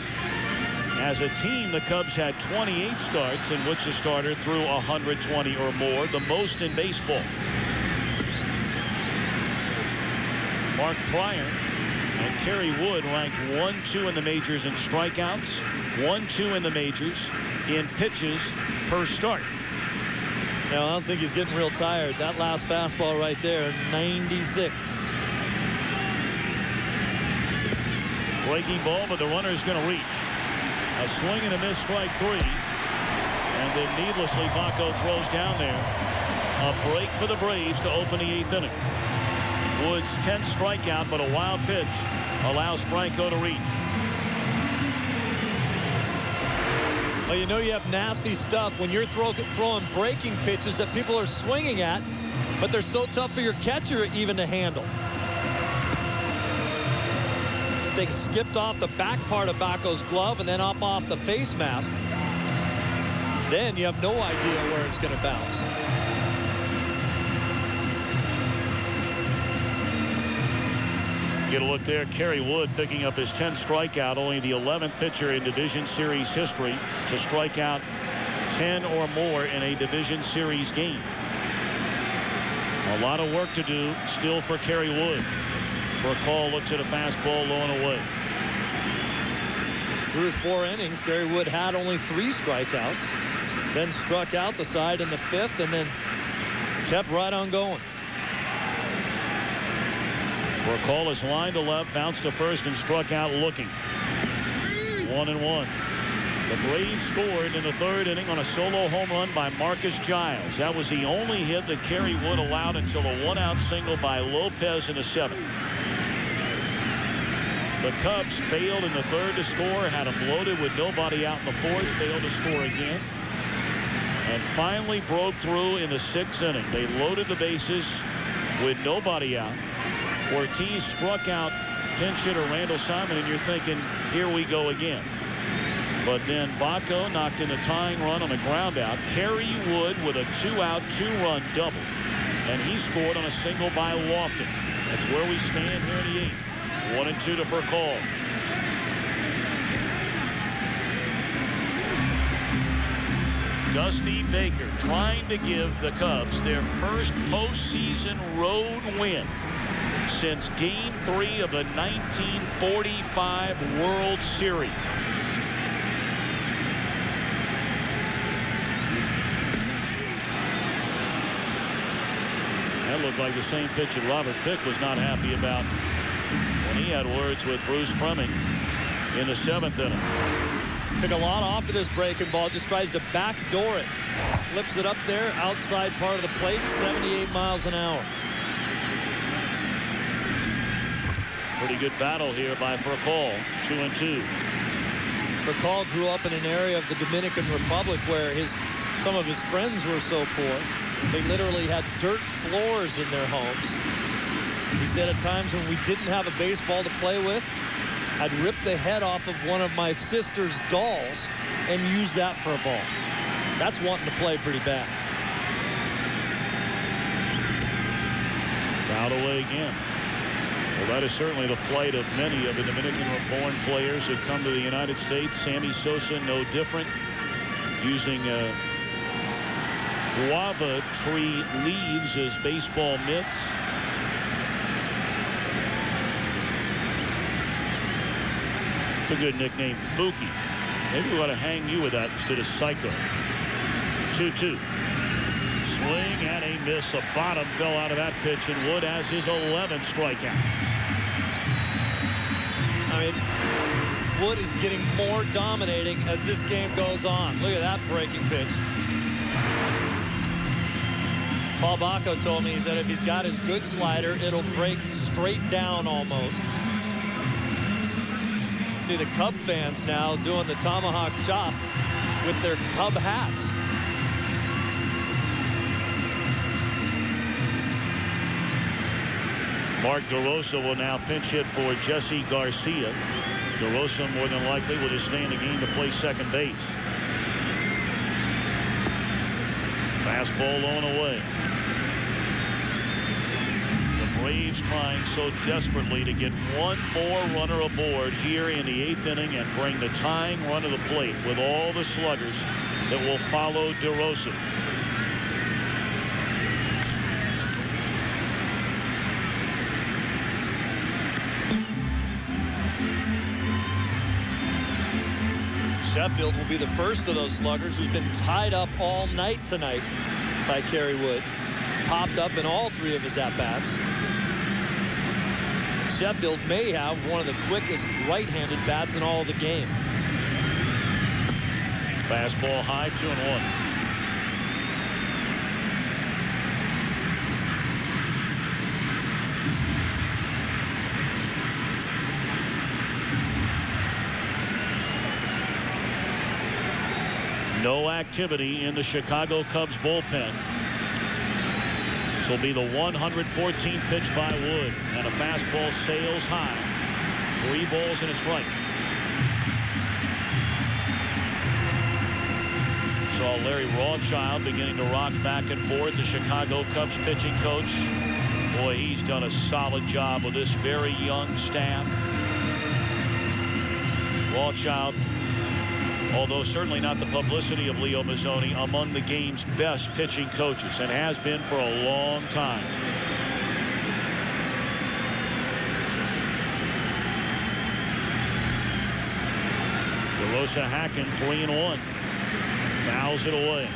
As a team, the Cubs had 28 starts in which the starter threw 120 or more, the most in baseball. Mark Pryor and Kerry Wood ranked 1-2 in the majors in strikeouts, 1-2 in the majors in pitches per start. Now, I don't think he's getting real tired. That last fastball right there, 96. Breaking ball, but the runner is going to reach. A swing and a miss, strike 3. And then needlessly, Baco throws down there. A break for the Braves to open the 8th inning. Wood's 10th strikeout, but a wild pitch allows Franco to reach. Well, you know you have nasty stuff when you're throwing breaking pitches that people are swinging at, but they're so tough for your catcher even to handle. They skipped off the back part of Baco's glove and then up off the face mask. Then you have no idea where it's going to bounce. Get a look there. Kerry Wood picking up his 10th strikeout, only the 11th pitcher in Division Series history to strike out 10 or more in a Division Series game. A lot of work to do still for Kerry Wood. For a call, looks at a fastball low and away. Through 4 innings, Kerry Wood had only 3 strikeouts, then struck out the side in the 5th, and then kept right on going. For a call, is line to left, bounced to first, and struck out looking. 1-1. The Braves scored in the 3rd inning on a solo home run by Marcus Giles. That was the only hit that Kerry Wood allowed until a 1-out single by Lopez in the 7th. The Cubs failed in the 3rd to score, had them loaded with nobody out in the 4th, failed to score again, and finally broke through in the 6th inning. They loaded the bases with nobody out. Ortiz struck out pinch hitter Randall Simon, and you're thinking, here we go again. But then Baco knocked in a tying run on a ground out. Kerry Wood with a 2-out, 2-run double, and he scored on a single by Lofton. That's where we stand here in the 8th. 1-2 to Furcal. Dusty Baker trying to give the Cubs their first postseason road win since Game 3 of the 1945 World Series. That looked like the same pitch that Robert Fick was not happy about when he had words with Bruce Fleming in the 7th inning. Took a lot off of this breaking ball, just tries to backdoor it. Flips it up there, outside part of the plate, 78 miles an hour. Pretty good battle here by Furcal, 2-2. Furcal grew up in an area of the Dominican Republic where some of his friends were so poor. They literally had dirt floors in their homes. He said at times when we didn't have a baseball to play with, I'd rip the head off of one of my sister's dolls and use that for a ball. That's wanting to play pretty bad. Fouled away again. Well, that is certainly the plight of many of the Dominican-born players that come to the United States. Sammy Sosa, no different, using guava tree leaves as baseball mitts. It's a good nickname, Fuki. Maybe we ought to hang you with that instead of Psycho. 2-2. Swing and a miss. The bottom fell out of that pitch, and Wood has his 11th strikeout. I mean, Wood is getting more dominating as this game goes on. Look at that breaking pitch. Paul Bacco told me, he said if he's got his good slider, it'll break straight down almost. See the Cub fans now doing the tomahawk chop with their Cub hats. Mark DeRosa will now pinch hit for Jesse Garcia. DeRosa more than likely will just stay in the game to play second base. Fastball low and away. The Braves trying so desperately to get one more runner aboard here in the 8th inning and bring the tying run to the plate with all the sluggers that will follow DeRosa. Sheffield will be the first of those sluggers who's been tied up all night tonight by Kerry Wood. Popped up in all 3 of his at-bats. Sheffield may have one of the quickest right-handed bats in all of the game. Fastball high, 2-1. No activity in the Chicago Cubs bullpen. This will be the 114th pitch by Wood, and a fastball sails high. 3 balls and a strike. Saw Larry Rothschild beginning to rock back and forth, the Chicago Cubs pitching coach. Boy, he's done a solid job with this very young staff. Rothschild, although certainly not the publicity of Leo Mazzoni, among the game's best pitching coaches, and has been for a long time. DeRosa hacking 3-1. Fouls it away.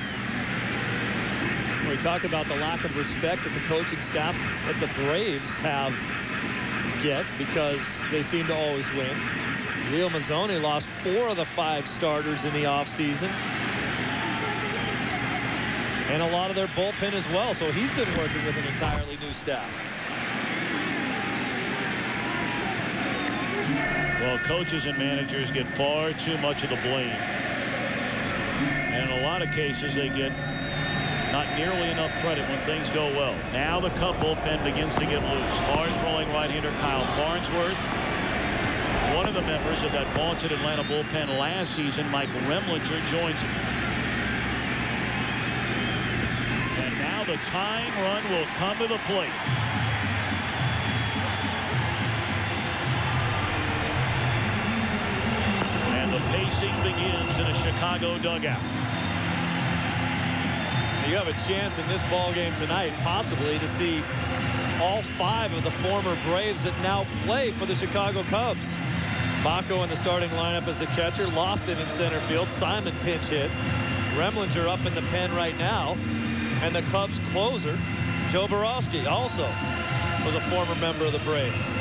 We talk about the lack of respect that the coaching staff that the Braves get because they seem to always win. Leo Mazzoni lost 4 of the 5 starters in the offseason. And a lot of their bullpen as well. So he's been working with an entirely new staff. Well, coaches and managers get far too much of the blame. And in a lot of cases, they get not nearly enough credit when things go well. Now the Cub bullpen begins to get loose. Hard-throwing right-hander Kyle Farnsworth. One of the members of that vaunted Atlanta bullpen last season, Mike Remlinger, joins him. And now the tying run will come to the plate. And the pacing begins in a Chicago dugout. You have a chance in this ball game tonight, possibly, to see all 5 of the former Braves that now play for the Chicago Cubs. Bacco in the starting lineup as the catcher, Lofton in center field, Simon pinch hit, Remlinger up in the pen right now, and the Cubs closer, Joe Borowski, also was a former member of the Braves.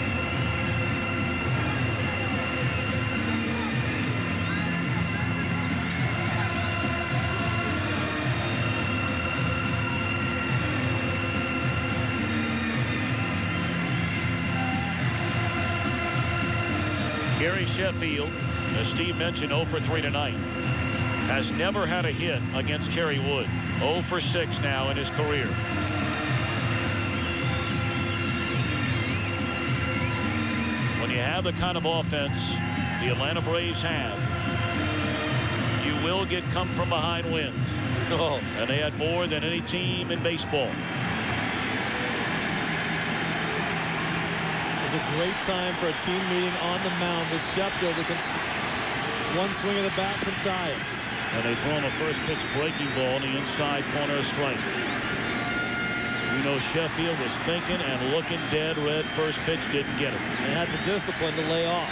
Gary Sheffield, as Steve mentioned, 0 for 3 tonight. has never had a hit against Kerry Wood. 0 for 6 now in his career. When you have the kind of offense the Atlanta Braves have, you will get come from behind wins. Oh. And they had more than any team in baseball. It's a great time for a team meeting on the mound with Sheffield. One swing of the bat can tie it. And they throw him a first pitch breaking ball in the inside corner of strike. You know Sheffield was thinking and looking dead red. First pitch didn't get it. They had the discipline to lay off.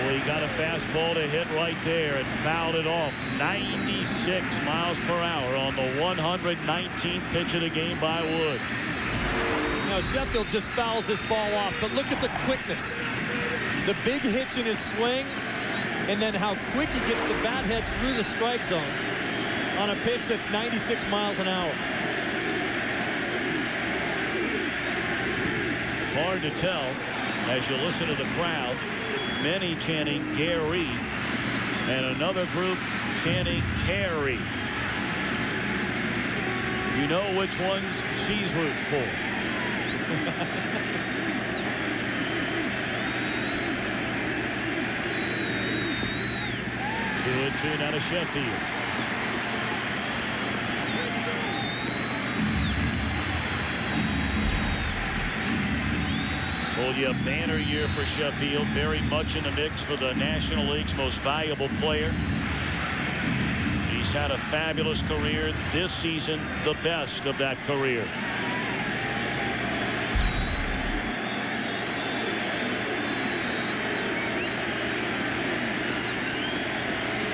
He got a fastball to hit right there and fouled it off. 96 miles per hour on the 119th pitch of the game by Wood. Now Sheffield just fouls this ball off, but look at the quickness. The big hitch in his swing, and then how quick he gets the bat head through the strike zone on a pitch that's 96 miles an hour. It's hard to tell as you listen to the crowd. Many chanting Gary and another group chanting Carey. You know which ones she's rooting for. 2-2 now to Sheffield. Told you a banner year for Sheffield, very much in the mix for the National League's most valuable player. He's had a fabulous career this season, the best of that career.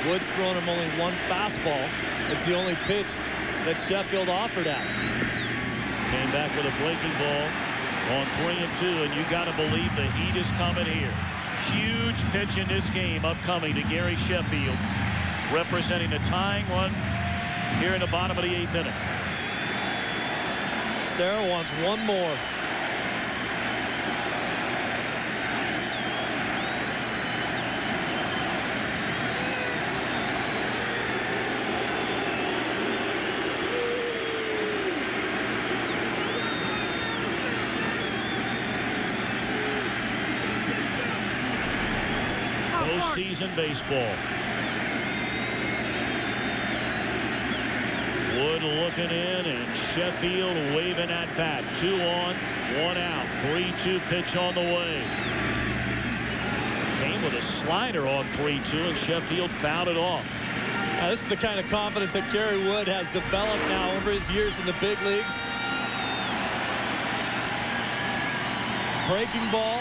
Wood's thrown him only one fastball. It's the only pitch that Sheffield offered at. Came back with a breaking ball on 3-2, and you got to believe the heat is coming here. Huge pitch in this game upcoming to Gary Sheffield, representing the tying run here in the bottom of the 8th inning. Sarah wants one more. Postseason baseball. Wood looking in, and Sheffield waving at bat. 2 on, 1 out. 3-2 pitch on the way. Came with a slider on 3-2, and Sheffield fouled it off. Now, this is the kind of confidence that Kerry Wood has developed now over his years in the big leagues. Breaking ball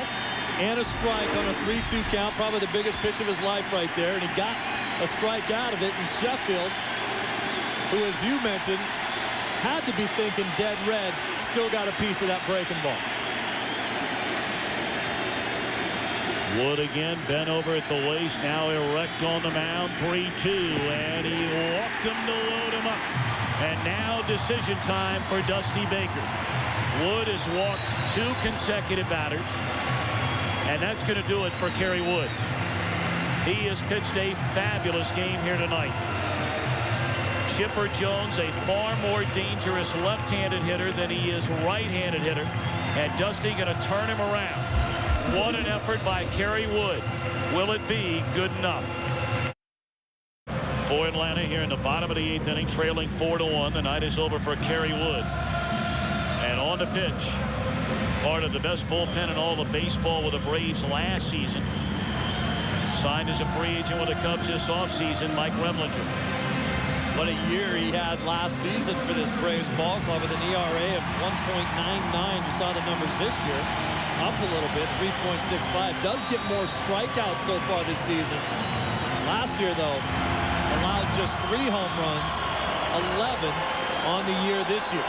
and a strike on a 3-2 count, probably the biggest pitch of his life right there, and he got a strike out of it. And Sheffield, who, as you mentioned, had to be thinking dead red, still got a piece of that breaking ball. Wood again bent over at the waist, now erect on the mound. 3-2, and he walked him to load him up. And now decision time for Dusty Baker. Wood has walked 2 consecutive batters, and that's going to do it for Kerry Wood. He has pitched a fabulous game here tonight. Chipper Jones, a far more dangerous left-handed hitter than he is right-handed hitter, and Dusty going to turn him around. What an effort by Kerry Wood. Will it be good enough? For Atlanta here in the bottom of the 8th inning, trailing 4-1. The night is over for Kerry Wood. And on the pitch, part of the best bullpen in all of baseball with the Braves last season. Signed as a free agent with the Cubs this offseason, Mike Remlinger. What a year he had last season for this Braves ball club with an ERA of 1.99. You saw the numbers this year. Up a little bit, 3.65. Does get more strikeouts so far this season. Last year, though, allowed just 3 home runs, 11 on the year this year.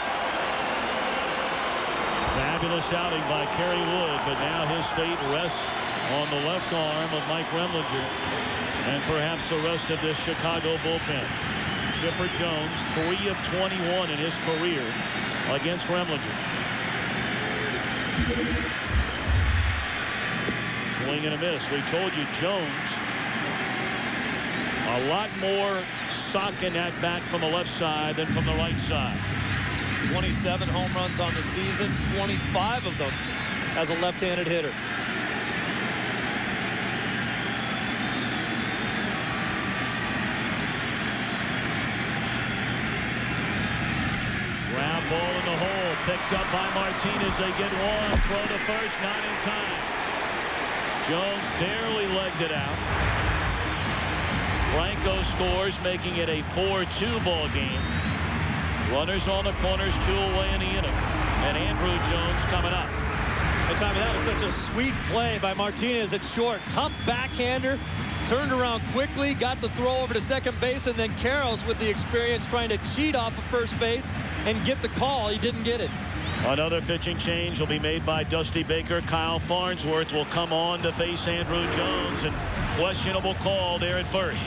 Fabulous outing by Kerry Wood, but now his fate rests on the left arm of Mike Remlinger and perhaps the rest of this Chicago bullpen. Chipper Jones, 3 of 21 in his career against Remlinger. Swing and a miss. We told you Jones, a lot more socket at bat from the left side than from the right side. 27 home runs on the season, 25 of them as a left-handed hitter. Ground ball in the hole, picked up by Martinez. They get one. Throw to first, not in time. Jones barely legged it out. Franco scores, making it a 4-2 ball game. Runners on the corners, 2 away in the inning. And Andrew Jones coming up. Hey, Tommy, that was such a sweet play by Martinez at short. Tough backhander. Turned around quickly, got the throw over to second base, and then Karros with the experience trying to cheat off of first base and get the call. He didn't get it. Another pitching change will be made by Dusty Baker. Kyle Farnsworth will come on to face Andrew Jones, and questionable call there at first.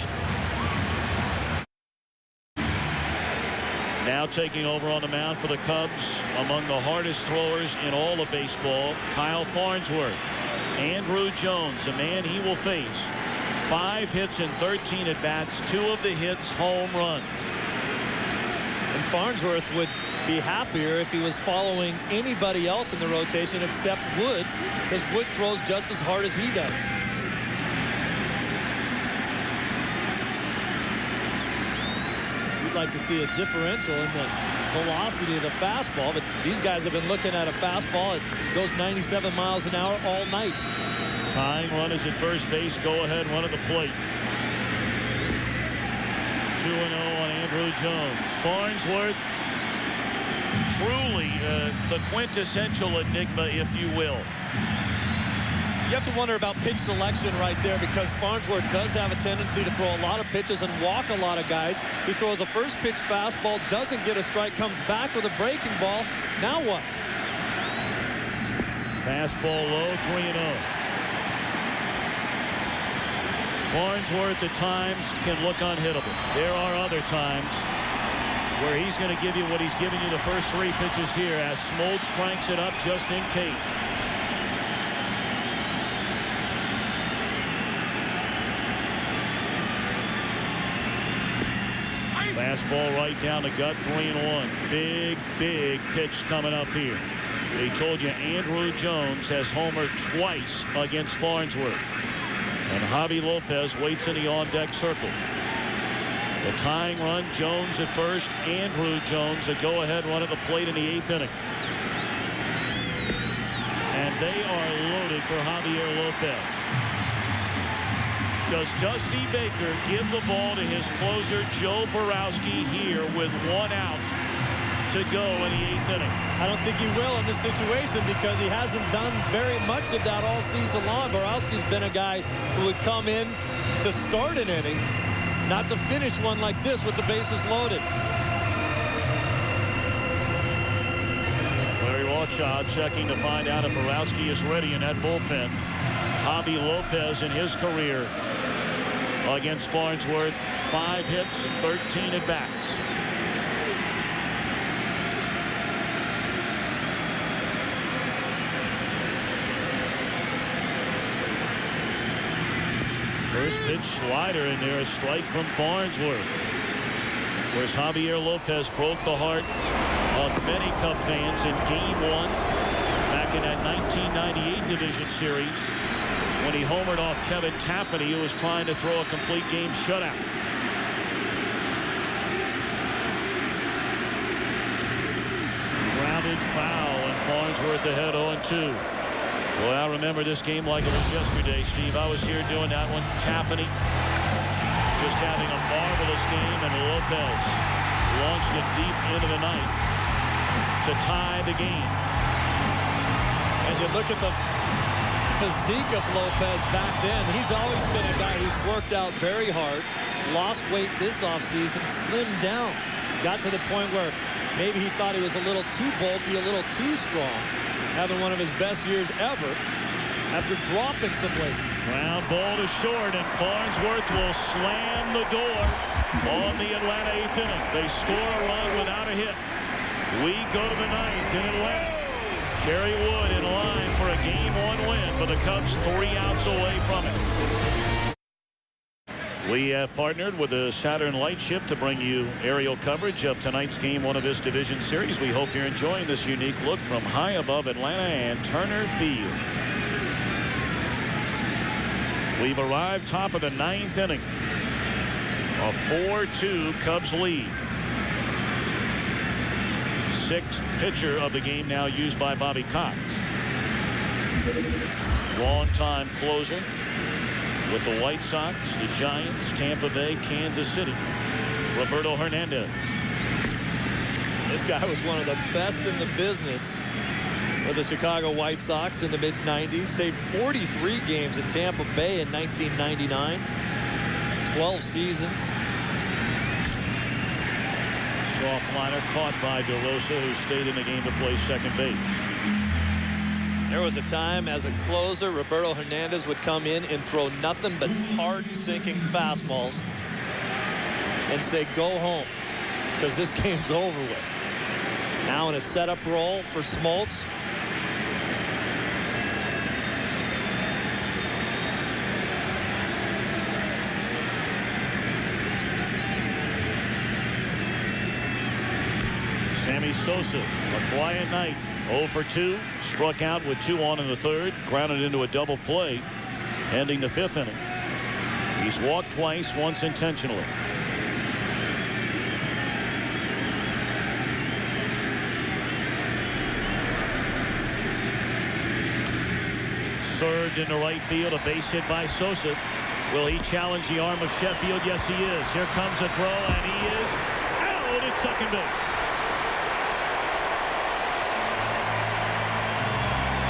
Now taking over on the mound for the Cubs, among the hardest throwers in all of baseball, Kyle Farnsworth. Andrew Jones, a man he will face. 5 hits and 13 at-bats, 2 of the hits home runs. And Farnsworth would be happier if he was following anybody else in the rotation except Wood, because Wood throws just as hard as he does. We'd like to see a differential in the velocity of the fastball, but these guys have been looking at a fastball. It goes 97 miles an hour all night. Tying run is at first base. Go ahead, run at the plate. 2-0 on Andrew Jones. Farnsworth, truly the quintessential enigma, if you will. You have to wonder about pitch selection right there, because Farnsworth does have a tendency to throw a lot of pitches and walk a lot of guys. He throws a first pitch fastball, doesn't get a strike, comes back with a breaking ball. Now what? Fastball low, 3-0. Farnsworth at times can look unhittable. There are other times where he's going to give you what he's giving you the first 3 pitches here, as Smoltz cranks it up just in case. Fastball right down the gut, 3-1. Big pitch coming up here. They told you Andrew Jones has homered twice against Farnsworth. And Javi Lopez waits in the on-deck circle. The tying run, Jones at first. Andrew Jones, a go-ahead run at the plate in the 8th inning. And they are loaded for Javier Lopez. Does Dusty Baker give the ball to his closer, Joe Borowski, here with 1 out to go in the 8th inning? I don't think he will in this situation, because he hasn't done very much of that all season long. Borowski's been a guy who would come in to start an inning, not to finish one like this with the bases loaded. Larry Rothschild checking to find out if Borowski is ready in that bullpen. Javi Lopez in his career against Farnsworth, 5 hits, 13 at-bats. First pitch slider in there, a strike from Farnsworth. Of course, Javier Lopez broke the heart of many Cub fans in Game 1 back in that 1998 Division Series, when he homered off Kevin Tapani, who was trying to throw a complete game shutout. Grounded foul, and Farnsworth ahead 0-2. Boy, I remember this game like it was yesterday, Steve. I was here doing that one. Tapani just having a marvelous game, and Lopez launched it deep into the night to tie the game. And you look at the physique of Lopez back then. He's always been a guy who's worked out very hard, lost weight this offseason, slimmed down, got to the point where maybe he thought he was a little too bulky, a little too strong, having one of his best years ever after dropping some weight. Ground ball to short, and Farnsworth will slam the door on the Atlanta 8th inning. They score a run without a hit. We go to the 9th in Atlanta. Kerry Wood in line for a game-1 win, but the Cubs 3 outs away from it. We have partnered with the Saturn Lightship to bring you aerial coverage of tonight's Game 1 of this division series. We hope you're enjoying this unique look from high above Atlanta and Turner Field. We've arrived top of the 9th inning. A 4-2 Cubs lead. 6th pitcher of the game now used by Bobby Cox. Long-time closer with the White Sox, the Giants, Tampa Bay, Kansas City. Roberto Hernandez. This guy was one of the best in the business with the Chicago White Sox in the mid-90s. Saved 43 games in Tampa Bay in 1999. 12 seasons. Soft liner caught by DeRosa, who stayed in the game to play second base. There was a time as a closer, Roberto Hernandez would come in and throw nothing but hard sinking fastballs and say, go home, because this game's over with. Now in a setup role for Smoltz. Sammy Sosa, a quiet night. 0 for 2, struck out with 2 on in the 3rd, grounded into a double play, ending the 5th inning. He's walked twice, once intentionally. Served into right field, a base hit by Sosa. Will he challenge the arm of Sheffield? Yes, he is. Here comes a throw, and he is out at second base.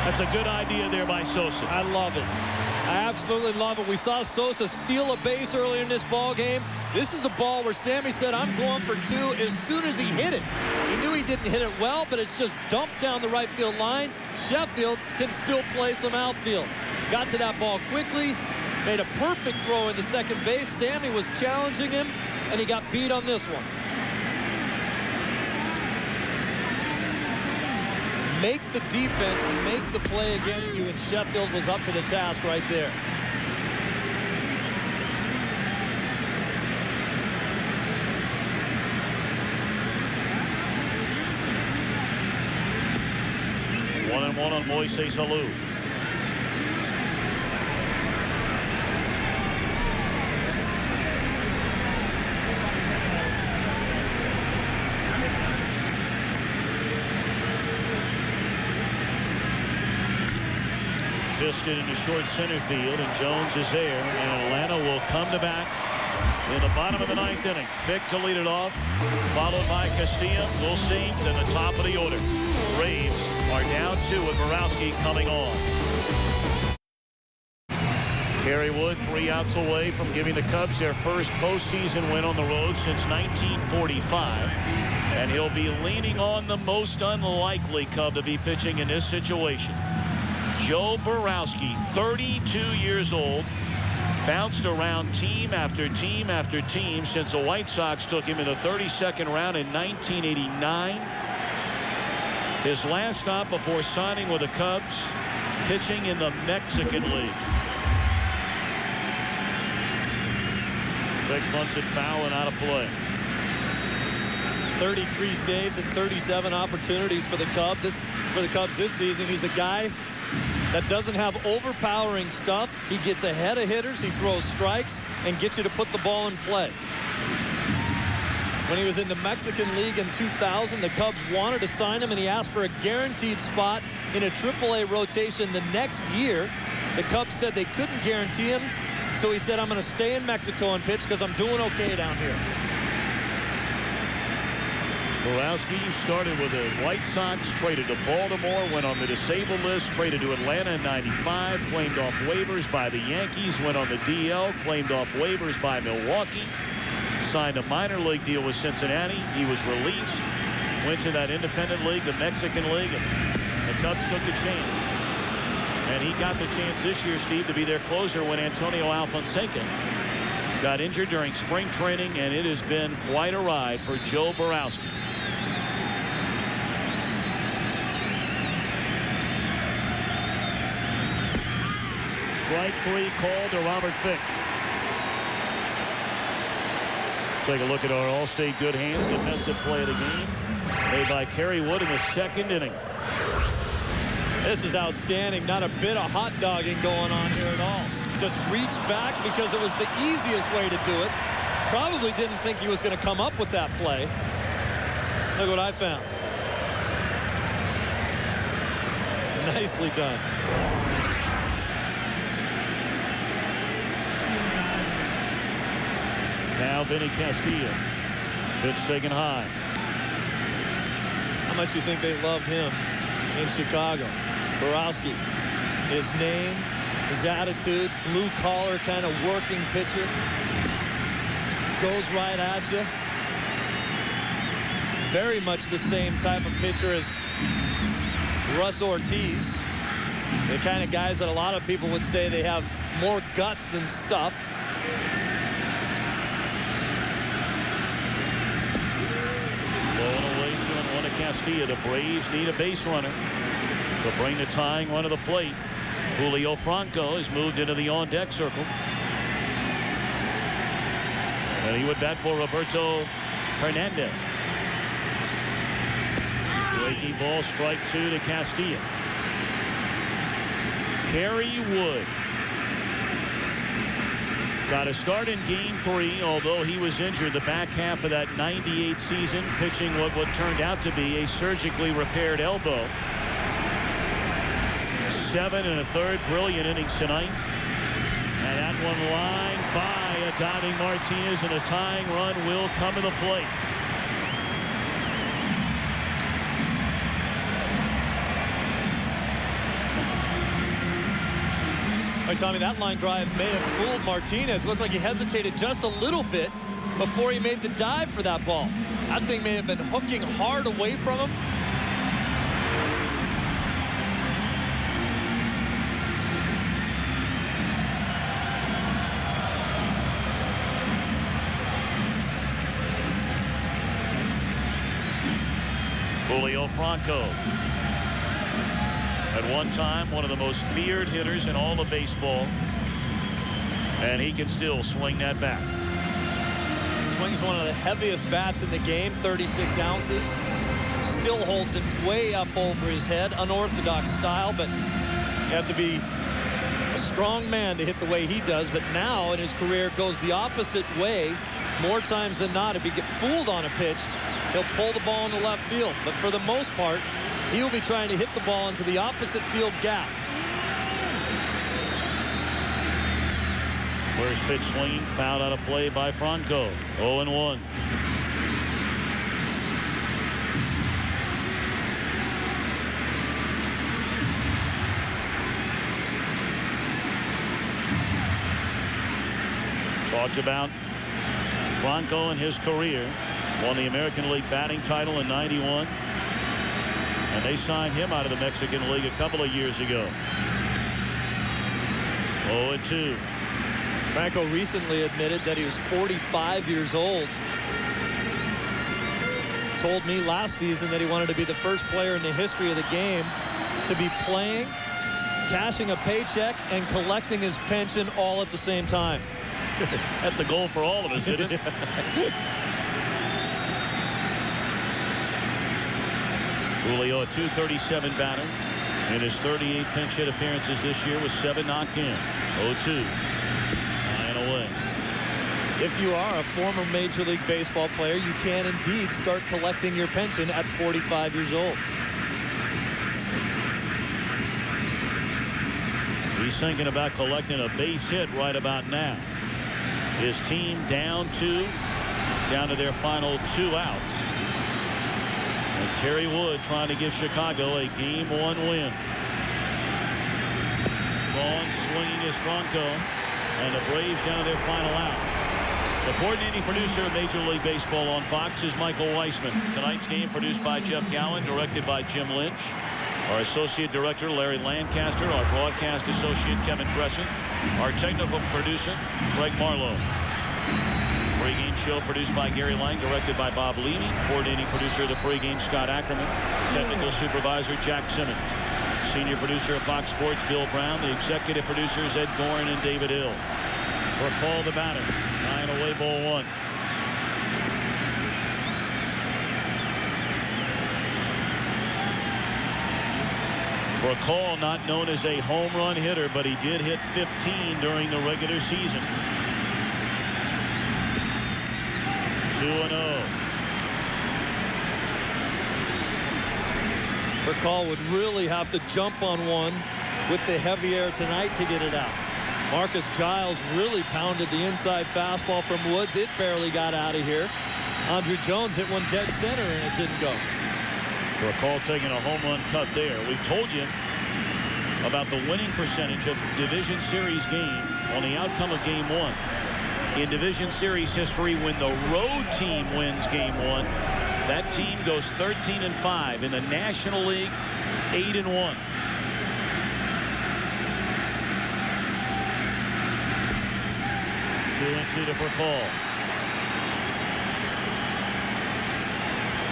That's a good idea there by Sosa. I love it. I absolutely love it. We saw Sosa steal a base earlier in this ball game. This is a ball where Sammy said, I'm going for 2 as soon as he hit it. He knew he didn't hit it well, but it's just dumped down the right field line. Sheffield can still play some outfield. Got to that ball quickly, made a perfect throw into second base. Sammy was challenging him, and he got beat on this one. Make the defense make the play against you, and Sheffield was up to the task right there. One and one on Moises Alou. Fisted into short center field, and Jones is there, and Atlanta will come to bat in the bottom of the 9th inning. Vick to lead it off, followed by Castillo. We'll see to the top of the order. Braves are down 2 with Borowski coming on. Kerry Wood 3 outs away from giving the Cubs their first postseason win on the road since 1945. And he'll be leaning on the most unlikely Cub to be pitching in this situation. Joe Borowski, 32 years old, bounced around team after team after team since the White Sox took him in the 32nd round in 1989. His last stop before signing with the Cubs, pitching in the Mexican League. Vick bunts it foul and out of play. 33 saves and 37 opportunities for the Cubs this season. He's a guy that doesn't have overpowering stuff. He gets ahead of hitters, he throws strikes, and gets you to put the ball in play. When he was in the Mexican League in 2000, the Cubs wanted to sign him, and he asked for a guaranteed spot in a AAA rotation the next year. The Cubs said they couldn't guarantee him, so he said, I'm going to stay in Mexico and pitch because I'm doing okay down here. Borowski started with the White Sox, traded to Baltimore, went on the disabled list, traded to Atlanta in '95, claimed off waivers by the Yankees, went on the DL, claimed off waivers by Milwaukee, signed a minor league deal with Cincinnati. He was released, went to that independent league, the Mexican League, and the Cubs took the chance. And he got the chance this year, Steve, to be their closer when Antonio Alfonseca got injured during spring training, and it has been quite a ride for Joe Borowski. Strike 3 called to Robert Fick. Take a look at our All-State good hands defensive play of the game made by Kerry Wood in the second inning. This is outstanding. Not a bit of hot dogging going on here at all. Just reached back because it was the easiest way to do it. Probably didn't think he was going to come up with that play. Look what I found. Nicely done. Now Vinny Castilla. Pitch taken high. How much do you think they love him in Chicago? Borowski, his name, his attitude, blue collar kind of working pitcher. Goes right at you. Very much the same type of pitcher as Russ Ortiz. The kind of guys that a lot of people would say they have more guts than stuff. Castilla. The Braves need a base runner to bring the tying run to the plate. Julio Franco has moved into the on-deck circle. And he would bat for Roberto Hernandez. Breaking ball, strike 2 to Castilla. Kerry Wood got a start in Game 3, although he was injured the back half of that 98 season, pitching what turned out to be a surgically repaired elbow. 7 1/3 brilliant innings tonight. And that one lined by a diving Martinez, and a tying run will come to the plate. All right, Tommy, that line drive may have fooled Martinez. It looked like he hesitated just a little bit before he made the dive for that ball. That thing may have been hooking hard away from him. Julio Franco. At one time, one of the most feared hitters in all of baseball. And he can still swing that bat. Swings one of the heaviest bats in the game, 36 ounces. Still holds it way up over his head. Unorthodox style, but you have to be a strong man to hit the way he does. But now in his career goes the opposite way. More times than not, if he gets fooled on a pitch, he'll pull the ball into left field. But for the most part, he'll be trying to hit the ball into the opposite field gap. First pitch swinging, fouled out of play by Franco. 0-1. Talked about Franco in his career. Won the American League batting title in '91. And they signed him out of the Mexican League a couple of years ago. 0-2. Franco recently admitted that he was 45 years old. Told me last season that he wanted to be the first player in the history of the game to be playing, cashing a paycheck, and collecting his pension all at the same time. That's a goal for all of us, isn't it? Julio, a .237 batter. In his 38 pinch hit appearances this year, with 7 knocked in. 0-2. 9 away. If you are a former Major League Baseball player, you can indeed start collecting your pension at 45 years old. He's thinking about collecting a base hit right about now. His team down 2, down to their final 2 outs. And Kerry Wood trying to give Chicago a Game 1 win. Gone swinging is Franco, and the Braves down to their final out. The coordinating producer of Major League Baseball on Fox is Michael Weissman. Tonight's game produced by Jeff Gowan, directed by Jim Lynch. Our associate director Larry Lancaster, our broadcast associate Kevin Crescent, our technical producer Greg Marlowe. Pre-game show produced by Gary Lang, directed by Bob Levy. Coordinating producer of the pregame Scott Ackerman. Technical supervisor Jack Simmons. Senior producer of Fox Sports, Bill Brown. The executive producers, Ed Gorin and David Hill. For a call, the batter. 9 away, ball 1. For a call, not known as a home run hitter, but he did hit 15 during the regular season. 2-0. For call would really have to jump on one with the heavy air tonight to get it out. Marcus Giles really pounded the inside fastball from Woods. It barely got out of here. Andruw Jones hit one dead center and it didn't go. For a call taking a home run cut there. We told you about the winning percentage of Division Series game on the outcome of Game 1. In Division Series history, when the road team wins Game 1, that team goes 13-5. In the National League, 8-1. Two to for call.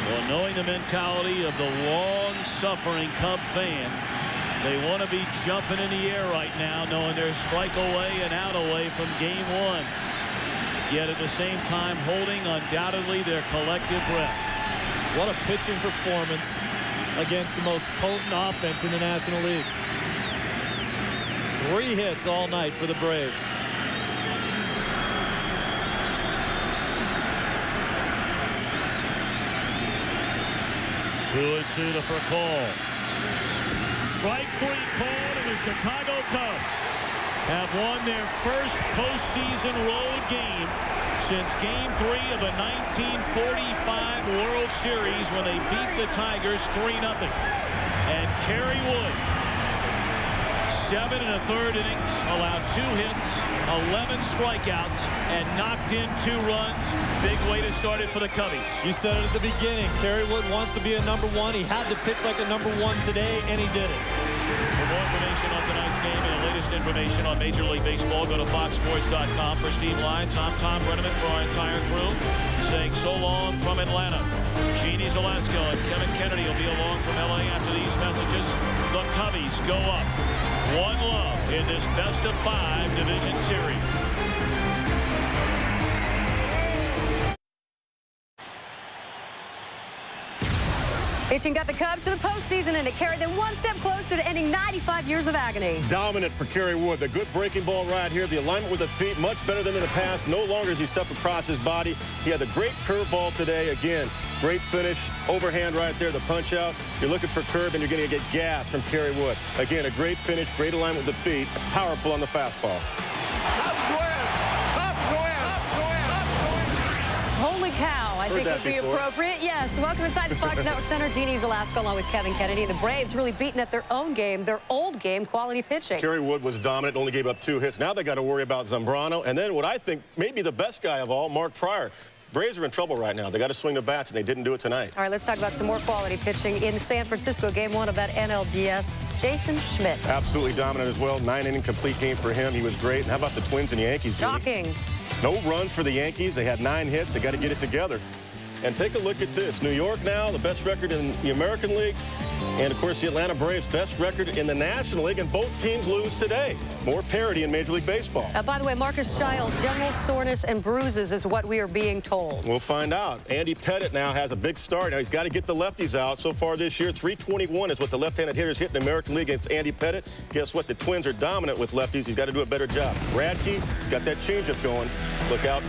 Well, knowing the mentality of the long-suffering Cub fan, they want to be jumping in the air right now, knowing they're strike away and out away from Game 1. Yet at the same time, holding undoubtedly their collective breath. What a pitching performance against the most potent offense in the National League. 3 hits all night for the Braves. Two to for call. Strike 3 called, and the Chicago Cubs have won their first postseason road game since Game 3 of the 1945 World Series when they beat the Tigers 3-0. And Kerry Wood, 7 1/3 innings, allowed 2 hits, 11 strikeouts, and knocked in 2 runs. Big way to start it for the Cubbies. You said it at the beginning. Kerry Wood wants to be a #1. He had to pitch like a #1 today, and he did it. For more information on tonight's game and the latest information on Major League Baseball, go to foxsports.com. For Steve Lyons, I'm Tom Brenneman, for our entire crew, saying so long from Atlanta. Jeannie Zalesko and Kevin Kennedy will be along from LA after these messages. The Cubbies go up 1-0 in this best-of-5 division series. Pitching got the Cubs to the postseason, and it carried them one step closer to ending 95 years of agony. Dominant for Kerry Wood. The good breaking ball right here. The alignment with the feet much better than in the past. No longer does he step across his body. He had the great curveball today. Again, great finish. Overhand right there, the punch out. You're looking for curve, and you're going to get gas from Kerry Wood. Again, a great finish, great alignment with the feet. Powerful on the fastball. Holy cow, I think it would be appropriate. Yes, welcome inside the Fox Network Center. Jeannie Zalesko along with Kevin Kennedy. The Braves really beaten at their own game, their old game, quality pitching. Kerry Wood was dominant, only gave up 2 hits. Now they got to worry about Zambrano. And then what I think maybe the best guy of all, Mark Pryor. Braves are in trouble right now. They got to swing the bats, and they didn't do it tonight. All right, let's talk about some more quality pitching in San Francisco. Game 1 of that NLDS. Jason Schmidt. Absolutely dominant as well. 9-inning complete game for him. He was great. And how about the Twins and Yankees? Shocking. Judy? No runs for the Yankees. They had 9 hits. They got to get it together. And take a look at this. New York now, the best record in the American League. And, of course, the Atlanta Braves, best record in the National League. And both teams lose today. More parity in Major League Baseball. By the way, Marcus Giles, general soreness and bruises is what we are being told. We'll find out. Andy Pettitte now has a big start. Now he's got to get the lefties out. So far this year, 321 is what the left-handed hitters hit in the American League against Andy Pettitte. Guess what? The Twins are dominant with lefties. He's got to do a better job. Radke, he's got that changeup going. Look out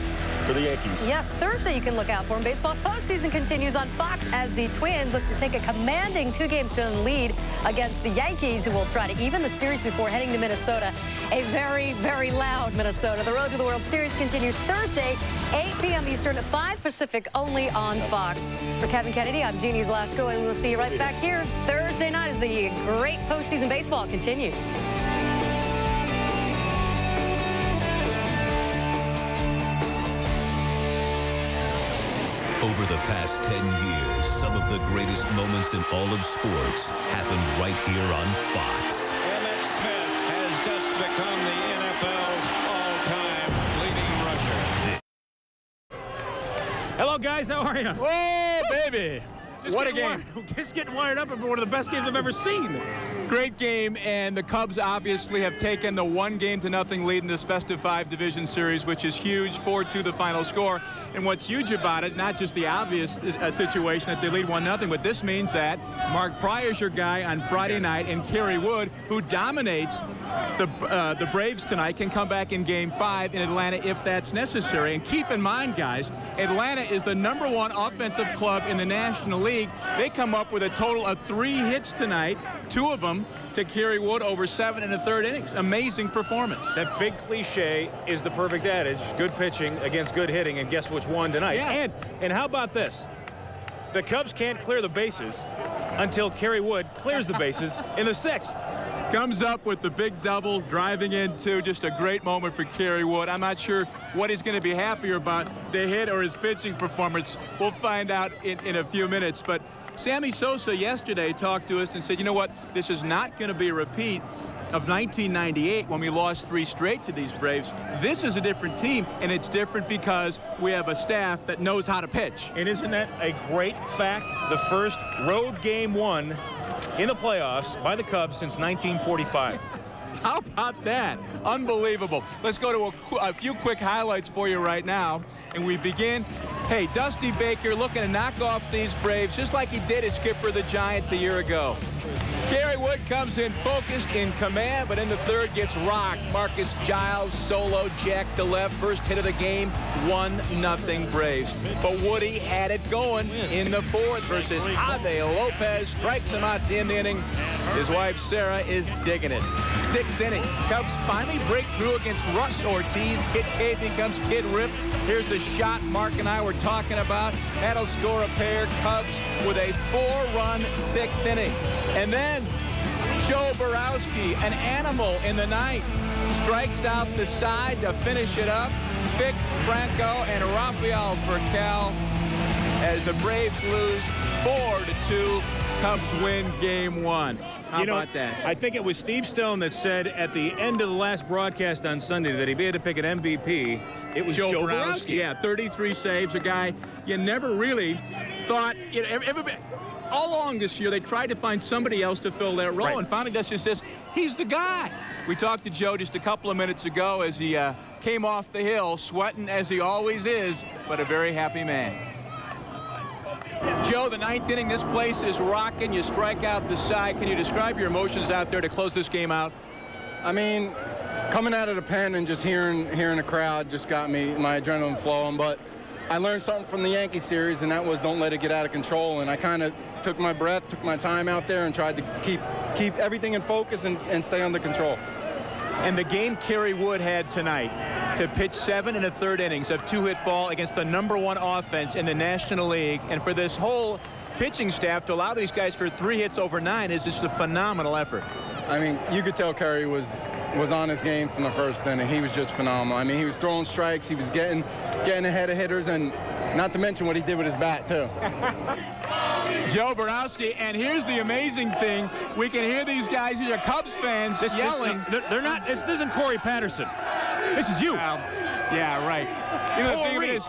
for the Yankees. Yes, Thursday you can look out for him. Baseball's postseason continues on Fox as the Twins look to take a commanding 2-game lead against the Yankees, who will try to even the series before heading to Minnesota. A very, very loud Minnesota. The road to the World Series continues Thursday, 8 p.m. Eastern, 5 Pacific, only on Fox. For Kevin Kennedy, I'm Jeannie Zalesko, and we'll see you right back here Thursday night as the great postseason baseball continues. Over the past 10 years, some of the greatest moments in all of sports happened right here on Fox. Emmitt Smith has just become the NFL's all-time leading rusher. Hello, guys. How are you? Whoa, baby. What a game. Just getting wired up for one of the best games I've ever seen. Great game, and the Cubs obviously have taken the 1-0 lead in this best-of-5 division series, which is huge, 4-2 the final score. And what's huge about it, not just the obvious situation that they lead 1-0, but this means that Mark Pryor's your guy on Friday night, and Kerry Wood, who dominates the Braves tonight, can come back in Game 5 in Atlanta if that's necessary. And keep in mind, guys, Atlanta is the #1 offensive club in the National League. They come up with a total of 3 hits tonight, 2 of them to Kerry Wood over 7 1/3 innings. Amazing performance. That big cliche is the perfect adage. Good pitching against good hitting, and guess which won tonight? Yeah. And how about this? The Cubs can't clear the bases until Kerry Wood clears the bases in the 6th. Comes up with the big double, driving in two. Just a great moment for Kerry Wood. I'm not sure what he's going to be happier about, the hit or his pitching performance. We'll find out in a few minutes. But Sammy Sosa yesterday talked to us and said, you know what, this is not going to be a repeat of 1998 when we lost 3 straight to these Braves. This is a different team, and it's different because we have a staff that knows how to pitch. And isn't that a great fact? The first road game won in the playoffs by the Cubs since 1945. How about that? Unbelievable. Let's go to a few quick highlights for you right now. And we begin, hey, Dusty Baker looking to knock off these Braves just like he did as skipper of the Giants a year ago. Kerry Wood comes in focused, in command, but in the 3rd gets rocked. Marcus Giles solo jack to left. First hit of the game, 1-0 Braves. But Woody had it going in the 4th versus Ave Lopez. Strikes him out to end the inning. His wife Sarah is digging it. 6th inning. Cubs finally break through against Russ Ortiz. Kid Cave becomes Kid Rip. Here's the shot Mark and I were talking about. That'll score a pair. Cubs with a 4-run 6th inning. And then Joe Borowski, an animal in the 9th, strikes out the side to finish it up. Vic Franco and Rafael Furcal as the Braves lose 4-2. Cubs win Game 1. How about that? I think it was Steve Stone that said at the end of the last broadcast on Sunday that if he had to pick an MVP, it was Joe Borowski. Yeah, 33 saves, a guy you never really thought, everybody, all along this year, they tried to find somebody else to fill that role, and finally Dusty says, he's the guy. We talked to Joe just a couple of minutes ago as he came off the hill, sweating as he always is, but a very happy man. Joe, the 9th inning, this place is rocking. You strike out the side. Can you describe your emotions out there to close this game out? I mean, coming out of the pen and just hearing the crowd just got my adrenaline flowing. But I learned something from the Yankee series, and that was don't let it get out of control. And I kind of took my breath, took my time out there, and tried to keep everything in focus and stay under control. And the game Kerry Wood had tonight to pitch 7 1/3 innings of 2-hit ball against the #1 offense in the National League, and for this whole pitching staff to allow these guys for 3 hits over 9 is just a phenomenal effort. I mean, you could tell Kerry was on his game from the 1st inning. He was just phenomenal. I mean, he was throwing strikes, he was getting ahead of hitters, and not to mention what he did with his bat too. Joe Borowski, and here's the amazing thing: we can hear these guys, these are Cubs fans, yelling. They're not. This isn't Corey Patterson. This is you. Yeah, right. You know, the thing is,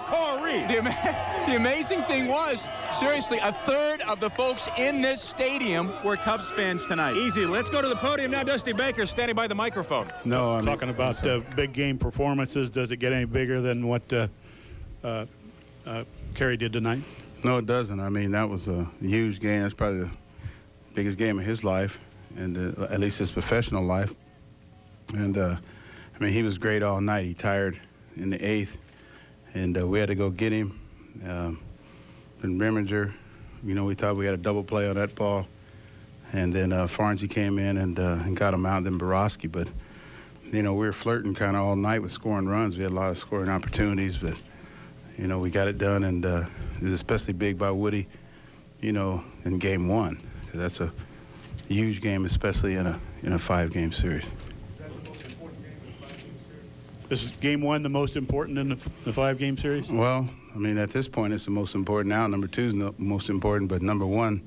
the amazing thing was, seriously, 1/3 of the folks in this stadium were Cubs fans tonight. Easy. Let's go to the podium now. Dusty Baker standing by the microphone. No, I mean, talking about big game performances. Does it get any bigger than what Kerry did tonight? No, it doesn't. I mean, that was a huge game. That's probably the biggest game of his life, and at least his professional life. And I mean, he was great all night. He tired in the 8th, and we had to go get him. And Remminger, you know, we thought we had a double play on that ball, and then Farnsey came in and got him out. Then Borowski, but you know, we were flirting kind of all night with scoring runs. We had a lot of scoring opportunities, but you know, we got it done, and it was especially big by Woody, you know, in Game 1, because that's a huge game, especially in a 5-game series. Is Game 1 the most important in the 5-game series? Well, I mean, at this point, it's the most important now. Number 2 is the most important, but number 1,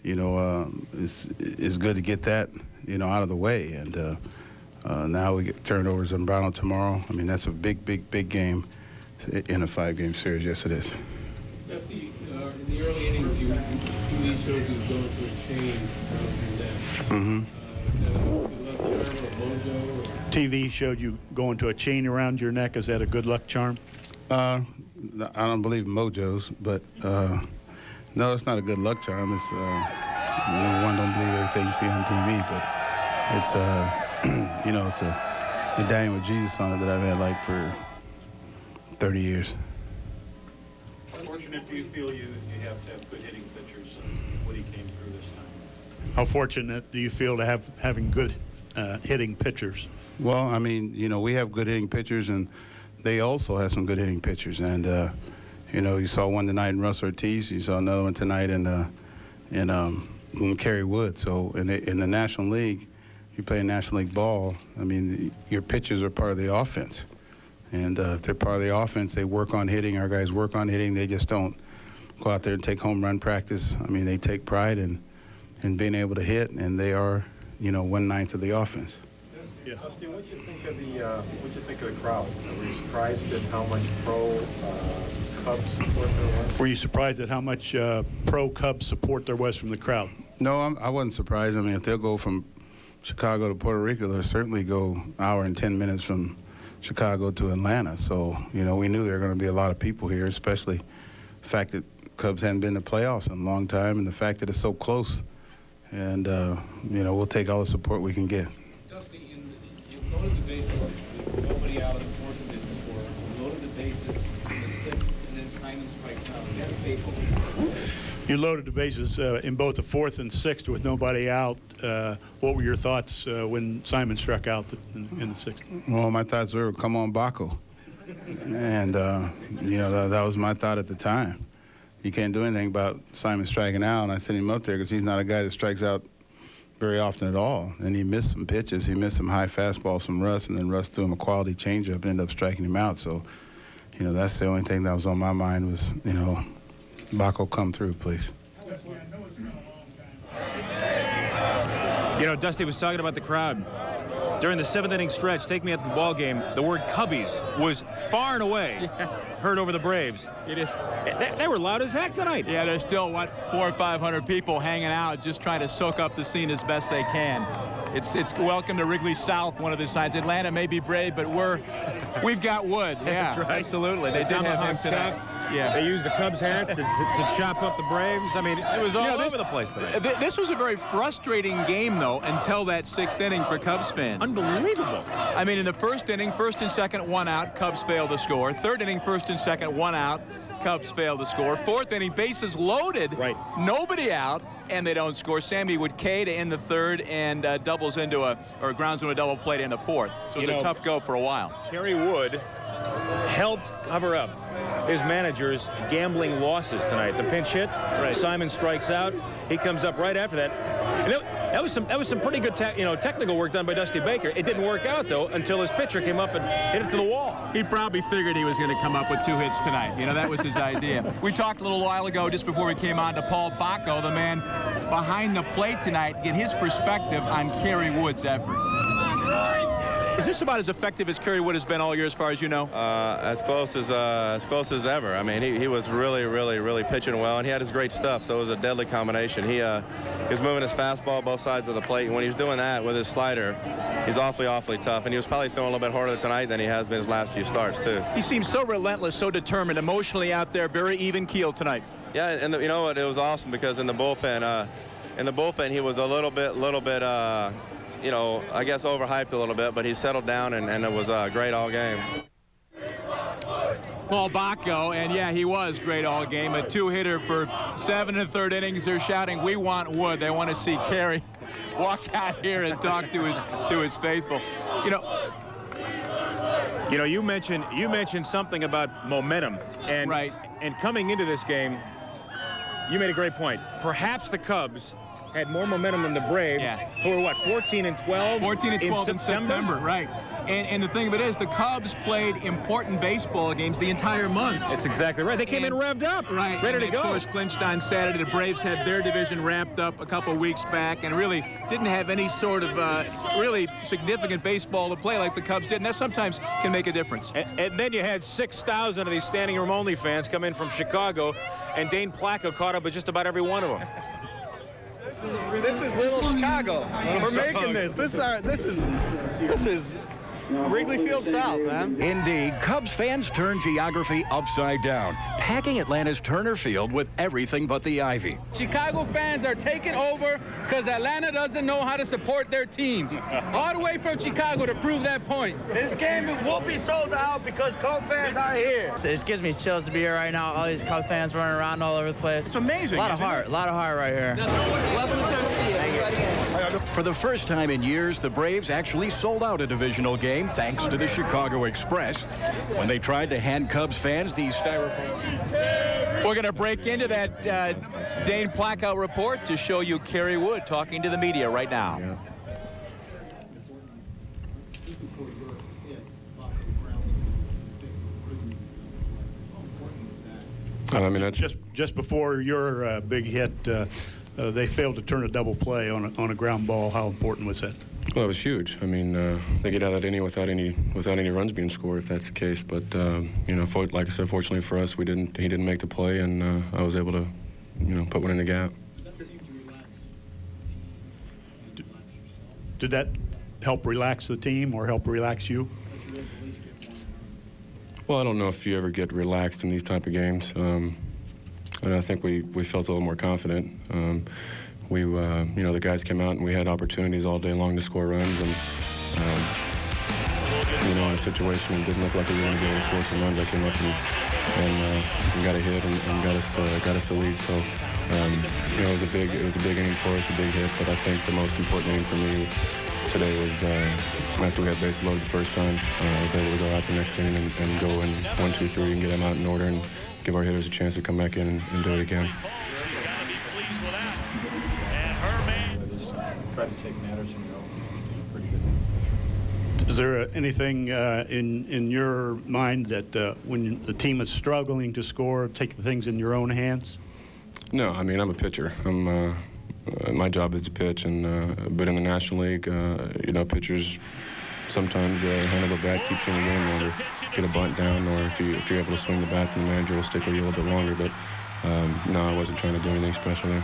you know, is good to get that, you know, out of the way. And now we get turnovers on Brown tomorrow. I mean, that's a big game in a 5-game series. Yes, it is. Jesse, in the early innings, you TV shows you go to a chain around your neck. Mm-hmm. Is that a good luck charm or a mojo? Or? TV showed you going to a chain around your neck. Is that a good luck charm? I don't believe in mojos, but no, it's not a good luck charm. It's one don't believe everything you see on TV, but it's you know, it's a medallion with Jesus on it that I've had like for 30 years. How fortunate do you feel you have to have good hitting pitchers, and Woody came through this time? How fortunate do you feel to having good hitting pitchers? Well, I mean, you know, we have good hitting pitchers, and they also have some good hitting pitchers. And you know, you saw one tonight in Russ Ortiz. You saw another one tonight in Kerry Wood. So in the National League, you play National League ball. I mean, your pitchers are part of the offense. And if they're part of the offense, they work on hitting. Our guys work on hitting. They just don't go out there and take home run practice. I mean, they take pride in being able to hit, and they are, you know, 1/9 of the offense. Yes. Dusty, what do you think of the crowd? Were you surprised at how much pro Cubs support there was? Were you surprised at how much pro Cubs support there was from the crowd? No, I wasn't surprised. I mean, if they'll go from Chicago to Puerto Rico, they'll certainly go an hour and 10 minutes from Chicago to Atlanta. So, you know, we knew there were going to be a lot of people here, especially the fact that Cubs hadn't been to playoffs in a long time, and the fact that it's so close. And, you know, we'll take all the support we can get. Dusty, you loaded the bases with nobody out of the fourth and didn't score. You loaded the bases in the sixth, and then Simon strikes out. That's faithful. You loaded the bases in both the fourth and sixth with nobody out. What were your thoughts when Simon struck out in the sixth? Well, my thoughts were, come on, Baco. And, you know, that was my thought at the time. You can't do anything about Simon striking out, and I sent him up there because he's not a guy that strikes out very often at all. And he missed some pitches. He missed some high fastballs from Russ, and then Russ threw him a quality changeup and ended up striking him out. So, you know, that's the only thing that was on my mind was, you know, Baco, come through, please. You know, Dusty was talking about the crowd. During the seventh inning stretch, take me at the ball game, the word Cubbies was far and away heard over the Braves. It is. They were loud as heck tonight. Yeah, there's still, 400 or 500 people hanging out just trying to soak up the scene as best they can. It's welcome to Wrigley South, one of the signs. Atlanta may be brave, but we've got Wood. Yeah, that's right. Absolutely. They did have him tonight. Yeah. They used the Cubs hats to chop up the Braves. I mean, it was all over the place tonight. This was a very frustrating game, though, until that sixth inning for Cubs fans. Unbelievable. I mean, in the first inning, first and second, one out, Cubs failed to score. Third inning, first and second, one out, Cubs failed to score. Fourth inning, bases loaded, right, nobody out, and they don't score. Sammy Wood K to end the third and grounds into a double play to end the fourth. So it was a tough go for a while. Kerry Wood helped cover up his manager's gambling losses tonight. The pinch hit, Simon strikes out. He comes up right after that. And that was some pretty good technical work done by Dusty Baker. It didn't work out though until his pitcher came up and hit it to the wall. He probably figured he was going to come up with 2 hits tonight. You know, that was his idea. We talked a little while ago, just before we came on, to Paul Baco, the man behind the plate tonight, get his perspective on Kerry Wood's effort. Is this about as effective as Kerry Wood has been all year, as far as you know? As close as ever. I mean, he was really pitching well, and he had his great stuff. So it was a deadly combination. He was moving his fastball both sides of the plate, and when he was doing that with his slider, he's awfully tough. And he was probably throwing a little bit harder tonight than he has been his last few starts too. He seems so relentless, so determined, emotionally out there, very even keel tonight. Yeah, and you know what? It was awesome because in the bullpen, he was a little bit. You know, I guess overhyped a little bit, but he settled down, and it was great all game. Paul Baco, and yeah, he was great all game. A 2-hitter for 7 1/3 innings. They're shouting, "We want Wood." They want to see Kerry walk out here and talk to his faithful. You know, you mentioned something about momentum, and coming into this game, you made a great point. Perhaps the Cubs had more momentum than the Braves, who were, what, 14-12? 14-12 in September, right. And the thing of it is, the Cubs played important baseball games the entire month. That's exactly right. They came in revved up, right, ready to and go. Of course, clinched on Saturday. The Braves had their division wrapped up a couple weeks back and really didn't have any sort of really significant baseball to play like the Cubs did, and that sometimes can make a difference. And then you had 6,000 of these standing room only fans come in from Chicago, and Dane Placco caught up with just about every one of them. This is little Chicago. We're making this. This is Wrigley Field South, man. Indeed, Cubs fans turn geography upside down, packing Atlanta's Turner Field with everything but the ivy. Chicago fans are taking over because Atlanta doesn't know how to support their teams. All the way from Chicago to prove that point. This game will be sold out because Cubs fans are here. It gives me chills to be here right now. All these Cubs fans running around all over the place. It's amazing. A lot of heart right here. For the first time in years, the Braves actually sold out a divisional game thanks to the Chicago Express when they tried to hand Cubs fans these styrofoam. We're going to break into that Dane Placco report to show you Kerry Wood talking to the media right now. I mean, that's just before your big hit. They failed to turn a double play on a ground ball. How important was that? Well, it was huge. I mean, they get out of that inning without any runs being scored, if that's the case. But you know, like I said, fortunately for us, he didn't make the play, and I was able to, you know, put one in the gap. Did that help relax the team or help relax you? Well, I don't know if you ever get relaxed in these type of games. And I think we felt a little more confident. You know, the guys came out and we had opportunities all day long to score runs, and you know, in a situation it didn't look like we were going to be able to score some runs. I came up and got a hit and got us the lead. So you know, it was a big inning for us, a big hit. But I think the most important inning for me today was after we had bases loaded the first time, I was able to go out the next inning and go in 1, 2, 3 and get them out in order and give our hitters a chance to come back in and do it again. Try to take matters in your own pretty good. Is there anything in your mind that when the team is struggling to score, take the things in your own hands? No, I mean, I'm a pitcher. My job is to pitch, but in the National League, you know, pitchers sometimes handle the bat, keeps you in the game longer, get a bunt down, or if you're able to swing the bat, then the manager will stick with you a little bit longer. But no, I wasn't trying to do anything special there.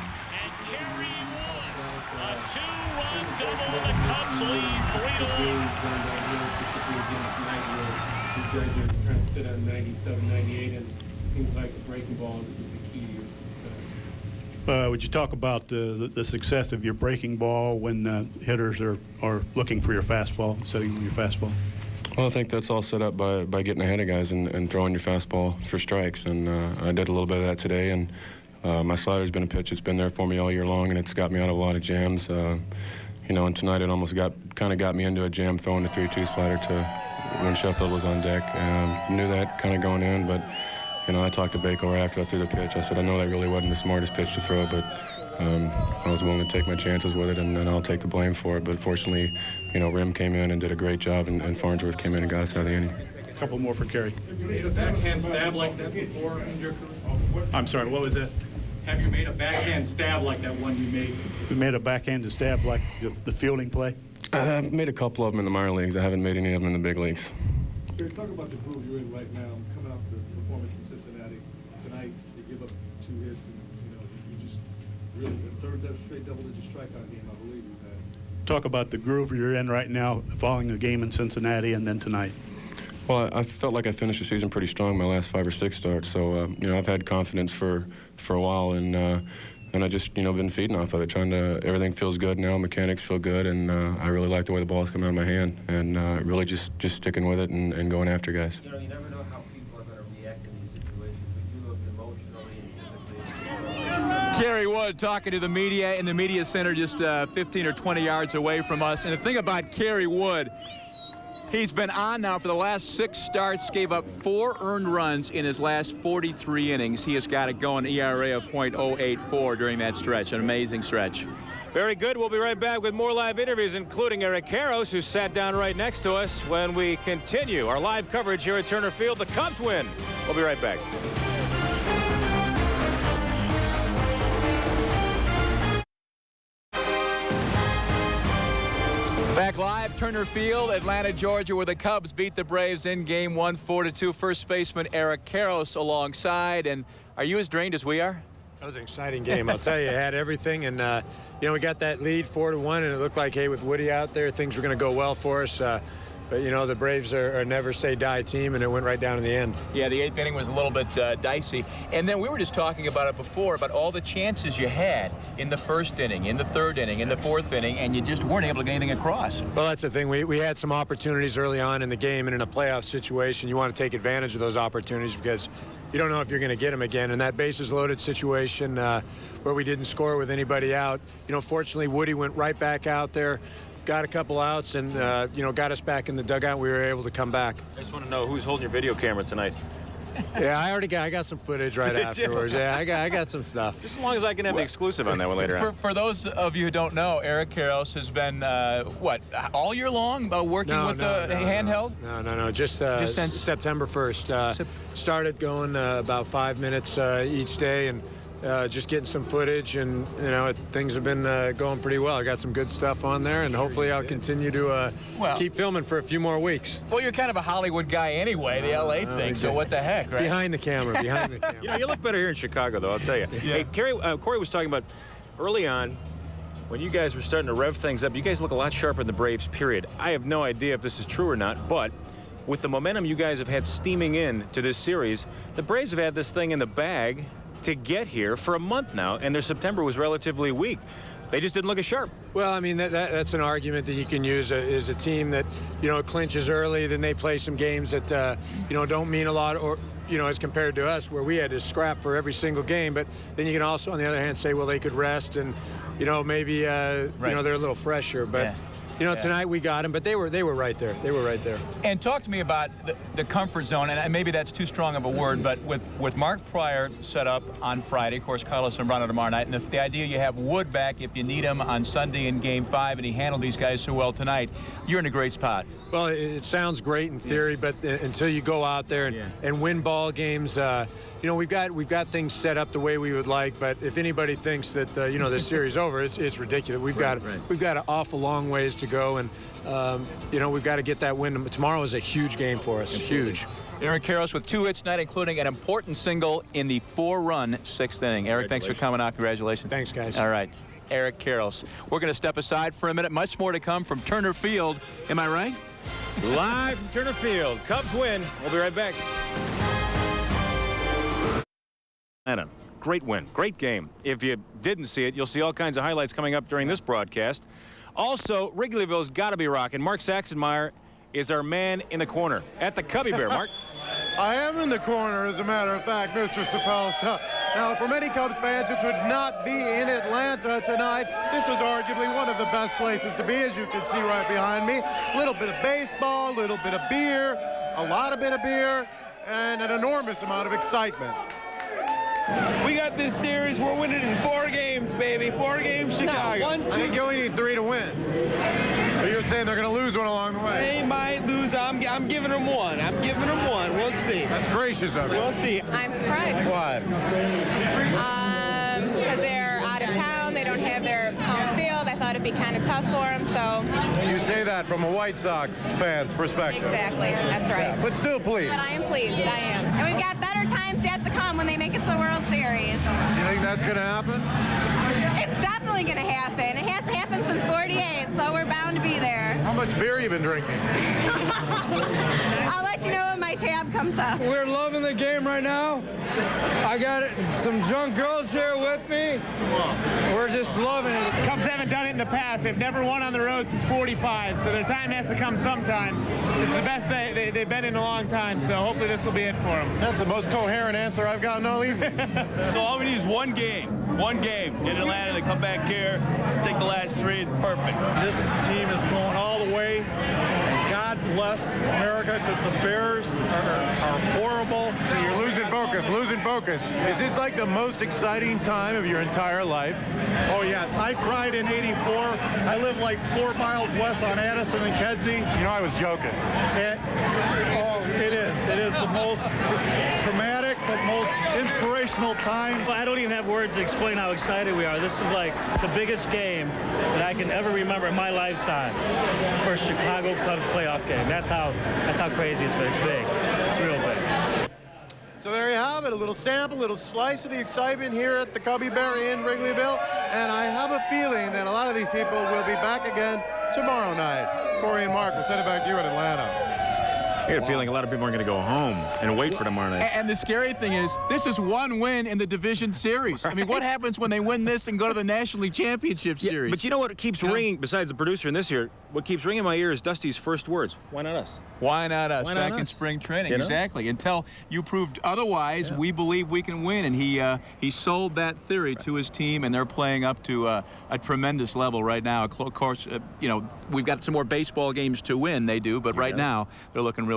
These guys are trying to sit on 97, 98, and it seems like the breaking ball is the key to your success. Would you talk about the success of your breaking ball when hitters are looking for your fastball, setting your fastball? Well, I think that's all set up by getting ahead of guys and throwing your fastball for strikes, and I did a little bit of that today. And my slider's been a pitch that's been there for me all year long, and it's got me out of a lot of jams. You know, and tonight it almost kind of got me into a jam throwing the 3-2 slider to when Sheffield was on deck. Knew that kind of going in, but you know, I talked to Baker right after I threw the pitch. I said, I know that really wasn't the smartest pitch to throw, but I was willing to take my chances with it, and I'll take the blame for it. But fortunately, you know, Rim came in and did a great job, and Farnsworth came in and got us out of the inning. A couple more for Kerry. Have you made a backhand stab like that before in your career? I'm sorry, what was that? Have you made a backhand stab like that one you made? We made a backhand stab like the fielding play? I've made a couple of them in the minor leagues. I haven't made any of them in the big leagues. Barry, talk about the groove you're in right now, coming off the performance in Cincinnati. Tonight, you give up 2 hits, and you know, you just really, the third straight double-digit strikeout game, I believe you've had. Talk about the groove you're in right now, following the game in Cincinnati and then tonight. Well, I felt like I finished the season pretty strong my last 5 or 6 starts. So, you know, I've had confidence for a while, and I just, you know, been feeding off of it. Everything feels good now. Mechanics feel good, and I really like the way the ball's coming out of my hand, and really just sticking with it and going after guys. You know, you never know how people are going to react in these situations, but you looked emotionally and physically. Kerry Wood talking to the media in the media center just 15 or 20 yards away from us. And the thing about Kerry Wood, He's been on now for the last 6 starts, gave up 4 earned runs in his last 43 innings. He has got it going, ERA of .084 during that stretch, an amazing stretch. Very good. We'll be right back with more live interviews, including Eric Karros, who sat down right next to us, when we continue our live coverage here at Turner Field. The Cubs win. We'll be right back. Back live, Turner Field, Atlanta, Georgia, where the Cubs beat the Braves in Game 1, 4-2. First baseman Eric Karros alongside. And are you as drained as we are? That was an exciting game. I'll tell you, it had everything. And, you know, we got that lead 4-1, and it looked like, hey, with Woody out there, things were going to go well for us. But, you know, the Braves are a never-say-die team, and it went right down in the end. Yeah, the 8th inning was a little bit dicey. And then we were just talking about it before, about all the chances you had in the 1st inning, in the 3rd inning, in the 4th inning, and you just weren't able to get anything across. Well, that's the thing. We had some opportunities early on in the game, and in a playoff situation, you want to take advantage of those opportunities because you don't know if you're going to get them again. And that bases-loaded situation where we didn't score with anybody out, you know, fortunately, Woody went right back out there, got a couple outs, and you know, got us back in the dugout. We were able to come back. I just want to know who's holding your video camera tonight. Yeah, I got some footage right afterwards. Yeah, I got some stuff. Just as long as I can have the exclusive on that one later on. For those of you who don't know, Eric Karros has been what, all year long working with the handheld? No. Just since September 1st. Started going about 5 minutes each day, and just getting some footage, and you know, things have been going pretty well. I got some good stuff on there, and hopefully I'll continue to keep filming for a few more weeks. Well, you're kind of a Hollywood guy anyway, the LA thing, so what the heck, right? Behind the camera. You know, you look better here in Chicago, though, I'll tell you. Yeah. Hey, Corey was talking about early on, when you guys were starting to rev things up, you guys look a lot sharper than the Braves, period. I have no idea if this is true or not, but with the momentum you guys have had steaming in to this series, the Braves have had this thing in the bag to get here for a month now, and their September was relatively weak. They just didn't look as sharp. Well, I mean, that's an argument that you can use as a team that, you know, clinches early, then they play some games that, you know, don't mean a lot, or, you know, as compared to us, where we had to scrap for every single game. But then you can also, on the other hand, say, well, they could rest, and, you know, maybe, you know, they're a little fresher. But you know, tonight we got them, but they were right there. They were right there. And talk to me about the comfort zone, and maybe that's too strong of a word, but with Mark Pryor set up on Friday, of course, Carlos Zambrano tomorrow night, and the idea you have Wood back if you need him on Sunday in Game 5, and he handled these guys so well tonight, you're in a great spot. Well, it sounds great in theory, but until you go out there and win ball games, you know, we've got things set up the way we would like. But if anybody thinks that you know, this series over, it's ridiculous. We've got an awful long ways to go, and you know, we've got to get that win. Tomorrow is a huge game for us. Huge. Eric Karros with 2 hits tonight, including an important single in the 4-run 6th inning. Eric, thanks for coming out. Congratulations. Thanks, guys. All right. Eric Karros. We're going to step aside for a minute. Much more to come from Turner Field. Am I right? Live from Turner Field. Cubs win. We'll be right back. Atlanta. Great win. Great game. If you didn't see it, you'll see all kinds of highlights coming up during this broadcast. Also, Wrigleyville's got to be rocking. Mark Saxenmeyer is our man in the corner at the Cubby Bear. Mark? I am in the corner, as a matter of fact, Mr. Sapelsa. Now, for many Cubs fans who could not be in Atlanta tonight, this was arguably one of the best places to be, as you can see right behind me. A little bit of baseball, a little bit of beer, a lot of bit of beer, and an enormous amount of excitement. We got this series. We're winning in 4 games, baby. 4 games, Chicago. No, 1, 2. I think you only need 3 to win. But you're saying they're going to lose one along the way. They might lose. I'm giving them 1. I'm giving them 1. We'll see. That's gracious of you. We'll see. I'm surprised. Why? Because they're out of town. They don't have their home field. I thought it'd be kind of tough for them, so. You say that from a White Sox fan's perspective. Exactly. That's right. Yeah, but still pleased. But I am pleased. I am. And we've got better times yet to come when they make us the World Series. You think that's going to happen? It's definitely going to happen. It has happened since '48, so we're bound to be there. How much beer you been drinking? I'll let you know when my tab comes up. We're loving the game right now. I got some drunk girls here with me. We're just loving it. Cubs haven't done it in the past. They've never won on the road since '45, so their time has to come sometime. This is the best they've been in a long time, so hopefully this will be it for them. That's the most coherent answer I've gotten all evening. So all we need is one game in Atlanta to come back here, take the last 3. Perfect. This team is going all the way. God bless America because the Bears are horrible. So you're losing focus, losing focus. Is this like the most exciting time of your entire life? Oh, yes. I cried in '84. I live like 4 miles west on Addison and Kedzie. You know, I was joking. It is. It is the most traumatic but most inspirational time. Well, I don't even have words to explain how excited we are. This is like the biggest game that I can ever remember in my lifetime for a Chicago Cubs playoff game. That's how crazy it's been. It's big. It's real big. So there you have it, a little sample, a little slice of the excitement here at the Cubby Bear in Wrigleyville. And I have a feeling that a lot of these people will be back again tomorrow night. Corey and Mark, we'll send it back to you in Atlanta. I got a feeling a lot of people are going to go home and wait for tomorrow night. And the scary thing is, this is one win in the division series. Right. I mean, what happens when they win this and go to the National League Championship Series? But you know what keeps ringing, besides the producer in this year, what keeps ringing in my ear is Dusty's first words. Why not us? Why not us? Why not Back in us? spring training, You know? exactly. Until you proved otherwise, we believe we can win. And he sold that theory to his team, and they're playing up to a tremendous level right now. Of course, you know, we've got some more baseball games to win. They do, but right now they're looking really